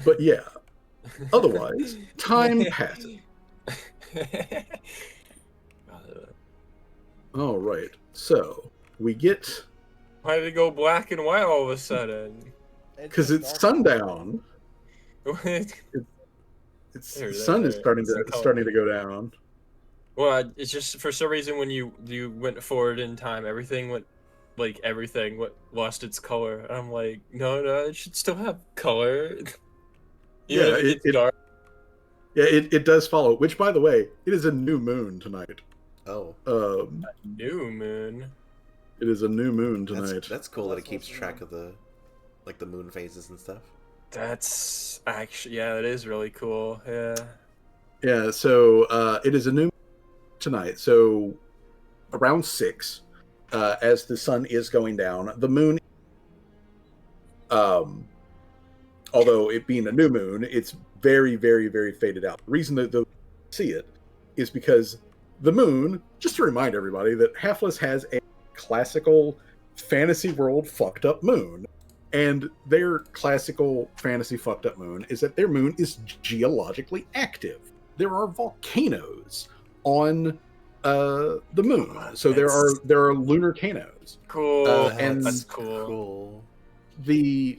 But yeah, otherwise, time passes. All right, so we get. Why did it go black and white all of a sudden? Because it's sundown. The sun is starting to go down. Well, it's just for some reason when you went forward in time, everything went lost its color. I'm like, no, it should still have color. Even if it's dark. Yeah, it does follow. Which, by the way, it is a new moon tonight. Oh. A new moon. It is a new moon tonight. That's cool that it keeps track of the moon phases and stuff. That's actually, yeah, that is really cool. Yeah. Yeah, so it is a new moon tonight. So around 6, as the sun is going down, the moon, although it being a new moon, it's very, very, very faded out. The reason that they'll see it is because the moon, just to remind everybody that Halflus has a classical fantasy world fucked up moon. And their classical fantasy fucked up moon is that their moon is geologically active. There are volcanoes on the moon. So there are lunar volcanoes. Cool. And that's cool. The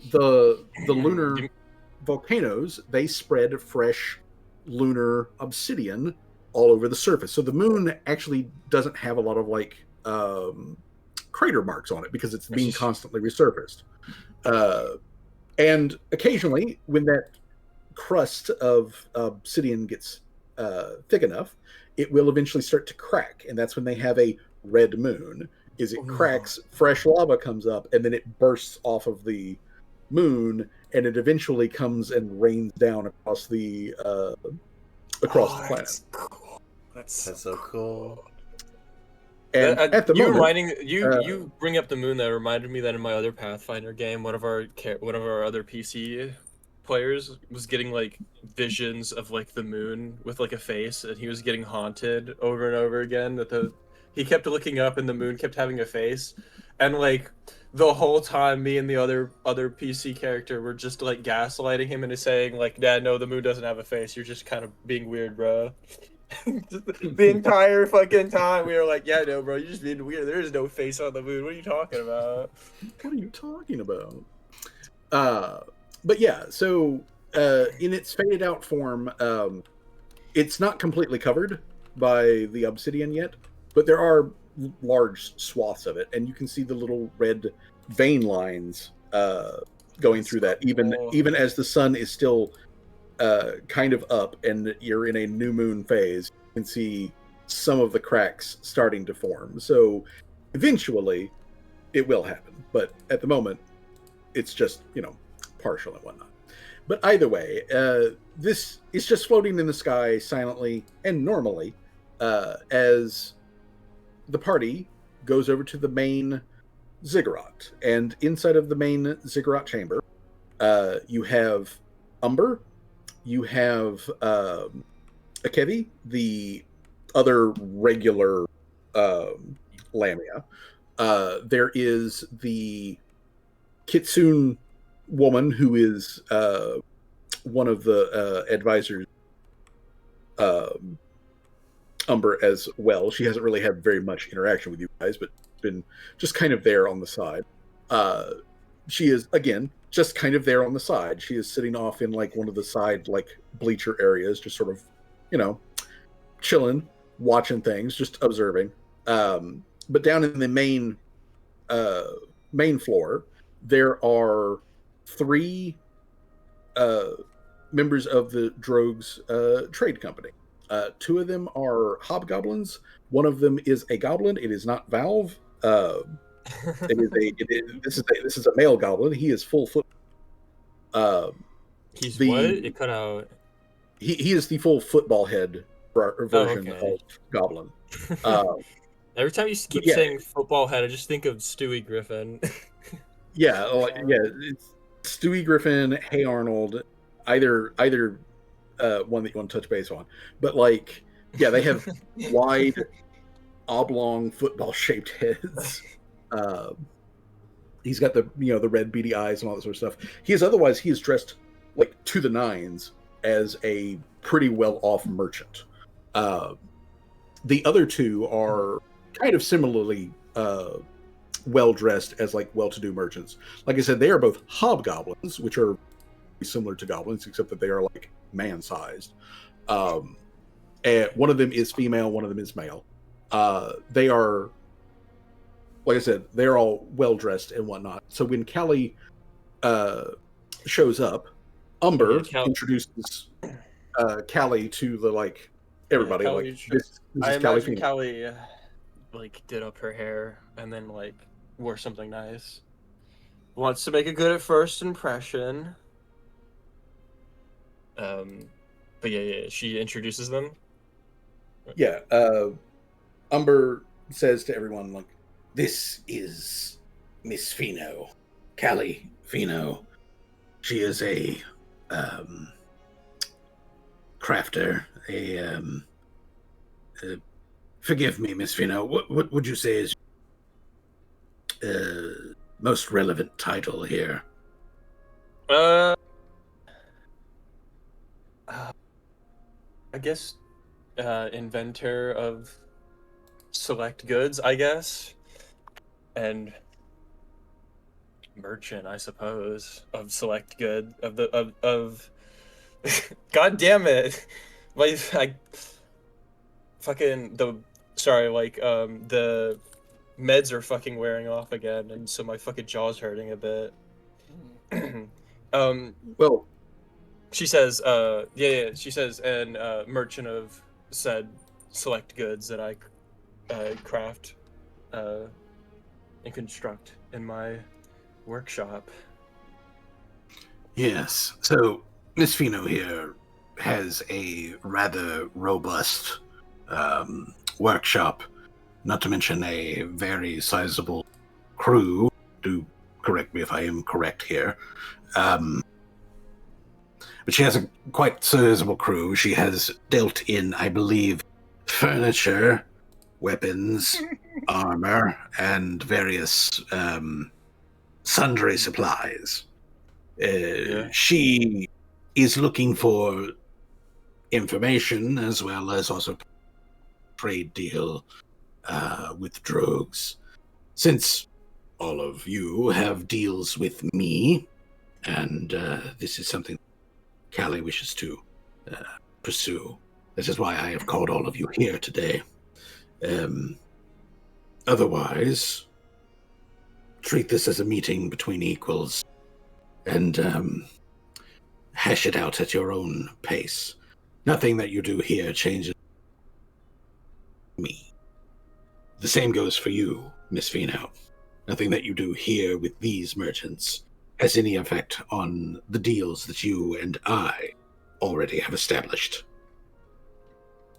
lunar volcanoes, they spread fresh lunar obsidian all over the surface. So the moon actually doesn't have a lot of crater marks on it because it's being constantly resurfaced. And occasionally, when that crust of obsidian gets thick enough, it will eventually start to crack, and that's when they have a red moon. Is it cracks, fresh lava comes up, and then it bursts off of the moon, and it eventually comes and rains down across the planet. That's cool. That's so cool. And at the moment, you bring up the moon. That reminded me that in my other Pathfinder game, one of our other PC players was getting like visions of like the moon with like a face, and he was getting haunted over and over again. He kept looking up, and the moon kept having a face, and like the whole time, me and the other PC character were just like gaslighting him into saying like, "Dad, no, the moon doesn't have a face. You're just kind of being weird, bro." The entire fucking time we were like, "Yeah, no, bro, you're just being weird. There is no face on the moon. What are you talking about?" What are you talking about? But yeah, so in its faded out form, it's not completely covered by the obsidian yet, but there are large swaths of it, and you can see the little red vein lines going through that, even as the sun is still kind of up and you're in a new moon phase. You can see some of the cracks starting to form. So eventually it will happen, but at the moment it's just, partial and whatnot. But either way, this is just floating in the sky silently and normally as the party goes over to the main ziggurat. And inside of the main ziggurat chamber, you have Umber, you have Akevi, the other regular Lamia. There is the Kitsune woman who is one of the advisors, Umber, as well. She hasn't really had very much interaction with you guys, but been just kind of there on the side. She is, again, just kind of there on the side. She is sitting off in like one of the side like bleacher areas, just sort of, chilling, watching things, just observing. But down in the main floor, there are 3 members of the Drogue's trade company. 2 of them are hobgoblins. One of them is a goblin. It is not Valve. This is a male goblin. He is full foot. He's what? It cut out. He is the full football head version of goblin. Every time you keep saying football head, I just think of Stewie Griffin. It's Stewie Griffin, Hey Arnold, either one that you want to touch base on. But they have wide, oblong, football-shaped heads. He's got the the red beady eyes and all that sort of stuff. He is dressed like to the nines as a pretty well-off merchant. The other 2 are kind of similarly well-dressed as like well-to-do merchants. Like I said, they are both hobgoblins, which are similar to goblins, except that they are like man-sized. And one of them is female, one of them is male. They are, like I said, they're all well-dressed and whatnot. So when Callie shows up, Umber introduces Callie to the everybody. This I is Callie. imagine Callie did up her hair and then wore something nice. Wants to make a good first impression. But she introduces them. Yeah, Umber says to everyone, this is Miss Fino, Callie Fino. She is a crafter, forgive me, Miss Fino, what would you say is most relevant title here? I guess inventor of select goods, I guess, and merchant, I suppose, of select good of God damn it, the meds are fucking wearing off again, and so my fucking jaw's hurting a bit. Well, she says, she says, and merchant of said select goods that I craft and construct in my workshop. Yes, so Miss Fino here has a rather robust workshop, not to mention a very sizable crew. Do correct me if I am correct here. but she has a quite sizable crew. She has dealt in, I believe, furniture, weapons, armor, and various sundry supplies. She is looking for information as well as also trade deal with drugs. Since all of you have deals with me, and this is something Callie wishes to pursue. This is why I have called all of you here today. Otherwise, treat this as a meeting between equals and hash it out at your own pace. Nothing that you do here changes me. The same goes for you, Miss Fino. Nothing that you do here with these merchants has any effect on the deals that you and I already have established.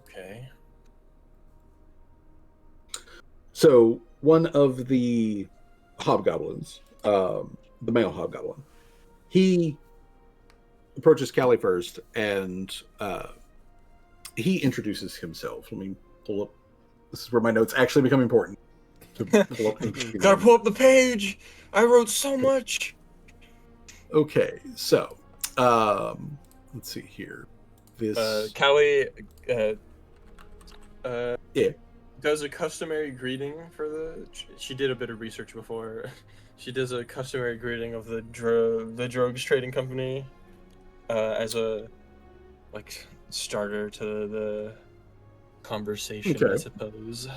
Okay. So one of the hobgoblins, the male hobgoblin, he approaches Callie first, and he introduces himself. Let me pull up. This is where my notes actually become important. Gotta pull up the page. I wrote so much. Okay, so let's see here. This Callie yeah. does a customary greeting for the. She did a bit of research before. She does a customary greeting of the drugs trading company, as a starter to the conversation, Okay. I suppose.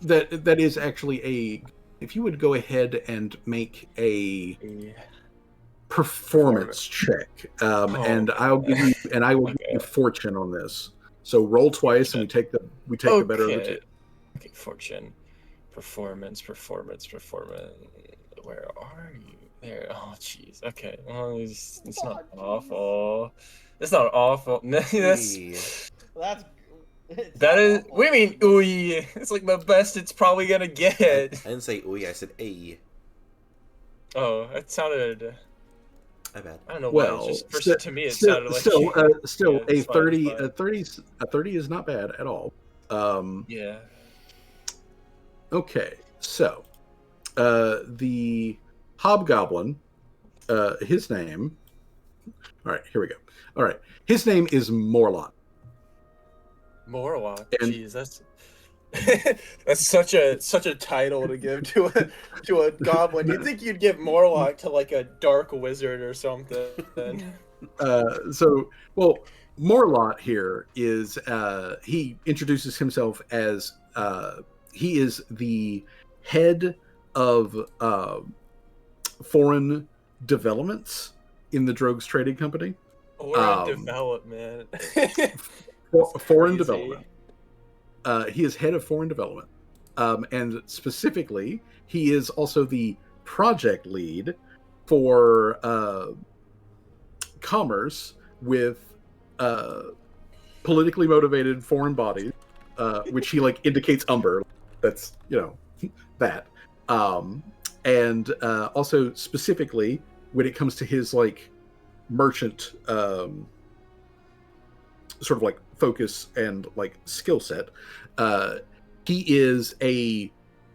That is actually a. If you would go ahead and make a performance check, and I'll give you, and I will give you fortune on this. So roll twice, and we take the better of the two. Okay, fortune, performance. Where are you? There. Oh, jeez. Okay. Well, it's not awful. It's not awful. That's. That is. awful. We mean ooey. It's like the best it's probably gonna get. I didn't say ooey, I said a. Oh, it sounded. My bad. I don't know why. Well, It's just to me, it sounded like. still Yeah, a it's fine, 30, it's fine. a 30 is not bad at all. Yeah. Okay, so the hobgoblin, his name. All right, here we go. All right, his name is Morlock. Morlock. And- Jeez, that's that's such a title to give to a goblin. You'd think you'd give Morlock to like a dark wizard or something. Well, Morlock here is he introduces himself as he is the head of foreign developments in the Drogues Trading Company. We're in development. Foreign Crazy. development. He is head of foreign development, and specifically, he is also the project lead for commerce with politically motivated foreign bodies, which he indicates Umber. That's that, and also specifically when it comes to his merchant sort of focus and skill set, he is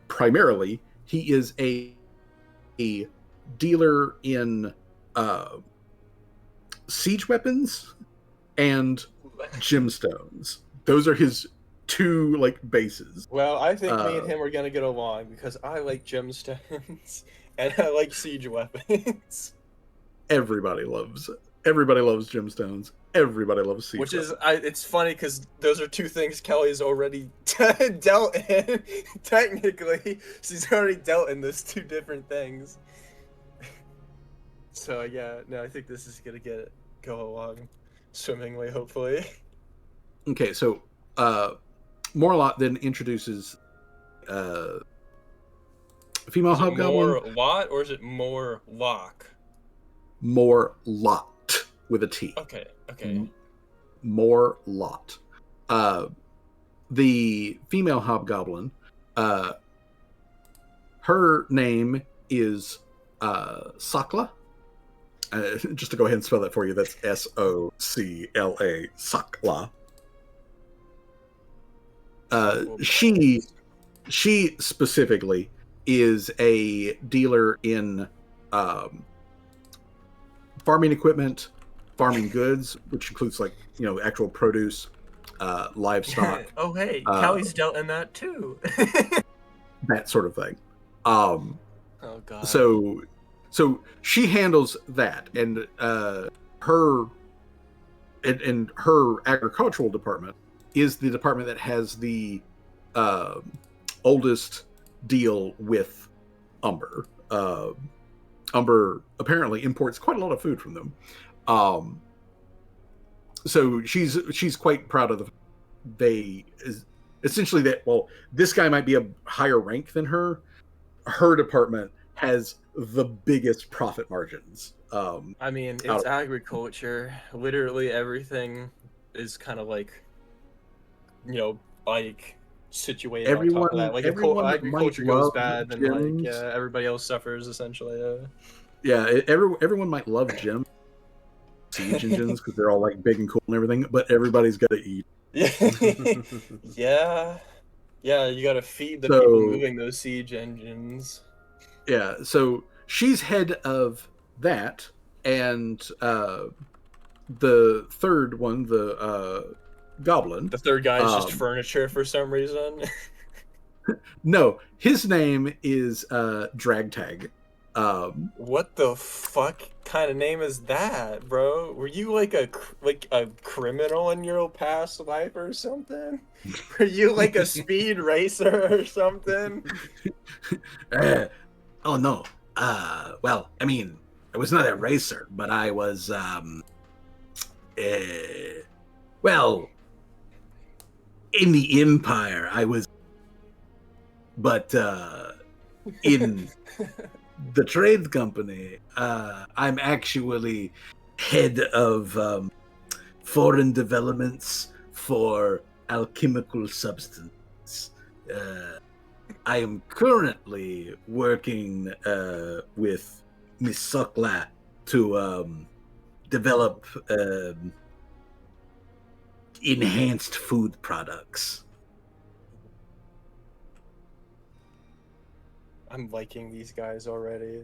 primarily a dealer in siege weapons and gemstones. Those are his two bases. Well, I think me and him are gonna get along because I like gemstones and I like siege weapons. Everybody loves gemstones. Everybody loves siege Which is, weapons. it's funny because those are two things Kelly's already dealt in. Technically, she's already dealt in those two different things. So yeah, no, I think this is gonna go along swimmingly, hopefully. Okay, so Morlock then introduces female hobgoblin. More or is it more lock? Morlot with a T. Okay. Morlot. The female hobgoblin, her name is Sakla, Just to go ahead and spell that for you, that's Socla. Socla. She specifically is a dealer in farming equipment, farming goods, which includes actual produce, livestock. Oh hey, Callie's dealt in that too. That sort of thing. Oh god. So she handles that, and her agricultural department is the department that has the oldest deal with Umber. Umber apparently imports quite a lot of food from them. So she's quite proud of essentially that. Well, this guy might be a higher rank than her. Her department has the biggest profit margins. I mean, it's agriculture. Literally everything is kind of like, situated on top of that. Like if agriculture goes bad, then everybody else suffers essentially. Yeah, everyone might love Jim siege engines because they're all like big and cool and everything, but everybody's got to eat. Yeah, you got to feed the people moving those siege engines. Yeah, so she's head of that, and the third one, the goblin. The third guy is just furniture for some reason. No, his name is Dragtag. What the fuck kind of name is that, bro? Were you like a criminal in your past life or something? Were you like a speed racer or something? Oh no. Well, I mean, I was not a racer, but I was well, in the Empire I was, but in the trade company, I'm actually head of foreign developments for alchemical substance. I am currently working with Miss Sokla to develop enhanced food products. I'm liking these guys already.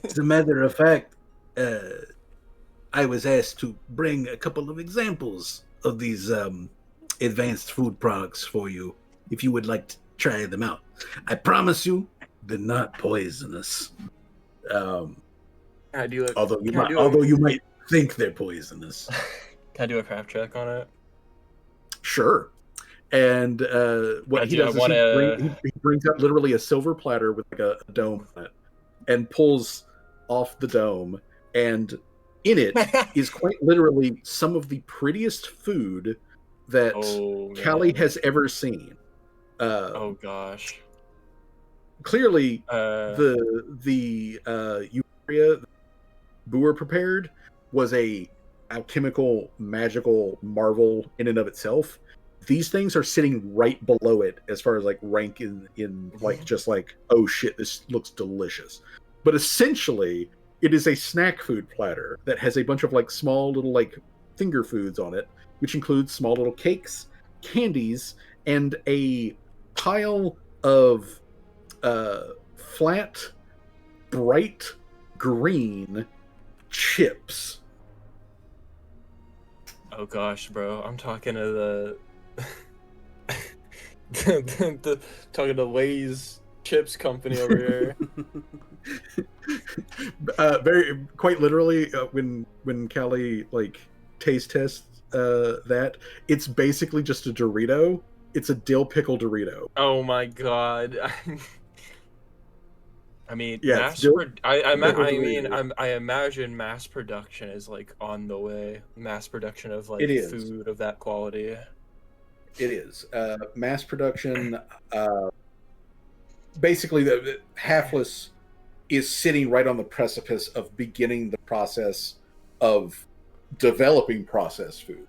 As a matter of fact, I was asked to bring a couple of examples of these advanced food products for you, if you would like to try them out. I promise you, they're not poisonous. Although you might think they're poisonous. Can I do a craft check on it? Sure. And what he does is he brings out literally a silver platter with like a dome on it, and pulls off the dome, and in it is quite literally some of the prettiest food that Callie has ever seen. Oh gosh! Clearly, the Euphoria Boer prepared was a alchemical, magical marvel in and of itself. These things are sitting right below it as far as like rank in like just like, oh shit, this looks delicious. But essentially, it is a snack food platter that has a bunch of like small little like finger foods on it, which includes small little cakes, candies, and a pile of flat, bright green chips. Oh gosh, bro! I'm talking to the talking to Lay's chips company over here. Very quite literally, when Callie like taste tests that, it's basically just a Dorito. It's a dill pickle Dorito. Oh my god! I mean, yeah, I imagine mass production is like on the way. Mass production of like food of that quality. It is mass production. Basically, the Halflus is sitting right on the precipice of beginning the process of developing processed food,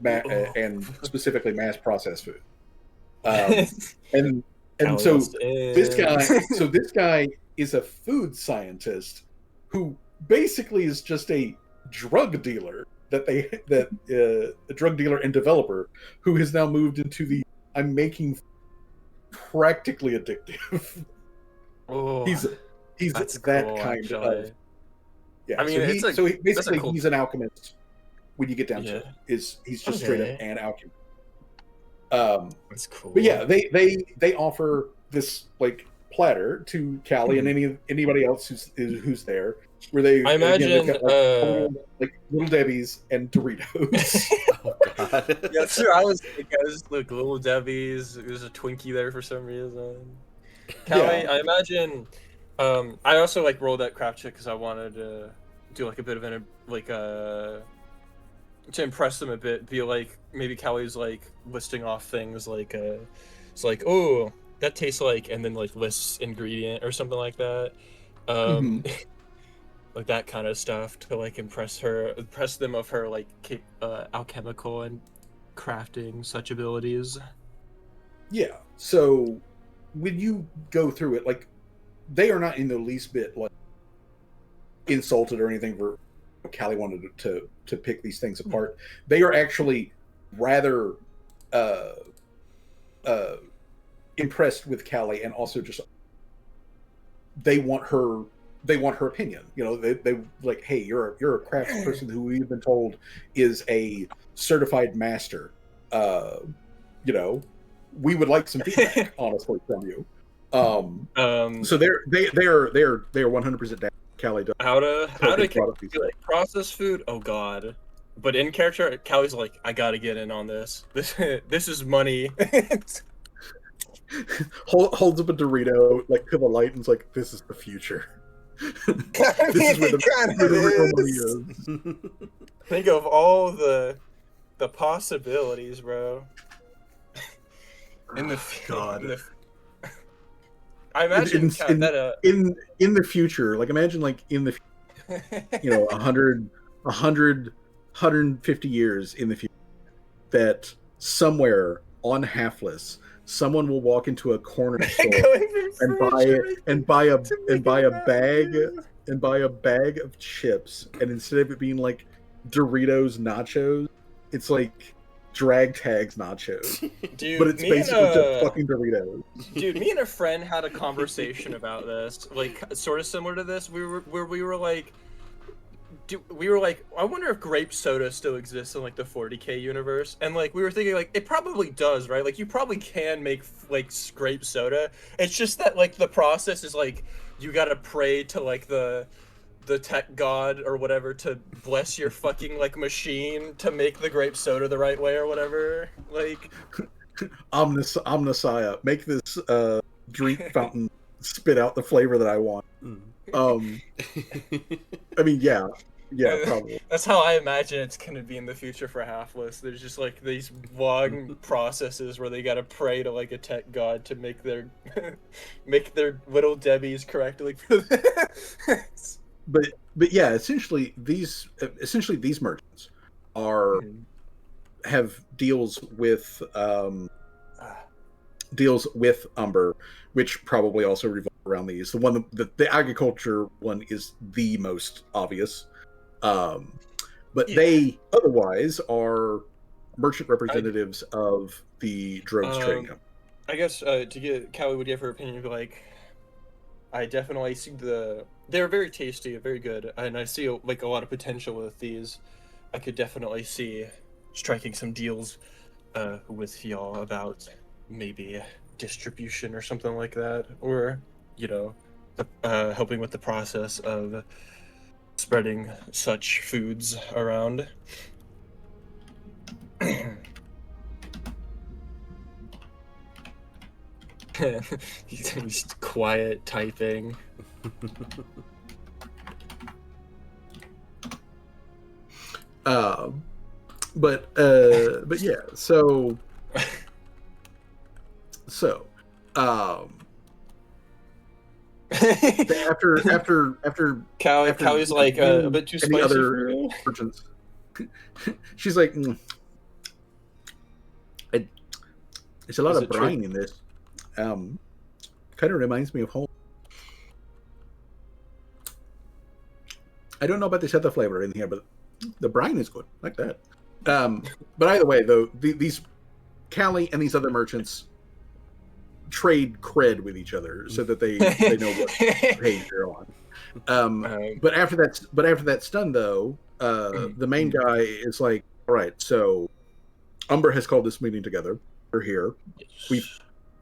and specifically mass processed food. And so this guy is a food scientist who basically is just a drug dealer a drug dealer and developer who has now moved into the I'm making practically addictive. Oh, he's that's that cool, kind actually. of I mean, basically cool... he's an alchemist when you get down to Yeah. it. He's just straight up Okay. an alchemist. That's cool. But yeah, they offer this like platter to Callie and anybody else who's there, where they I imagine again, they've got like little Debbie's and Doritos. Oh god. yeah, that's what I was thinking. I was like little Debbie's. There's a Twinkie there for some reason. Callie, Yeah. I imagine. I also like rolled that craft check because I wanted to do like a bit of an to impress them a bit. Be like maybe Callie's like listing off things like it's like, oh, that tastes like, and then like lists ingredient or something like that. Like that kind of stuff to like impress them of her like alchemical and crafting such abilities. Yeah. So when you go through it, like they are not in the least bit like insulted or anything for Callie wanted to pick these things apart. They are actually rather impressed with Callie, and also just they want her opinion. You know, they like, hey, you're a crafts person who we've been told is a certified master. You know, we would like some feedback, honestly, from you. So they're 100% down. Callie does How to like, process food? Oh god. But in character, Callie's like, I gotta get in on this. This is money. Holds up a Dorito like to the light and's like, this is the future. This is where the real money is. Think of all the possibilities, bro. In the God. I imagine in the future, like imagine like in the 150 years in the future, that somewhere on Halflus someone will walk into a corner store and buy a bag of chips, and instead of it being like Doritos nachos, it's like drag tags nachos. Dude, but it's basically just fucking Doritos. Dude, me and a friend had a conversation about this, like sort of similar to this. We were like, I wonder if grape soda still exists in like the 40K universe, and like we were thinking like it probably does, right? Like you probably can make like grape soda. It's just that like the process is like you gotta pray to like the tech god or whatever to bless your fucking like machine to make the grape soda the right way or whatever. Like Omnissiah, make this drink fountain spit out the flavor that I want. I mean, yeah, probably. That's how I imagine it's gonna be in the future for Halfless. There's just like these long processes where they gotta pray to like a tech god to make their little Debbies correctly. But yeah, essentially these merchants are have deals with Umber, which probably also revolve around these. The one the agriculture one is the most obvious, but they otherwise are merchant representatives of the Drogues trading company. I guess to get Callie would give her opinion, like I definitely see they're very tasty, very good, and I see like a lot of potential with these. I could definitely see striking some deals with y'all about maybe distribution or something like that, or helping with the process of spreading such foods around. He's quiet typing. But yeah, so after Callie's like a bit too spicy for you. Merchants, she's like, it's a lot of brine in this. Kind of reminds me of home. I don't know about this other flavor in here, but the brine is good, like that. But either way, though, these Callie and these other merchants trade cred with each other so that they know what page they're on. But after that's done, though, the main guy is like, "All right, so Umber has called this meeting together. We're here. We've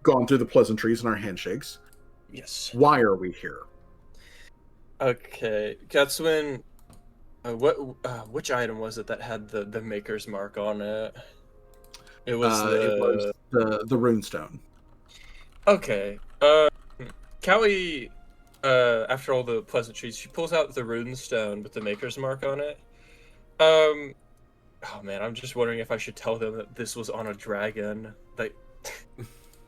gone through the pleasantries and our handshakes. Yes. Why are we here?" Okay, that's when. Which item was it that had the maker's mark on it? It was the runestone. Okay. Callie, after all the pleasantries, she pulls out the runestone with the maker's mark on it. Oh man, I'm just wondering if I should tell them that this was on a dragon that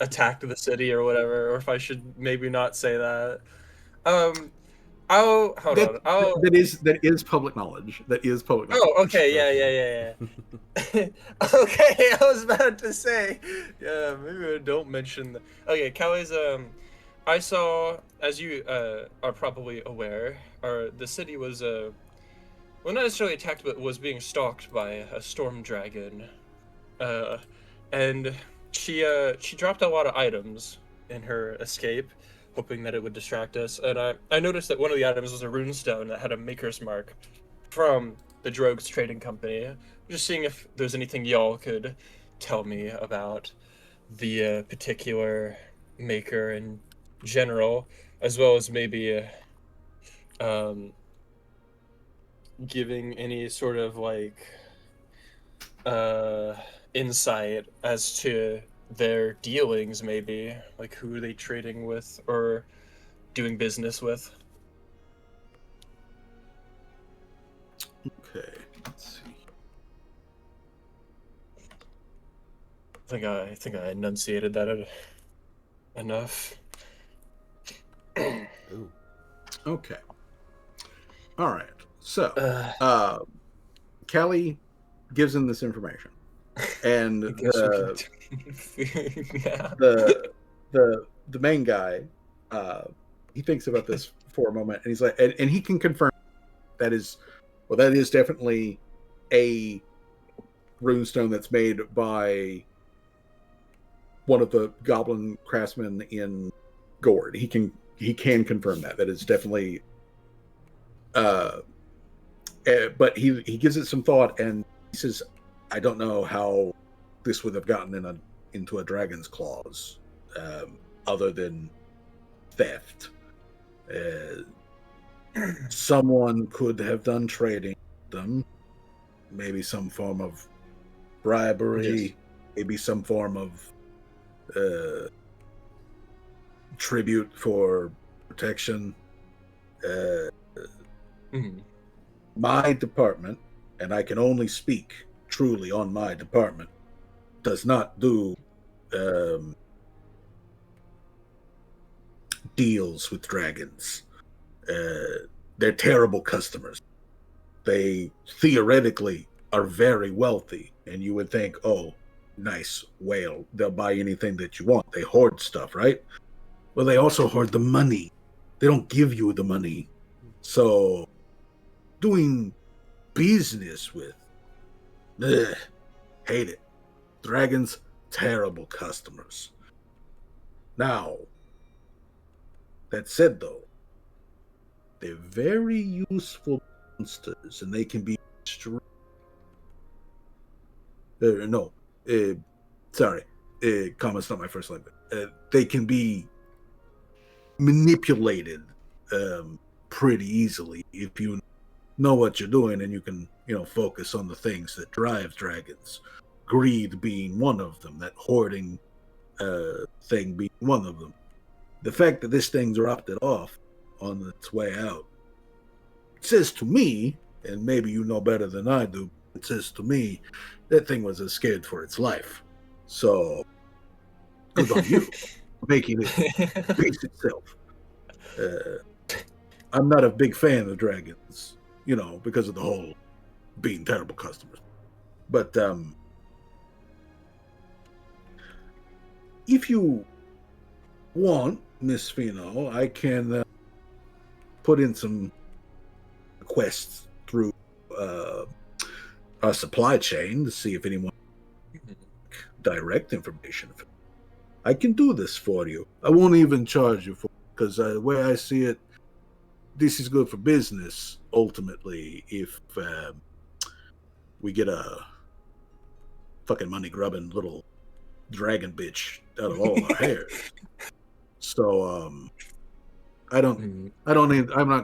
attacked the city or whatever, or if I should maybe not say that. Hold on. That is public knowledge. That is public knowledge. Oh, okay, yeah. Okay, I was about to say, yeah, maybe I don't mention the. Okay, Callie's I saw, as you are probably aware, the city was well, not necessarily attacked, but was being stalked by a storm dragon, and she dropped a lot of items in her escape, hoping that it would distract us. And I noticed that one of the items was a runestone that had a maker's mark from the Drogues Trading Company. Just seeing if there's anything y'all could tell me about the particular maker in general, as well as maybe giving any sort of like insight as to their dealings, maybe like who are they trading with or doing business with. Okay, let's see. I think I enunciated that enough. Ooh. Okay. All right. So, Callie gives him this information, and the main guy, he thinks about this for a moment, and he's like, and he can confirm that is definitely a runestone that's made by one of the goblin craftsmen in Gord. He can confirm that is definitely. But he gives it some thought, and he says, "I don't know how this would have gotten into a dragon's claws, other than theft. Someone could have done trading with them, maybe some form of bribery, Yes. maybe some form of tribute for protection. My department, and I can only speak truly on my department, does not do deals with dragons. They're terrible customers. They theoretically are very wealthy, and you would think, oh, nice whale, they'll buy anything that you want. They hoard stuff, right? Well, they also hoard the money. They don't give you the money. So doing business with, hate it. Dragons, terrible customers. Now, that said, though, they're very useful monsters, and they can be comment's not my first language. They can be manipulated pretty easily if you know what you're doing, and you can, focus on the things that drive dragons. Greed being one of them, that hoarding thing being one of them. The fact that this thing dropped it off on its way out, it says to me, and maybe you know better than I do, it says to me, that thing was scared for its life. So, good on you, making it face itself. I'm not a big fan of dragons, because of the whole being terrible customers. But if you want, Miss Fino, I can put in some request through our supply chain to see if anyone direct information. I can do this for you. I won't even charge you for it, because the way I see it, this is good for business, ultimately, if we get a fucking money-grubbing little dragon bitch out of all our hairs. So, I'm not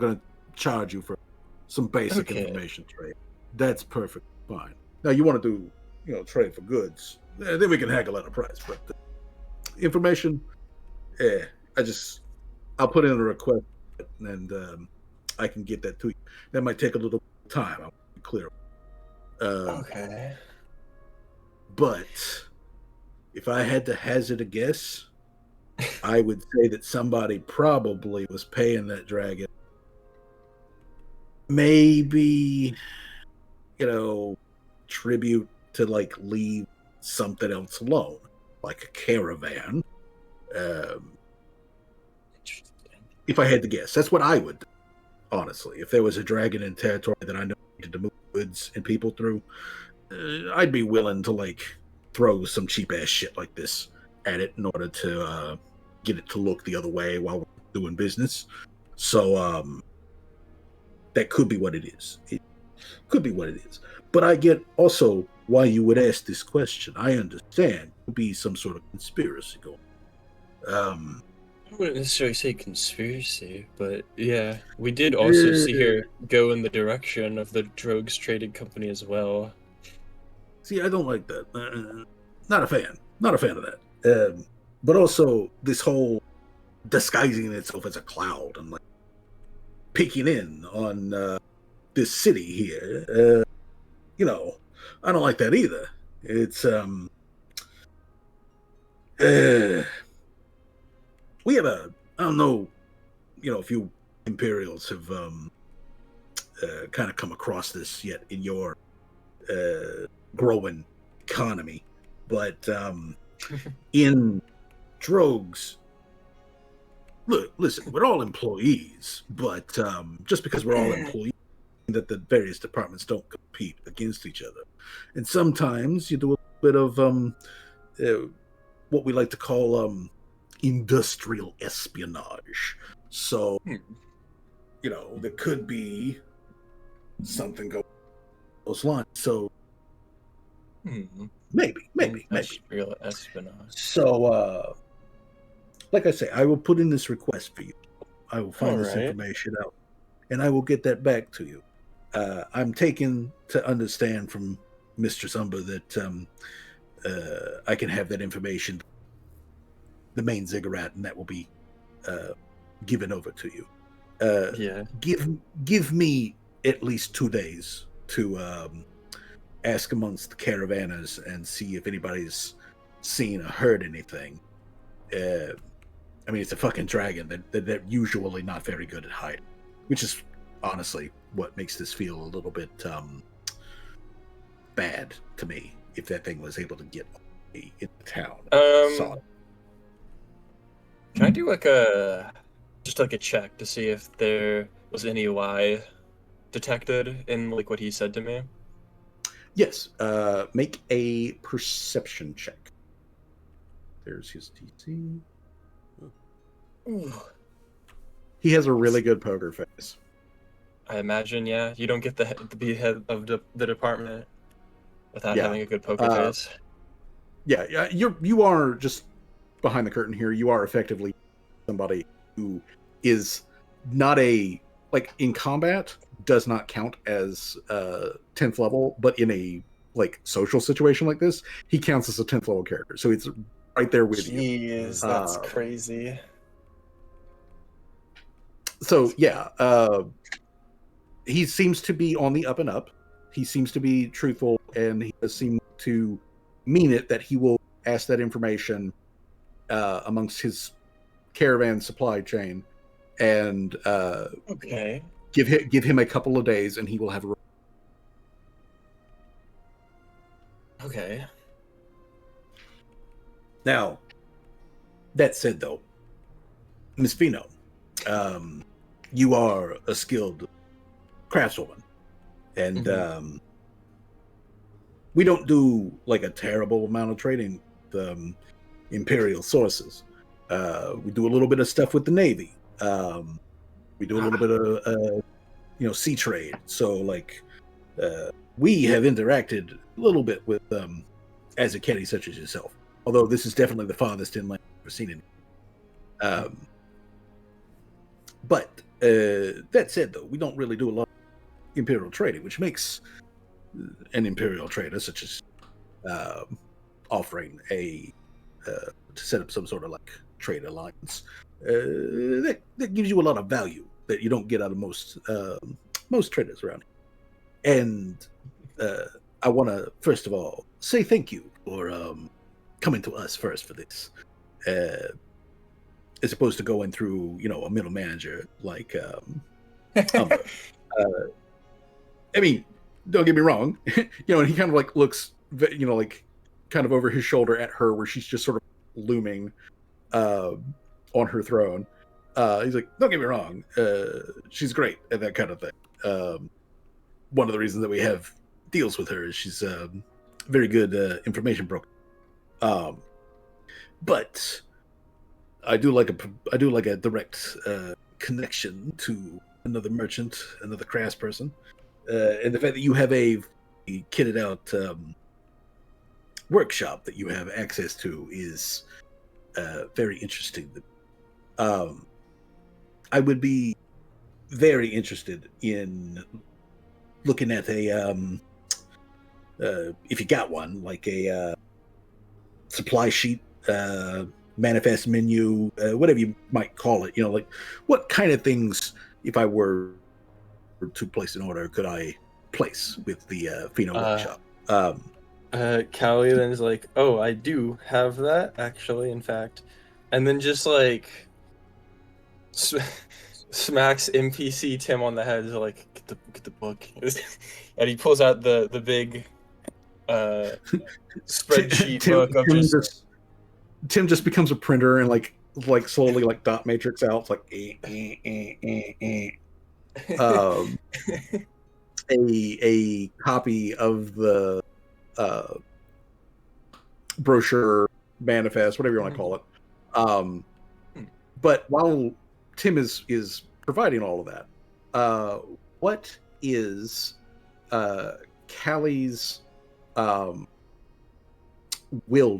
going to charge you for some basic information trade. That's perfect fine. Now, you want to do, trade for goods, then we can haggle at a price, but information, I'll put in a request, and I can get that to you. That might take a little time, I'll be clear. Okay. But if I had to hazard a guess, I would say that somebody probably was paying that dragon. Maybe, tribute to leave something else alone, like a caravan. If I had to guess, that's what I would do, honestly. If there was a dragon in territory that I know needed to move goods and people through, I'd be willing to throw some cheap ass shit like this at it in order to get it to look the other way while we're doing business. So that could be what it is. It could be what it is. But I get also why you would ask this question. I understand. It could be some sort of conspiracy going. I wouldn't necessarily say conspiracy, but yeah, we did also see her go in the direction of the Drogues Trading Company as well. See, I don't like that. Not a fan. Not a fan of that. But also, this whole disguising itself as a cloud and peeking in on this city here. I don't like that either. It's we have I don't know, if you Imperials have kind of come across this yet in your growing economy, but in Drogues, listen, we're all employees, but just because we're all employees, that the various departments don't compete against each other, and sometimes you do a bit of what we like to call industrial espionage. So there could be something going on those lines. So maybe Industrial espionage. So like I say, I will put in this request for you. I will find this information out, and I will get that back to you. I'm taken to understand from Mistress Umber that I can have that information, the main ziggurat, and that will be given over to you. Give me at least 2 days to ask amongst the caravanners and see if anybody's seen or heard anything. I mean, it's a fucking dragon. They're usually not very good at hiding, which is honestly what makes this feel a little bit bad to me. If that thing was able to get in the town, can I do a check to see if there was any lie detected in what he said to me? Yes. Make a perception check. There's his DC. Ooh. He has a really good poker face. I imagine, yeah. You don't get to be head of the department without having a good poker face. Yeah. You are just behind the curtain here. You are effectively somebody who is not in combat does not count as 10th level, but in a social situation like this, he counts as a 10th level character. So it's right there with you. Jeez, that's crazy. So yeah, he seems to be on the up and up. He seems to be truthful, and he does seem to mean it that he will ask that information amongst his caravan supply chain, and give him a couple of days, and he will have a. Okay. Now, that said, though, Miss Fino, you are a skilled craftswoman, and we don't do like a terrible amount of trading with Imperial sources. We do a little bit of stuff with the Navy. We do a little bit of sea trade. So like we have interacted a little bit with Azaketi such as yourself. Although this is definitely the farthest inland I've ever seen it. But that said, though, we don't really do a lot of Imperial trading, which makes an Imperial trader such as offering to set up some sort of like trade alliance that gives you a lot of value that you don't get out of most traders around here. And I want to first of all say thank you for coming to us first for this, as opposed to going through a middle manager like Umber. I mean, don't get me wrong, and he kind of like looks, like kind of over his shoulder at her where she's just sort of looming on her throne. He's like, don't get me wrong, she's great at that kind of thing. One of the reasons that we have deals with her is she's very good information broker. But I do like a direct connection to another merchant, another craftsperson, and the fact that you have a kitted out workshop that you have access to is very interesting. I would be very interested in looking at a if you got one, like a supply sheet, manifest menu, whatever you might call it. Like what kind of things, if I were to place an order, could I place with the Pheno workshop? Callie then is like, oh, I do have that, actually, in fact. And then just like smacks NPC Tim on the head, like, get the book. And he pulls out the big spreadsheet book of Tim just becomes a printer and like slowly like dot matrix out. It's like a copy of the brochure, manifest, whatever you want to call it. But while Tim is providing all of that, what is Callie's will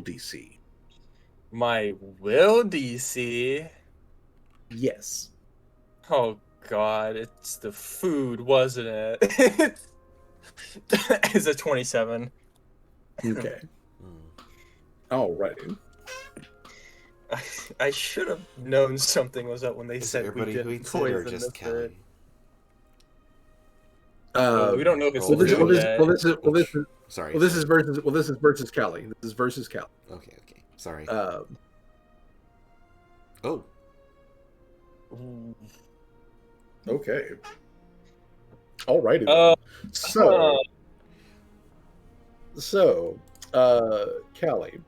DC? My will DC? Yes. Oh god, it's the food, wasn't it? It's a 27. Okay. Alrighty. I should have known something was up when they said we didn't poison this bird. We don't know if it's this is versus Callie. This is versus Callie. Okay. Sorry. Okay. Alrighty. So, Callie.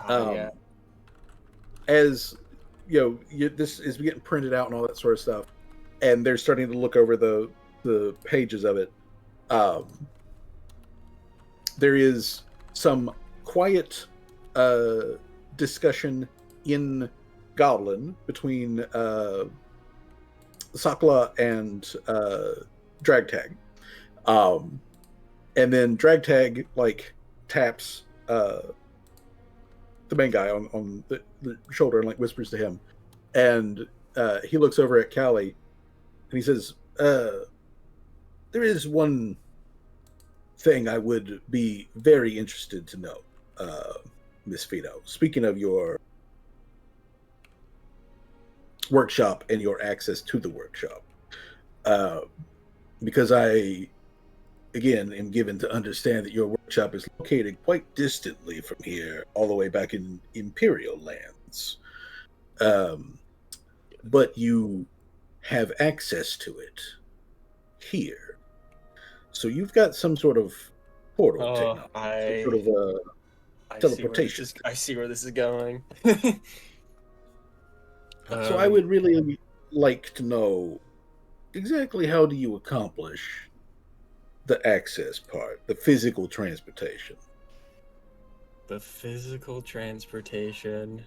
Yeah. As this is getting printed out and all that sort of stuff, and they're starting to look over the pages of it. There is some quiet discussion in Goblin between Sakla and Dragtag, and then Dragtag like taps the main guy on the shoulder and like whispers to him, and he looks over at Callie and he says, there is one thing I would be very interested to know, Miss Fido. Speaking of your workshop and your access to the workshop, because I, again, am given to understand that your workshop is located quite distantly from here, all the way back in Imperial lands. But you have access to it here. So you've got some sort of portal technology, some sort of teleportation. I see where this is going. So I would really like to know exactly how do you accomplish the access part, the physical transportation? The physical transportation.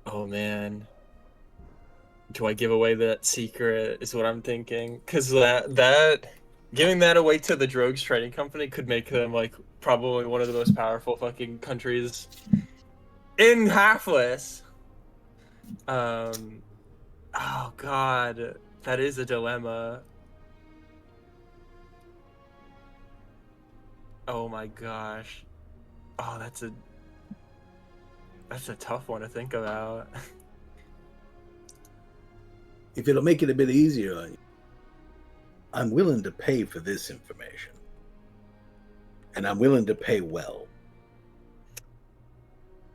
Oh man. Do I give away that secret is what I'm thinking? Because that giving that away to the Drogues Trading Company could make them like probably one of the most powerful fucking countries in Halfless. Oh god, that is a dilemma. Oh my gosh. Oh, that's a tough one to think about. If it'll make it a bit easier on you, I'm willing to pay for this information. And I'm willing to pay well.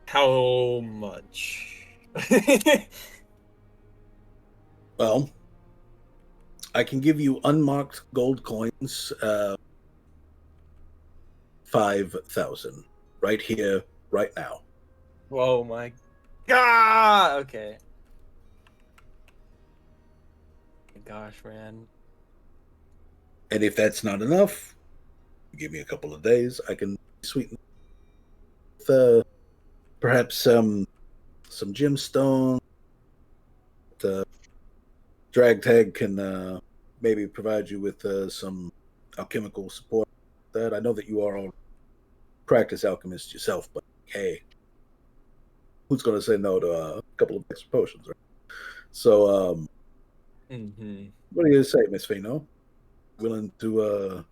How much? Well, I can give you unmarked gold coins, 5,000, right here, right now. Oh my god. Okay. Gosh, man. And if that's not enough, give me a couple of days. I can sweeten with perhaps some gemstone. Drag Tag can maybe provide you with some alchemical support. That I know that you are all practice alchemist yourself, but hey, who's going to say no to a couple of extra potions, right? So, what do you say, Miss Fino? Willing to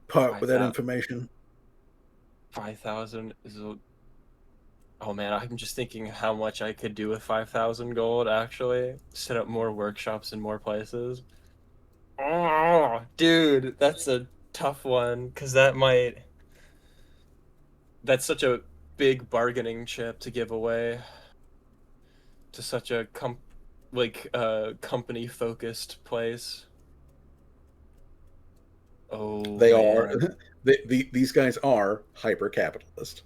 part with that information? 5,000 is oh man, I'm just thinking how much I could do with 5,000 gold, actually. Set up more workshops in more places. Oh, dude, that's a tough one, because that's such a big bargaining chip to give away to such a company-focused place. Oh, They man. are. These guys are hyper capitalist.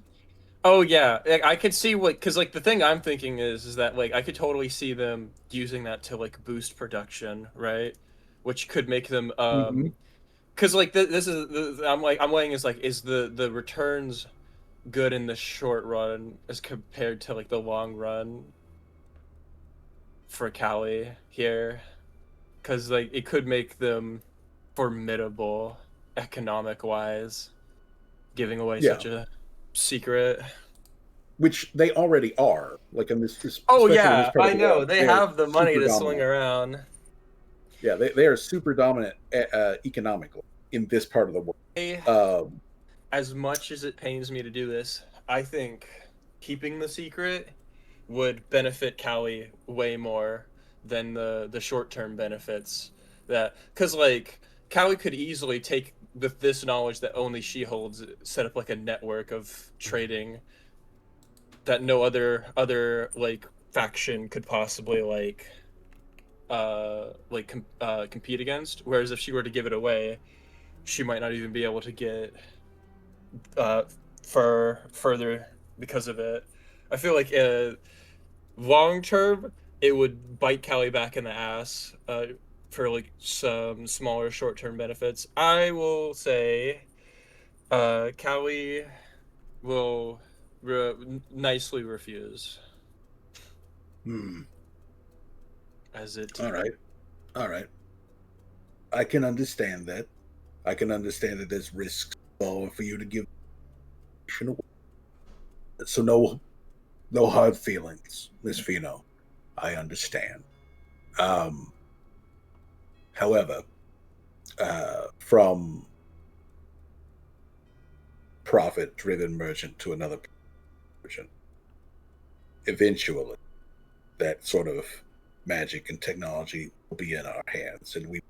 Oh yeah, I could see what, because like the thing I'm thinking is that like I could totally see them using that to like boost production, right? Which could make them because like this is I'm weighing is like is the returns good in the short run as compared to like the long run for Cali here, because like it could make them formidable economic wise, giving away such a secret. Which they already are. Like in this Oh especially in this yeah, part of I the know world, they have the money to swing dominant. around. Yeah, they are super dominant economically in this part of the world. As much as it pains me to do this, I think keeping the secret would benefit Callie way more than the short term benefits that, because like Callie could easily take with this knowledge that only she holds, set up like a network of trading that no other like faction could possibly compete against. Whereas if she were to give it away, she might not even be able to get for further because of it. I feel like long term it would bite Callie back in the ass for like some smaller short term benefits. I will say Callie will nicely refuse. As it All right. I can understand that. I can understand that there's risks involved for you to give away. So no hard feelings, Miss Fino. I understand. However, from profit-driven merchant to another merchant, eventually, that sort of magic and technology will be in our hands, and we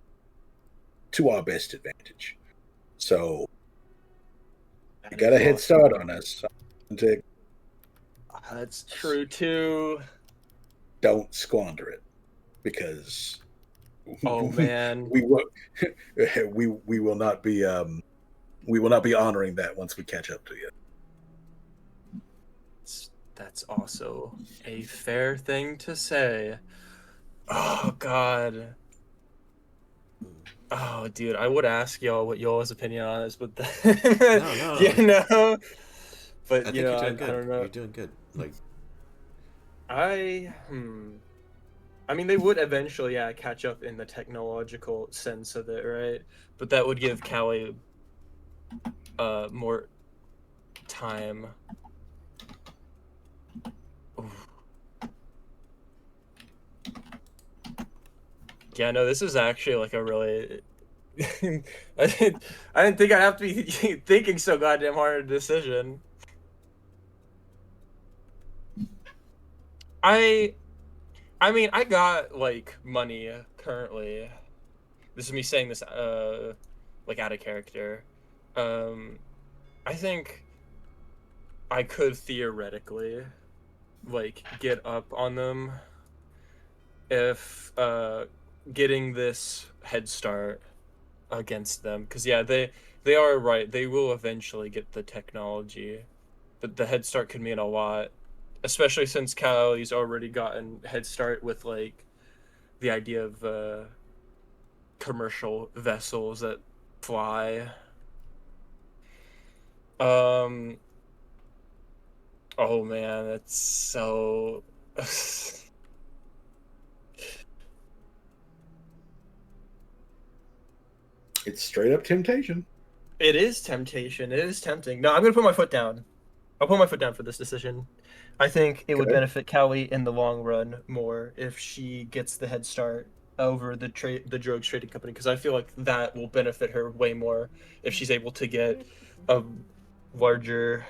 to our best advantage. So you got a head start on us. That's true too. Don't squander it, because oh man, we will we will not be honoring that once we catch up to you. that's also a fair thing to say. Oh God. Oh, dude, I would ask y'all what y'all's opinion on this, but No. you know, I but think you're I doing good. don't know. You're doing good. Like, I I mean, they would eventually, yeah, catch up in the technological sense of it, right? But that would give Callie more time. Oof. Yeah, no, this is actually like a really I didn't think I'd have to be thinking so goddamn hard a decision. I I mean, I got like money currently. This is me saying this like out of character. Um I think I could theoretically like get up on them if getting this head start against them, because yeah, they are right, they will eventually get the technology, but the head start could mean a lot, especially since Callie's already gotten head start with like the idea of commercial vessels that fly. um oh man, that's so It's straight up temptation. it is temptation, it is tempting. No, I'm gonna put my foot down. I'll put my foot down for this decision. I think it would Okay. benefit Callie in the long run more if she gets the head start over the drugs trading company, because I feel like that will benefit her way more if she's able to get a larger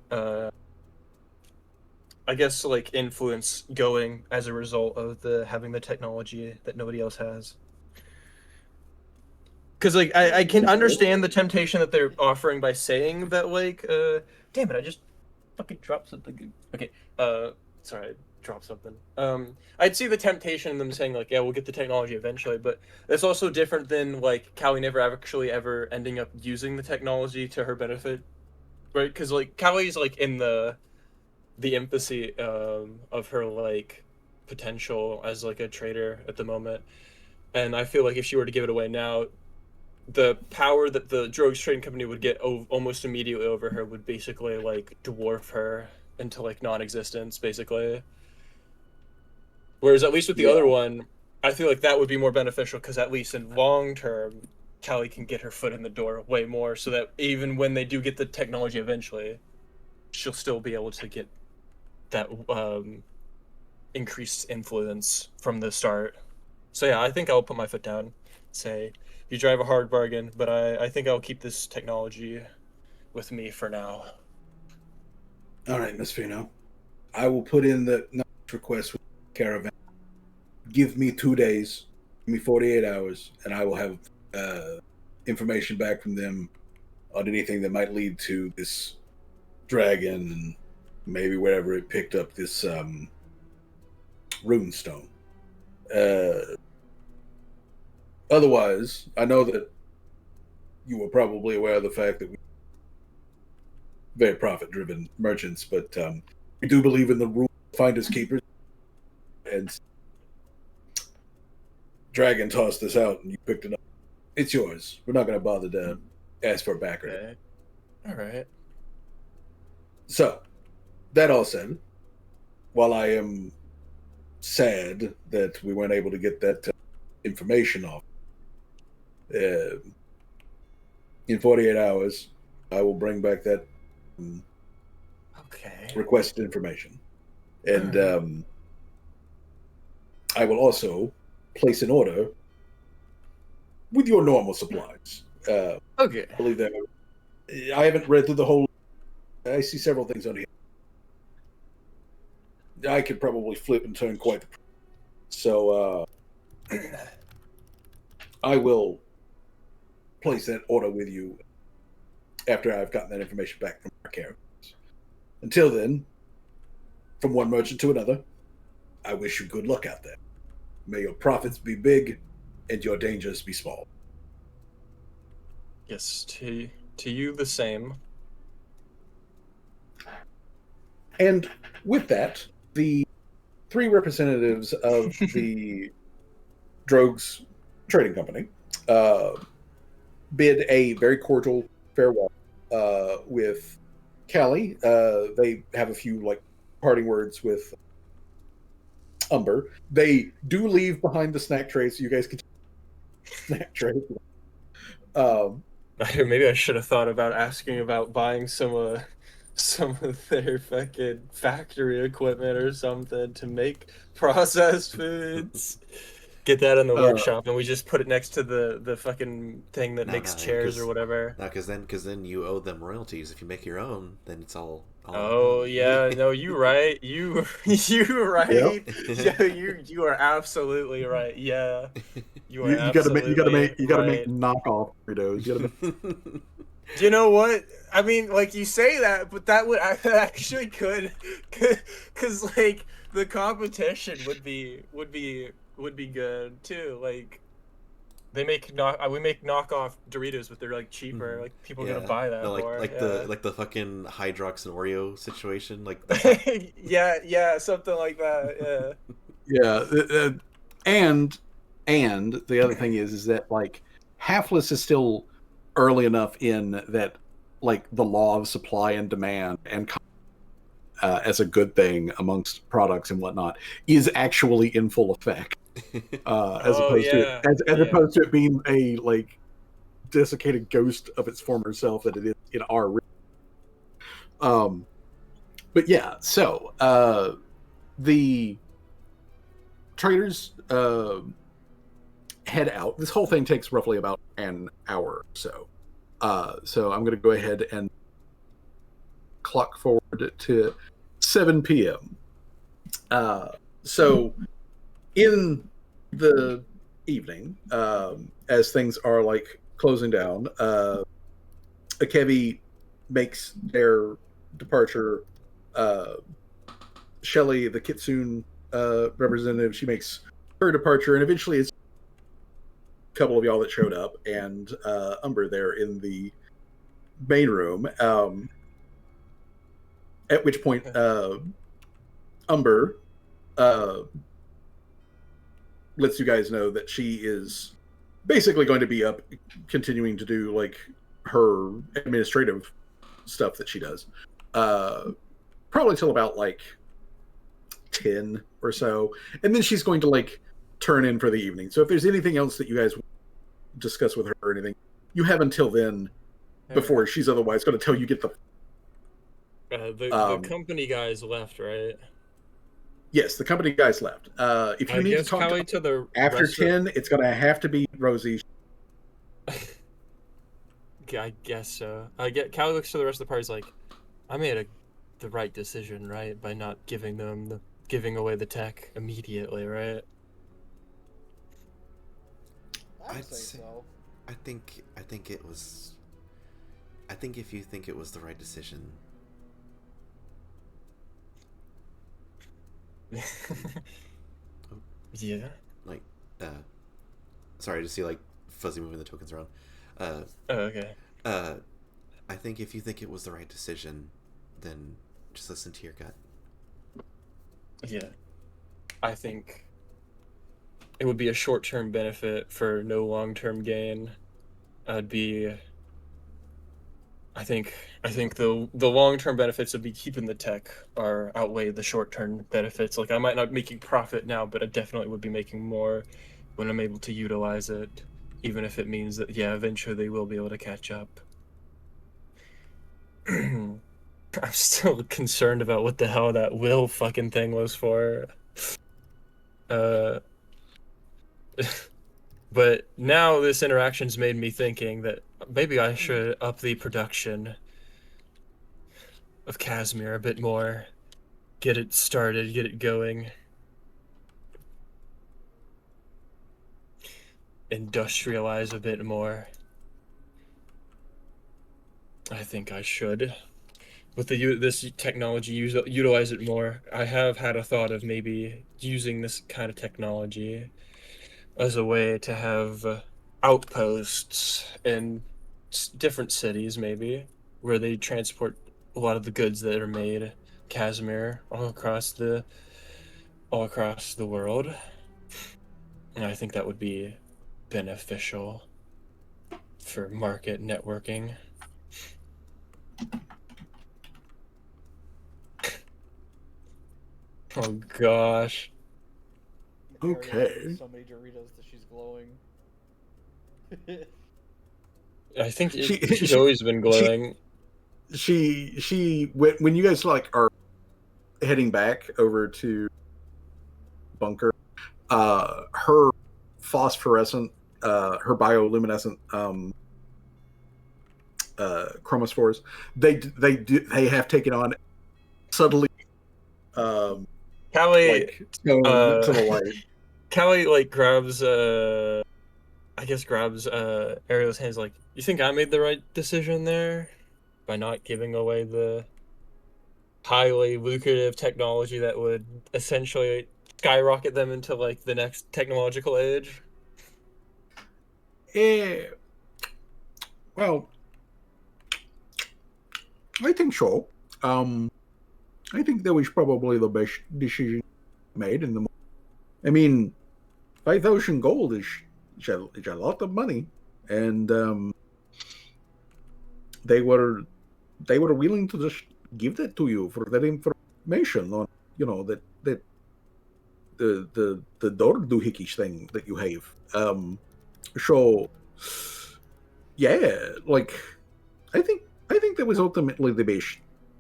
I guess like influence going as a result of the having the technology that nobody else has. Because like I can understand the temptation that they're offering by saying that like damn it, I just fucking dropped something. Okay, sorry, I dropped something. I'd see the temptation in them saying like, yeah, we'll get the technology eventually, but it's also different than like Callie never actually ever ending up using the technology to her benefit, right? Because like Callie's like in the infancy of her like potential as like a trader at the moment, and I feel like if she were to give it away now, the power that the drugs trading company would get almost immediately over her would basically like dwarf her into like non-existence basically, whereas at least with the Yeah. other one, I feel like that would be more beneficial, because at least in long term Callie can get her foot in the door way more, so that even when they do get the technology eventually, she'll still be able to get that increased influence from the start. So yeah, I think I'll put my foot down, say you drive a hard bargain, but I think I'll keep this technology with me for now. All right, Miss Fino. I will put in the request with caravan. Give me 2 days. Give me 48 hours, and I will have information back from them on anything that might lead to this dragon and maybe wherever it picked up this rune stone. Otherwise, I know that you were probably aware of the fact that we're very profit-driven merchants, but we do believe in the rule of finders keepers. And Dragon tossed this out, and you picked it up. It's yours. We're not going to bother to ask for a backer. Okay. All right. So, that all said, while I am sad that we weren't able to get that information off, in 48 hours, I will bring back that Okay. requested information. And I will also place an order with your normal supplies. Okay. I believe that I haven't read through the whole. I see several things on here. I could probably flip and turn quite the. So I will place that order with you after I've gotten that information back from our caravans. Until then, from one merchant to another, I wish you good luck out there. May your profits be big and your dangers be small. Yes, to you the same. And with that, the 3 representatives of the Drogues Trading Company bid a very cordial farewell with Callie. They have a few like parting words with Umber. They do leave behind the snack tray, so you guys can snack tray. Maybe I should have thought about asking about buying some of their fucking factory equipment or something to make processed foods. Get that in the workshop, and we just put it next to the fucking thing that makes chairs or whatever. No, because then you owe them royalties. If you make your own, then it's all oh yeah, no, you right. You right. Yep. Yeah, you are absolutely right. Yeah, you are. You gotta make knockoff burritos. You know what? I mean, like you say that, but that would actually could, cause like the competition would be good too. Like we make knockoff Doritos, but they're like cheaper. Like people are gonna buy that. No, more. the fucking Hydrox and Oreo situation. Like yeah, something like that. Yeah. And the other thing is that like Halflus is still early enough in that like the law of supply and demand and as a good thing amongst products and whatnot is actually in full effect, as opposed to it being a like desiccated ghost of its former self that it is in our. But yeah, so the traders head out. This whole thing takes roughly about an hour or so. So I'm going to go ahead and clock forward to 7 p.m. So in the evening, as things are like closing down, Akevi makes their departure. Shelly, the Kitsune representative, she makes her departure, and eventually it's a couple of y'all that showed up, and Umber there in the main room. At which point, Umber lets you guys know that she is basically going to be up, continuing to do like her administrative stuff that she does, probably till about like 10 or so, and then she's going to like turn in for the evening. So if there's anything else that you guys discuss with her or anything, you have until then before she's otherwise going to tell you get the company guys left, right? Yes, the company guys left. If you need to talk to the after 10, it's going to have to be Rosie. I guess so. Callie looks to the rest of the party like, I made the right decision, right, by not giving away the tech immediately, right? I'd say so. I think it was. I think if you think it was the right decision. Yeah. Like, sorry, I just see like Fuzzy moving the tokens around. Oh, okay. I think if you think it was the right decision, then just listen to your gut. Yeah. I think it would be a short-term benefit for no long-term gain. I think the long-term benefits of me keeping the tech outweigh the short-term benefits. Like I might not be making profit now, but I definitely would be making more when I'm able to utilize it, even if it means that eventually they will be able to catch up. I'm still concerned about what the hell that will fucking thing was for. But now this interaction's made me thinking that maybe I should up the production of Casimir a bit more. Get it started, get it going. Industrialize a bit more. I think I should. With this technology, utilize it more. I have had a thought of maybe using this kind of technology as a way to have outposts in different cities, maybe, where they transport a lot of the goods that are made Casimir all across the all across the world. And I think that would be beneficial for market networking. Oh gosh. Ariel Okay. eats so many Doritos that she's glowing. I think She- she's she- always been glowing. She when you guys like are heading back over to bunker, her phosphorescent, her bioluminescent chromophores, they have taken on subtly Callie, like tone to the light. Callie like grabs Ariel's hands like, you think I made the right decision there by not giving away the highly lucrative technology that would essentially skyrocket them into like the next technological age? Well, I think so. I think that was probably the best decision made in the. I mean, 5,000 gold is a lot of money, and they were willing to just give that to you for that information on that the door doohickeys thing that you have. So yeah, like I think that was ultimately the best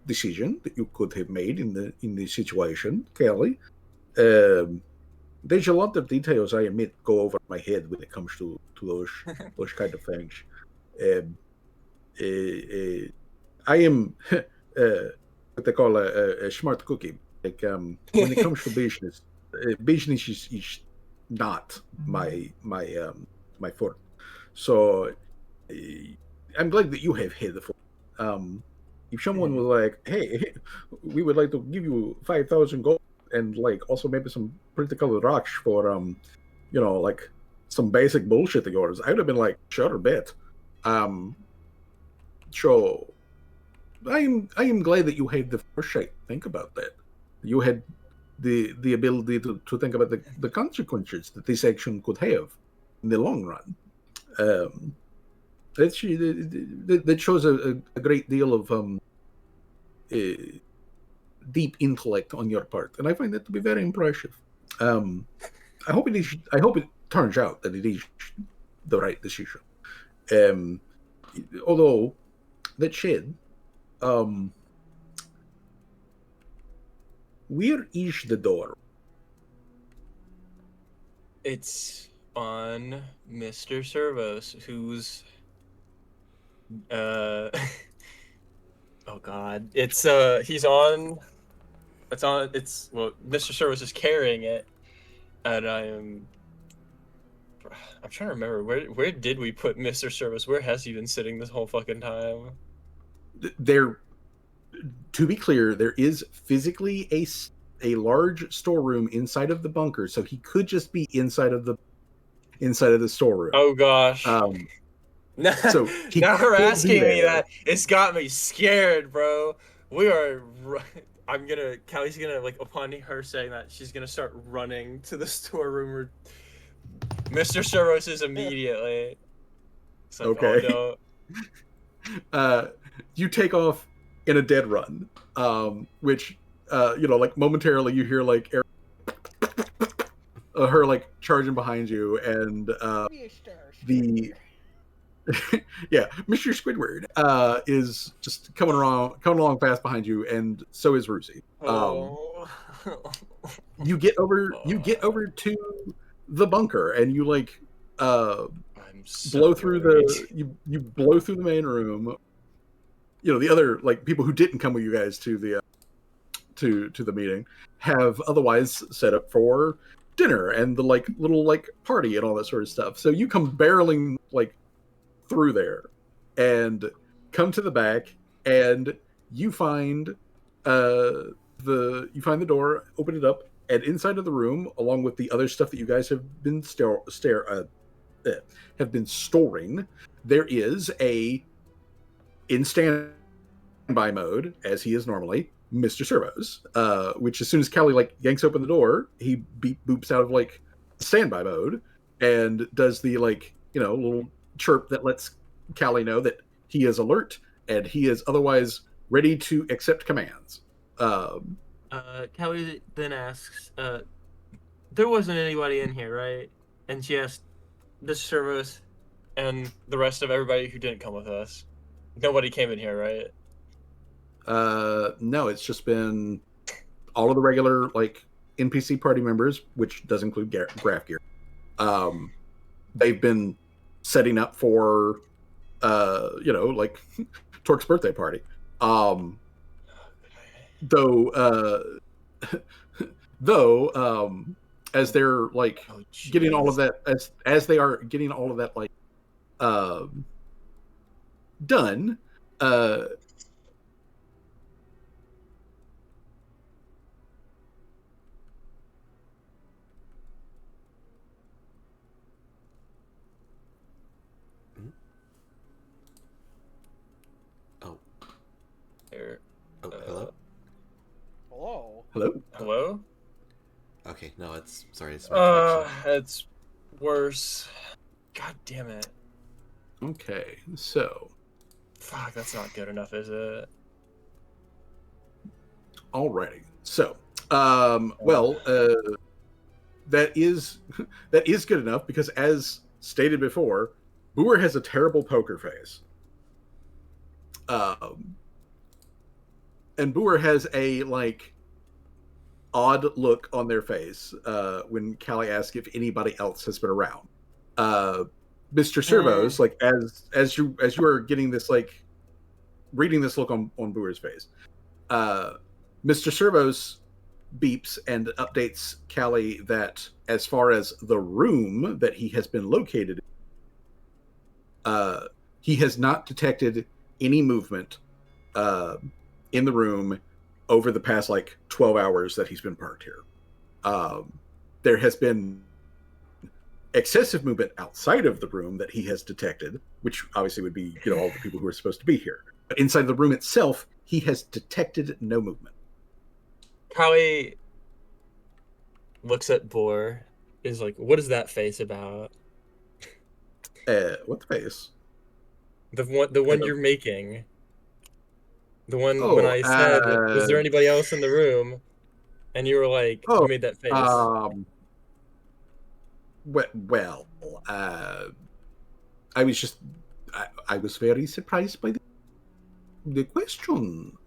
decision that you could have made in the situation, Kelly. There's a lot of details I admit go over my head when it comes to those kind of things. I am what they call a smart cookie. Like when it comes to business, business is not my forte. So I'm glad that you have had the forte. If someone was like, "Hey, we would like to give you 5,000 gold and like also maybe some pretty colored rocks for like some basic bullshit of yours," I would have been like, "Sure, bet." So I am glad that you had the foresight to think about that. You had the ability to think about the consequences that this action could have in the long run. That shows a great deal of deep intellect on your part, and I find that to be very impressive. I hope it turns out that it is the right decision. Although that said, where is the door? It's on Mr. Servos, who's oh god. It's Mr. Servos is carrying it, and I'm trying to remember where did we put Mr. Servos? Where has he been sitting this whole fucking time? To be clear, there is physically a large storeroom inside of the bunker, so he could just be inside of the storeroom. Oh gosh. Now, so now her asking me that, it's got me scared, bro. Callie's gonna, like, upon her saying that, she's gonna start running to the storeroom where Mr. Servos is immediately. It's like, okay. Oh no. You take off in a dead run, which like momentarily you hear like her like charging behind you, and the yeah, Mr. Squidward is just coming along fast behind you, and so is Rusi. You get over to the bunker, and you like blow through you blow through the main room. The other like people who didn't come with you guys to the to the meeting have otherwise set up for dinner and the like little like party and all that sort of stuff. So you come barreling like through there and come to the back, and you find the door, open it up, and inside of the room, along with the other stuff that you guys have been storing, there is in standby mode, as he is normally, Mr. Servos, which as soon as Callie like yanks open the door, he boops out of like standby mode and does the like, little chirp that lets Callie know that he is alert and he is otherwise ready to accept commands. Callie then asks, there wasn't anybody in here, right? And she asked Mr. Servos and the rest of everybody who didn't come with us. Nobody came in here, right? No, it's just been all of the regular like NPC party members, which does include Graph Gear. They've been setting up for like Torque's birthday party. Though as they're like getting all of that as they are getting all of that like done, hello? Hello? Okay, no, it's my connection. It's worse. God damn it. Okay, so Fuck, that's not good enough, is it? alrighty. So, that is good enough because, as stated before, Boer has a terrible poker face. And Boer has a like odd look on their face when Callie asks if anybody else has been around. Mr. Servos, like as you are getting this like reading this look on Boer's face, Mr. Servos beeps and updates Callie that as far as the room that he has been located in, he has not detected any movement in the room over the past like 12 hours that he's been parked here. There has been excessive movement outside of the room that he has detected, which obviously would be all the people who are supposed to be here. But inside the room itself, he has detected no movement. Callie looks at Boer, is like, what is that face about? What face? The one you're making. The one when I said, was there anybody else in the room? And you were like, you made that face. I was just, I was very surprised by the question.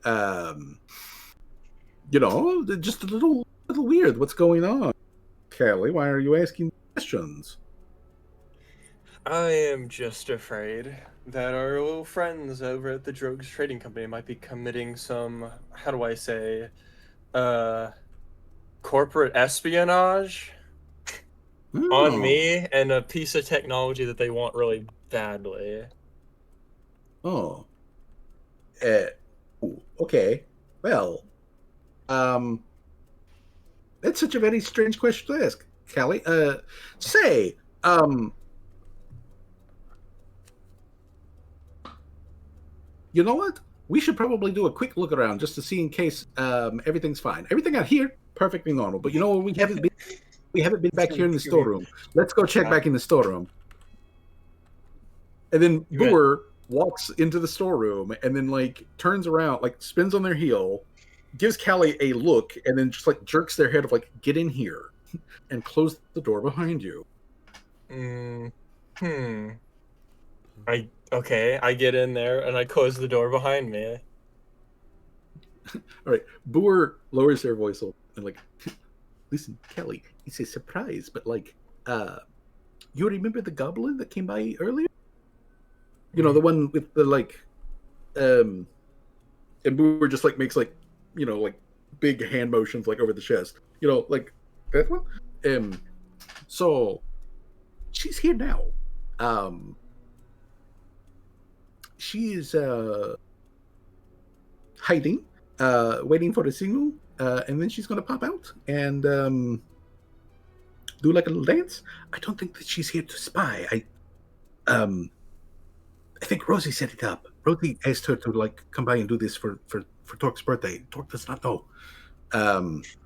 Just a little weird. What's going on? Callie, why are you asking questions? I am just afraid that our little friends over at the Drugs Trading Company might be committing some, how do I say, corporate espionage on me and a piece of technology that they want really badly. Oh. Okay. Well, that's such a very strange question to ask, Callie. You know what? We should probably do a quick look around just to see in case everything's fine. Everything out here, perfectly normal. But we haven't been back here in the storeroom. Let's go check back in the storeroom. And then Boer walks into the storeroom and then like turns around, like spins on their heel, gives Callie a look, and then just like jerks their head of like, get in here and close the door behind you. I get in there and I close the door behind me. All right, Boer lowers their voice and like, listen, Callie, it's a surprise, but like, you remember the goblin that came by earlier? The one with the like, and Boer just like makes like, like big hand motions like over the chest, like that one. So she's here now. She is hiding, waiting for the signal, and then she's gonna pop out and do like a little dance. I don't think that she's here to spy. I think Rosie set it up. Rosie asked her to like come by and do this for for Torque's birthday. Torque does not know.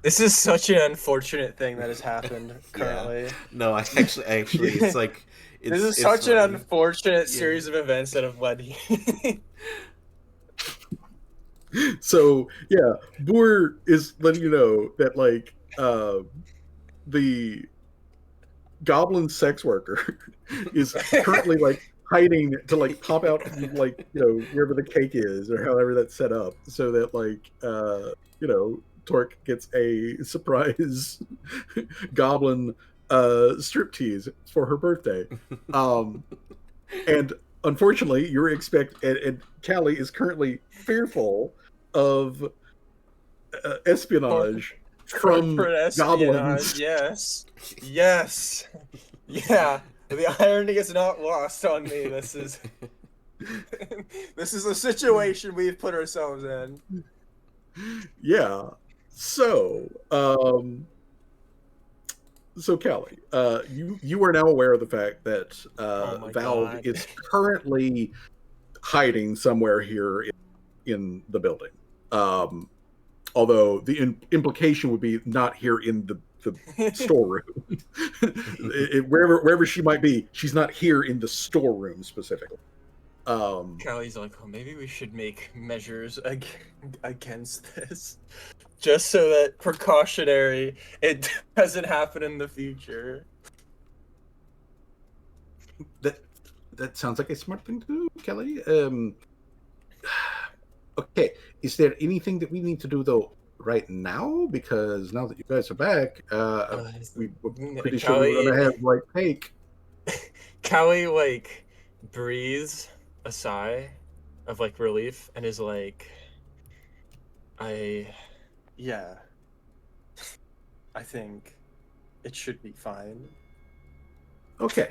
This is such an unfortunate thing that has happened currently. Yeah. No, actually, it's like This is it's such funny. an unfortunate Yeah. series of events that have led here. So yeah, Boer is letting you know that like the goblin sex worker is currently like hiding to like pop out from like wherever the cake is or however that's set up, so that like Torque gets a surprise goblin striptease for her birthday. And unfortunately, you're and Callie is currently fearful of espionage from For goblins. yes. Yeah. The irony is not lost on me. This is a situation we've put ourselves in. Yeah. So, Callie, you are now aware of the fact that Valve God. is currently hiding somewhere here in the building. Although the implication would be not here in the storeroom. Wherever she might be, she's not here in the storeroom specifically. Callie's like, oh, maybe we should make measures against this, just so that precautionary it doesn't happen in the future. That sounds like a smart thing to do, Kelly. Okay, is there anything that we need to do though right now? Because now that you guys are back, we're pretty sure we're gonna have like cake. Callie like breathes a sigh of like relief and is like, I think it should be fine. Okay,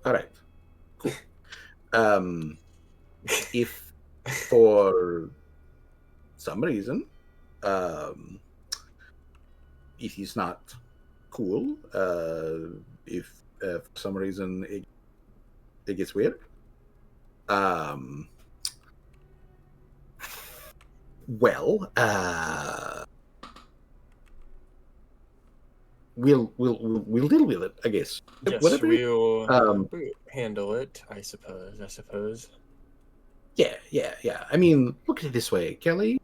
all right, cool. If for some reason it is not cool, if for some reason it gets weird, well, we'll deal with it, I guess. Yes, whatever. We'll handle it, I suppose. Yeah. I mean, look at it this way, Kelly.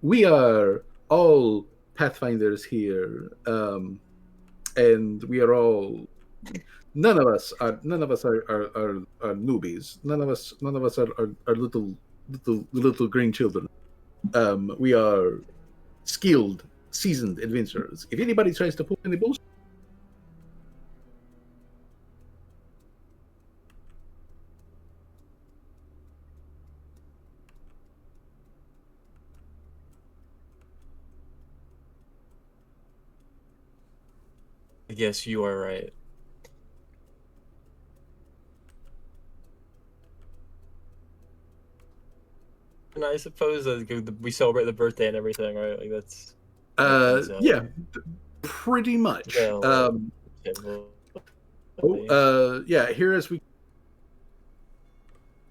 We are all Pathfinders here, and we are all. None of us are newbies. None of us are little green children. We are skilled, seasoned adventurers. If anybody tries to pull any bullshit, I guess you are right. And I suppose we celebrate the birthday and everything, right? Like that's. yeah, pretty much. Well, yeah. Here as we.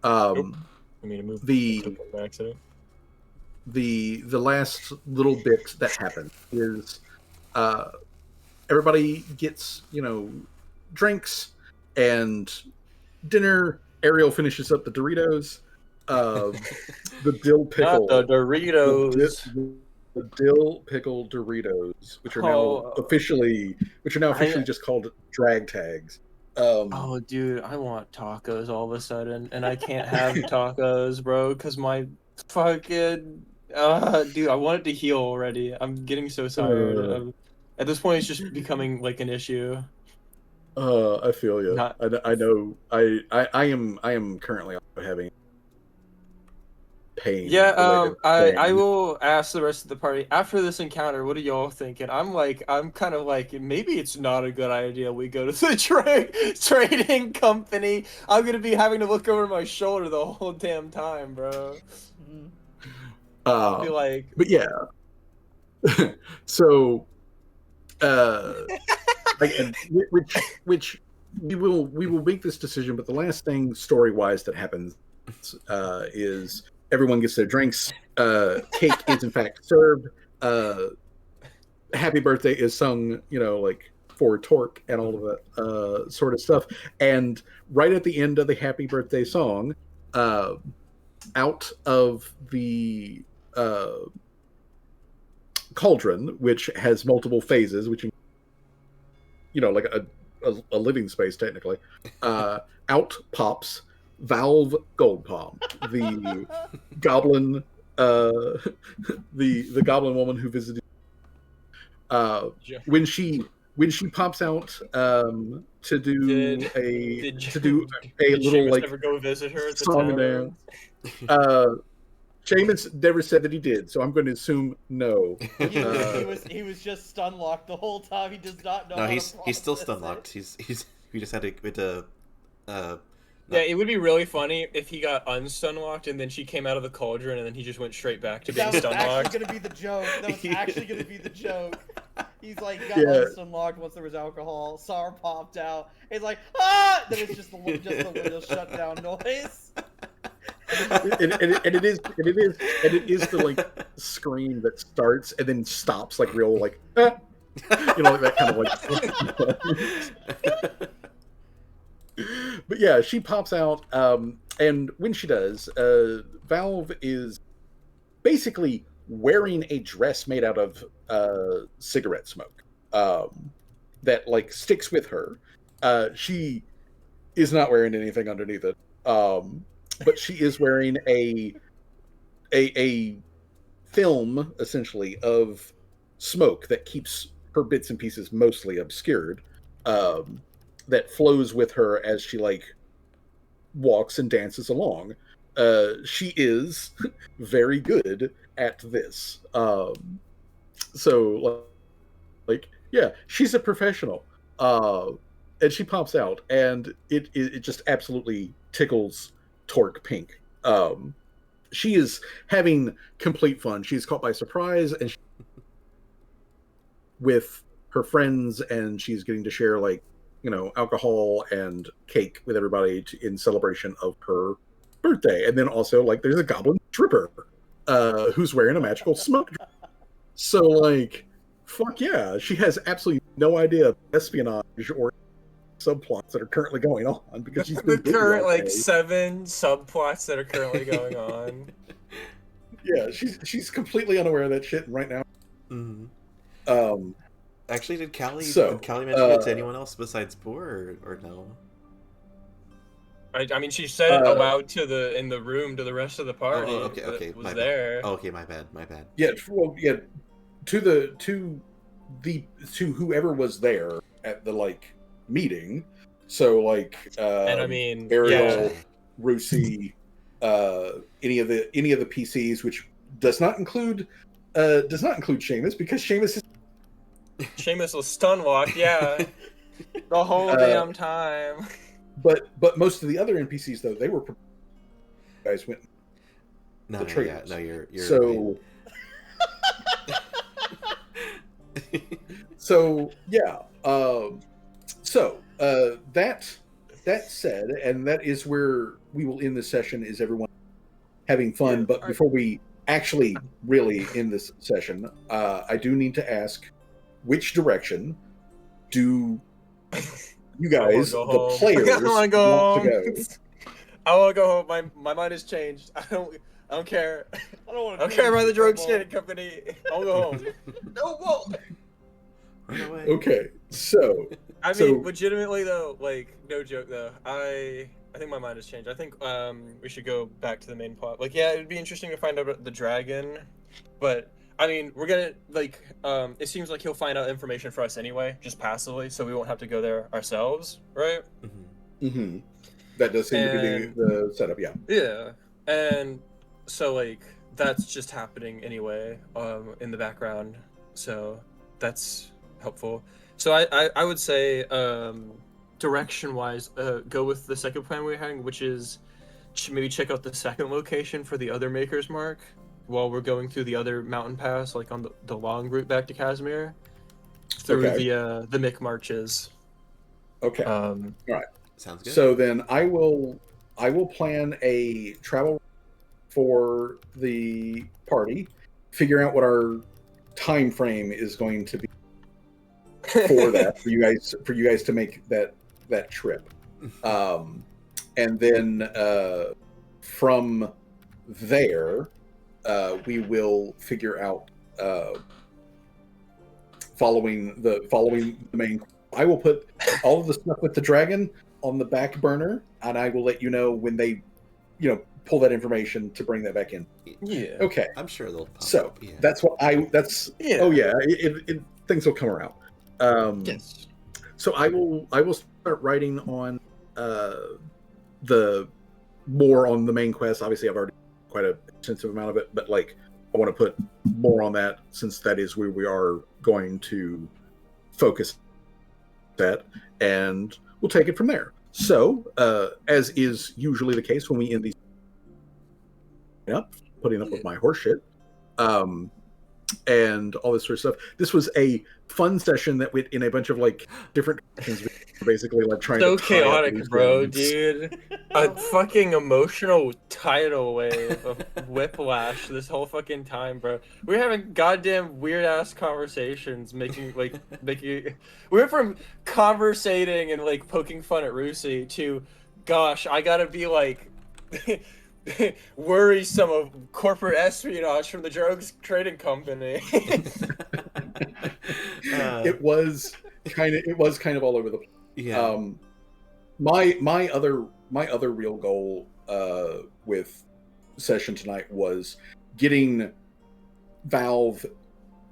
I mean, to move the accident. The last little bit that happened is everybody gets drinks and dinner. Ariel finishes up the Doritos, the dill pickle, Not the Doritos, the dill pickle Doritos, which are now officially just called drag tags. Oh, dude, I want tacos all of a sudden, and I can't have tacos, bro, because my fucking dude, I wanted to heal already. I'm getting so tired. At this point, it's just becoming like an issue. I feel you. I know. I am currently having pain. Yeah. I will ask the rest of the party after this encounter. What are y'all thinking? I'm kind of like, maybe it's not a good idea we go to the trading company. I'm gonna be having to look over my shoulder the whole damn time, bro. Be like, but yeah. So, which we will make this decision. But the last thing story wise that happens is everyone gets their drinks. Cake is in fact served. Happy birthday is sung, like for Torque and all of that sort of stuff. And right at the end of the happy birthday song, out of the cauldron, which has multiple phases, which like a living space technically, out pops Valve Goldpalm, the goblin, the goblin woman who visited. When she pops out to do a little like ever go visit her at the song and dance. Seamus never said that he did, so I'm going to assume no. He was just stun locked the whole time. He does not know. No, how he's still to stun locked. We just had to. Yeah, it would be really funny if he got unstun locked and then she came out of the cauldron and then he just went straight back to being stun locked. That was actually gonna be the joke. That was actually gonna be the joke. He's like got unstun locked once there was alcohol. Sar popped out. He's like, ah! Then it's just the window shutdown noise. and it is the like scream that starts and then stops like real like like that kind of like. But yeah, she pops out, and when she does, Valve is basically wearing a dress made out of cigarette smoke that like sticks with her. She is not wearing anything underneath it, but she is wearing a film essentially of smoke that keeps her bits and pieces mostly obscured. That flows with her as she like walks and dances along. She is very good at this. So like yeah, she's a professional. And she pops out, and it just absolutely tickles Torque pink. She is having complete fun. She's caught by surprise, and with her friends, and she's getting to share like alcohol and cake with everybody in celebration of her birthday. And then also like there's a goblin tripper who's wearing a magical smoke. So like, fuck yeah, she has absolutely no idea of espionage or subplots that are currently going on because she's the current like 7 subplots that are currently going on. Yeah, she's completely unaware of that shit right now. Mm-hmm. Actually, did Callie mention it to anyone else besides Boar or no? I mean, she said it aloud in the room to the rest of the party. Okay, was there. Okay, my bad. Yeah, well, yeah, to whoever was there at the like meeting. So like, and I mean, Ariel, Rusi, any of the PCs, which does not include Seamus, because Seamus was stun locked, yeah, the whole damn time. But most of the other NPCs though, they were guys went. No, you're so. Right. So yeah, that said, and that is where we will end this session. Is everyone having fun? Yeah, but before we actually really end this session, I do need to ask. Which direction do you guys, the players, want to go? I want to go home. My mind has changed. I don't care. I don't care about the drug trading company. I'll go home. No more. Run away. Okay, so I mean, legitimately though, like no joke though, I think my mind has changed. I think we should go back to the main plot. Like, yeah, it'd be interesting to find out about the dragon, but. I mean, we're gonna like. It seems like he'll find out information for us anyway, just passively, so we won't have to go there ourselves, right? Mm-hmm. Mm-hmm. That does seem to be the setup, yeah. Yeah, and so like that's just happening anyway, in the background, so that's helpful. So I would say, direction-wise, go with the second plan we're having, which is maybe check out the second location for the other Maker's Mark. While we're going through the other mountain pass, like on the long route back to Casimir, through the Mick marches. Okay. All right. Sounds good. So then I will plan a travel for the party, figuring out what our time frame is going to be for that for you guys to make that trip, and then from there we will figure out following the main. I will put all of the stuff with the dragon on the back burner, and I will let you know when they pull that information to bring that back in. Yeah. Okay. I'm sure they'll pop So up, yeah. that's what oh yeah, things will come around. Yes. So I will start writing on the more on the main quest. Obviously, I've already quite a extensive amount of it, but like I want to put more on that since that is where we are going to focus that, and we'll take it from there. So, as is usually the case when we end these putting up with my horse shit, and all this sort of stuff. This was a fun session that went in a bunch of like different directions, basically like trying So to tie up chaotic, loose bro, ends. dude. A fucking emotional tidal wave of whiplash this whole fucking time, bro. We're having goddamn weird ass conversations, making we went from conversating and like poking fun at Rusi to, gosh, I gotta be like worrisome of corporate espionage from the drugs trading company. It was kind of all over the place. Yeah. My other real goal with session tonight was getting Valve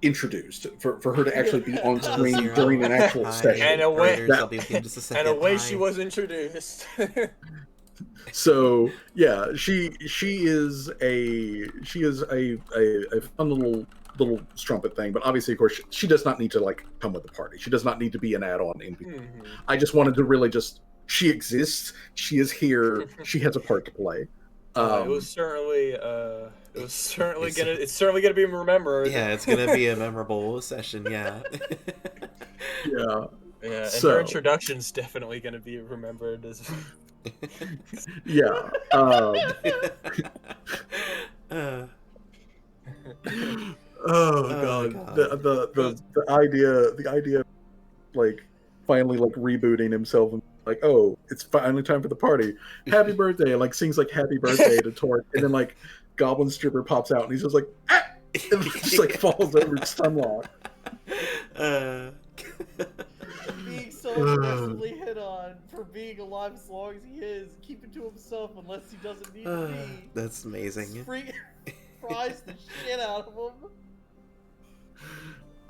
introduced for her to actually be on screen Zero. during an actual Hi, session. And away- Raiders, I'll be with you in just a second. And away Hi. she was introduced. So yeah, she is a fun little strumpet thing, but obviously, of course, she does not need to like come with the party. She does not need to be an add-on in. Mhm. I just wanted to really just she exists. She is here. She has a part to play. It was certainly gonna be remembered. Yeah, it's gonna be a memorable session. Yeah. Yeah. Yeah, and So- her introduction's definitely gonna be remembered as. Yeah. Oh god. God. The idea like finally like rebooting himself and like, oh, it's finally time for the party. Happy birthday, and like sings like happy birthday to Torque, and then like Goblin Stripper pops out and he's just like ah! And just like falls over stunlock. Being so aggressively hit on for being alive as long as he is, keep it to himself unless he doesn't need to be. That's amazing. Fries the shit out of him.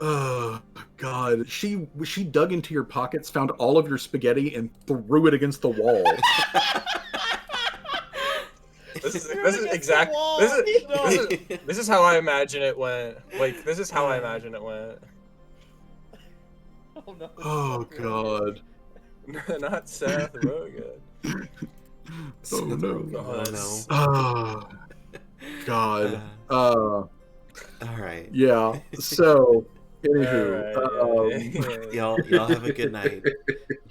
Oh god. She dug into your pockets, found all of your spaghetti, and threw it against the wall. This is how I imagine it went. Like, this is how I imagine it went. Oh no. Oh god. Not Seth Rogen. Oh no. Oh no. Oh god. All right. Yeah. So, anywho, Alright, Y'all have a good night.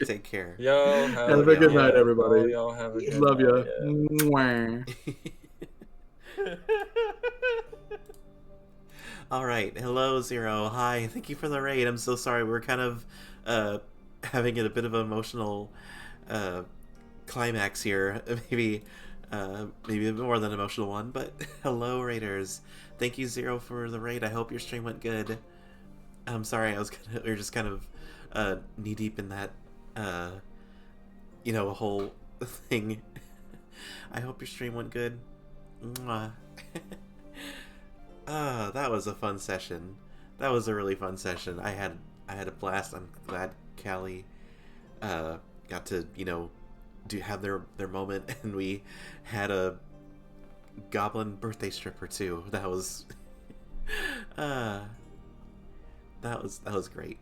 Take care. Yo, have a good night, everybody. Y'all have a good love night. you. All right. Hello, Zero. Hi. Thank you for the raid. I'm so sorry. We're kind of having a bit of an emotional climax here. Maybe a bit more than an emotional one. But hello, Raiders. Thank you, Zero, for the raid. I hope your stream went good. I'm sorry. We were just kind of knee deep in that, a whole thing. I hope your stream went good. Mwah. That was a fun session. That was a really fun session. I had a blast. I'm glad Callie got to have their moment, and we had a goblin birthday stripper too. That was that was great.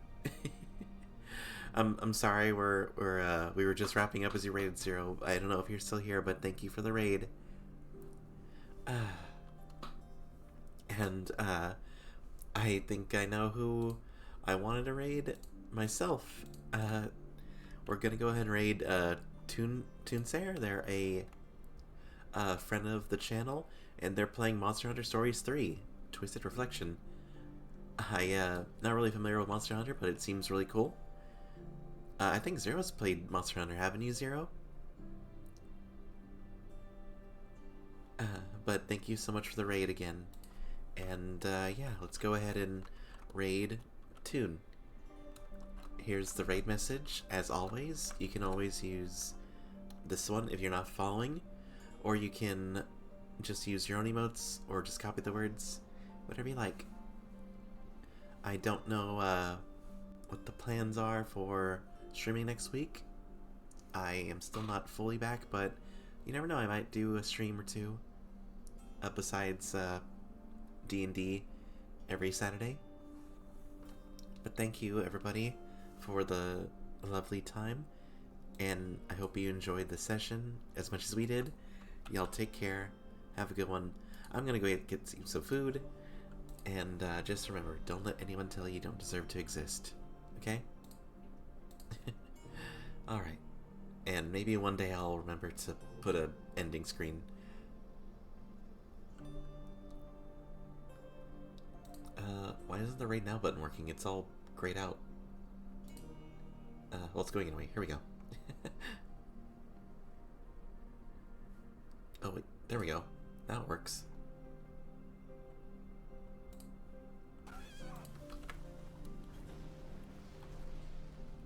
I'm sorry we were just wrapping up as you raided Zero. I don't know if you're still here, but thank you for the raid. And I think I know who I wanted to raid myself. We're gonna go ahead and raid Toonsayer. They're a friend of the channel, and they're playing Monster Hunter Stories 3, Twisted Reflection. Not really familiar with Monster Hunter, but it seems really cool. I think Zero's played Monster Hunter, haven't you, Zero? But thank you so much for the raid again. And, yeah, let's go ahead and raid Toon. Here's the raid message. As always, you can always use this one if you're not following, or you can just use your own emotes, or just copy the words, whatever you like. I don't know what the plans are for streaming next week. I am still not fully back, but you never know, I might do a stream or two besides D&D every Saturday. But thank you, everybody, for the lovely time, and I hope you enjoyed the session as much as we did. Y'all take care, have a good one. I'm gonna go get some food, and just remember, don't let anyone tell you don't deserve to exist, okay? Alright, and maybe one day I'll remember to put a ending screen. Why isn't the raid now button working? It's all grayed out. Well, it's going anyway. Here we go. Oh, wait. There we go. Now it works.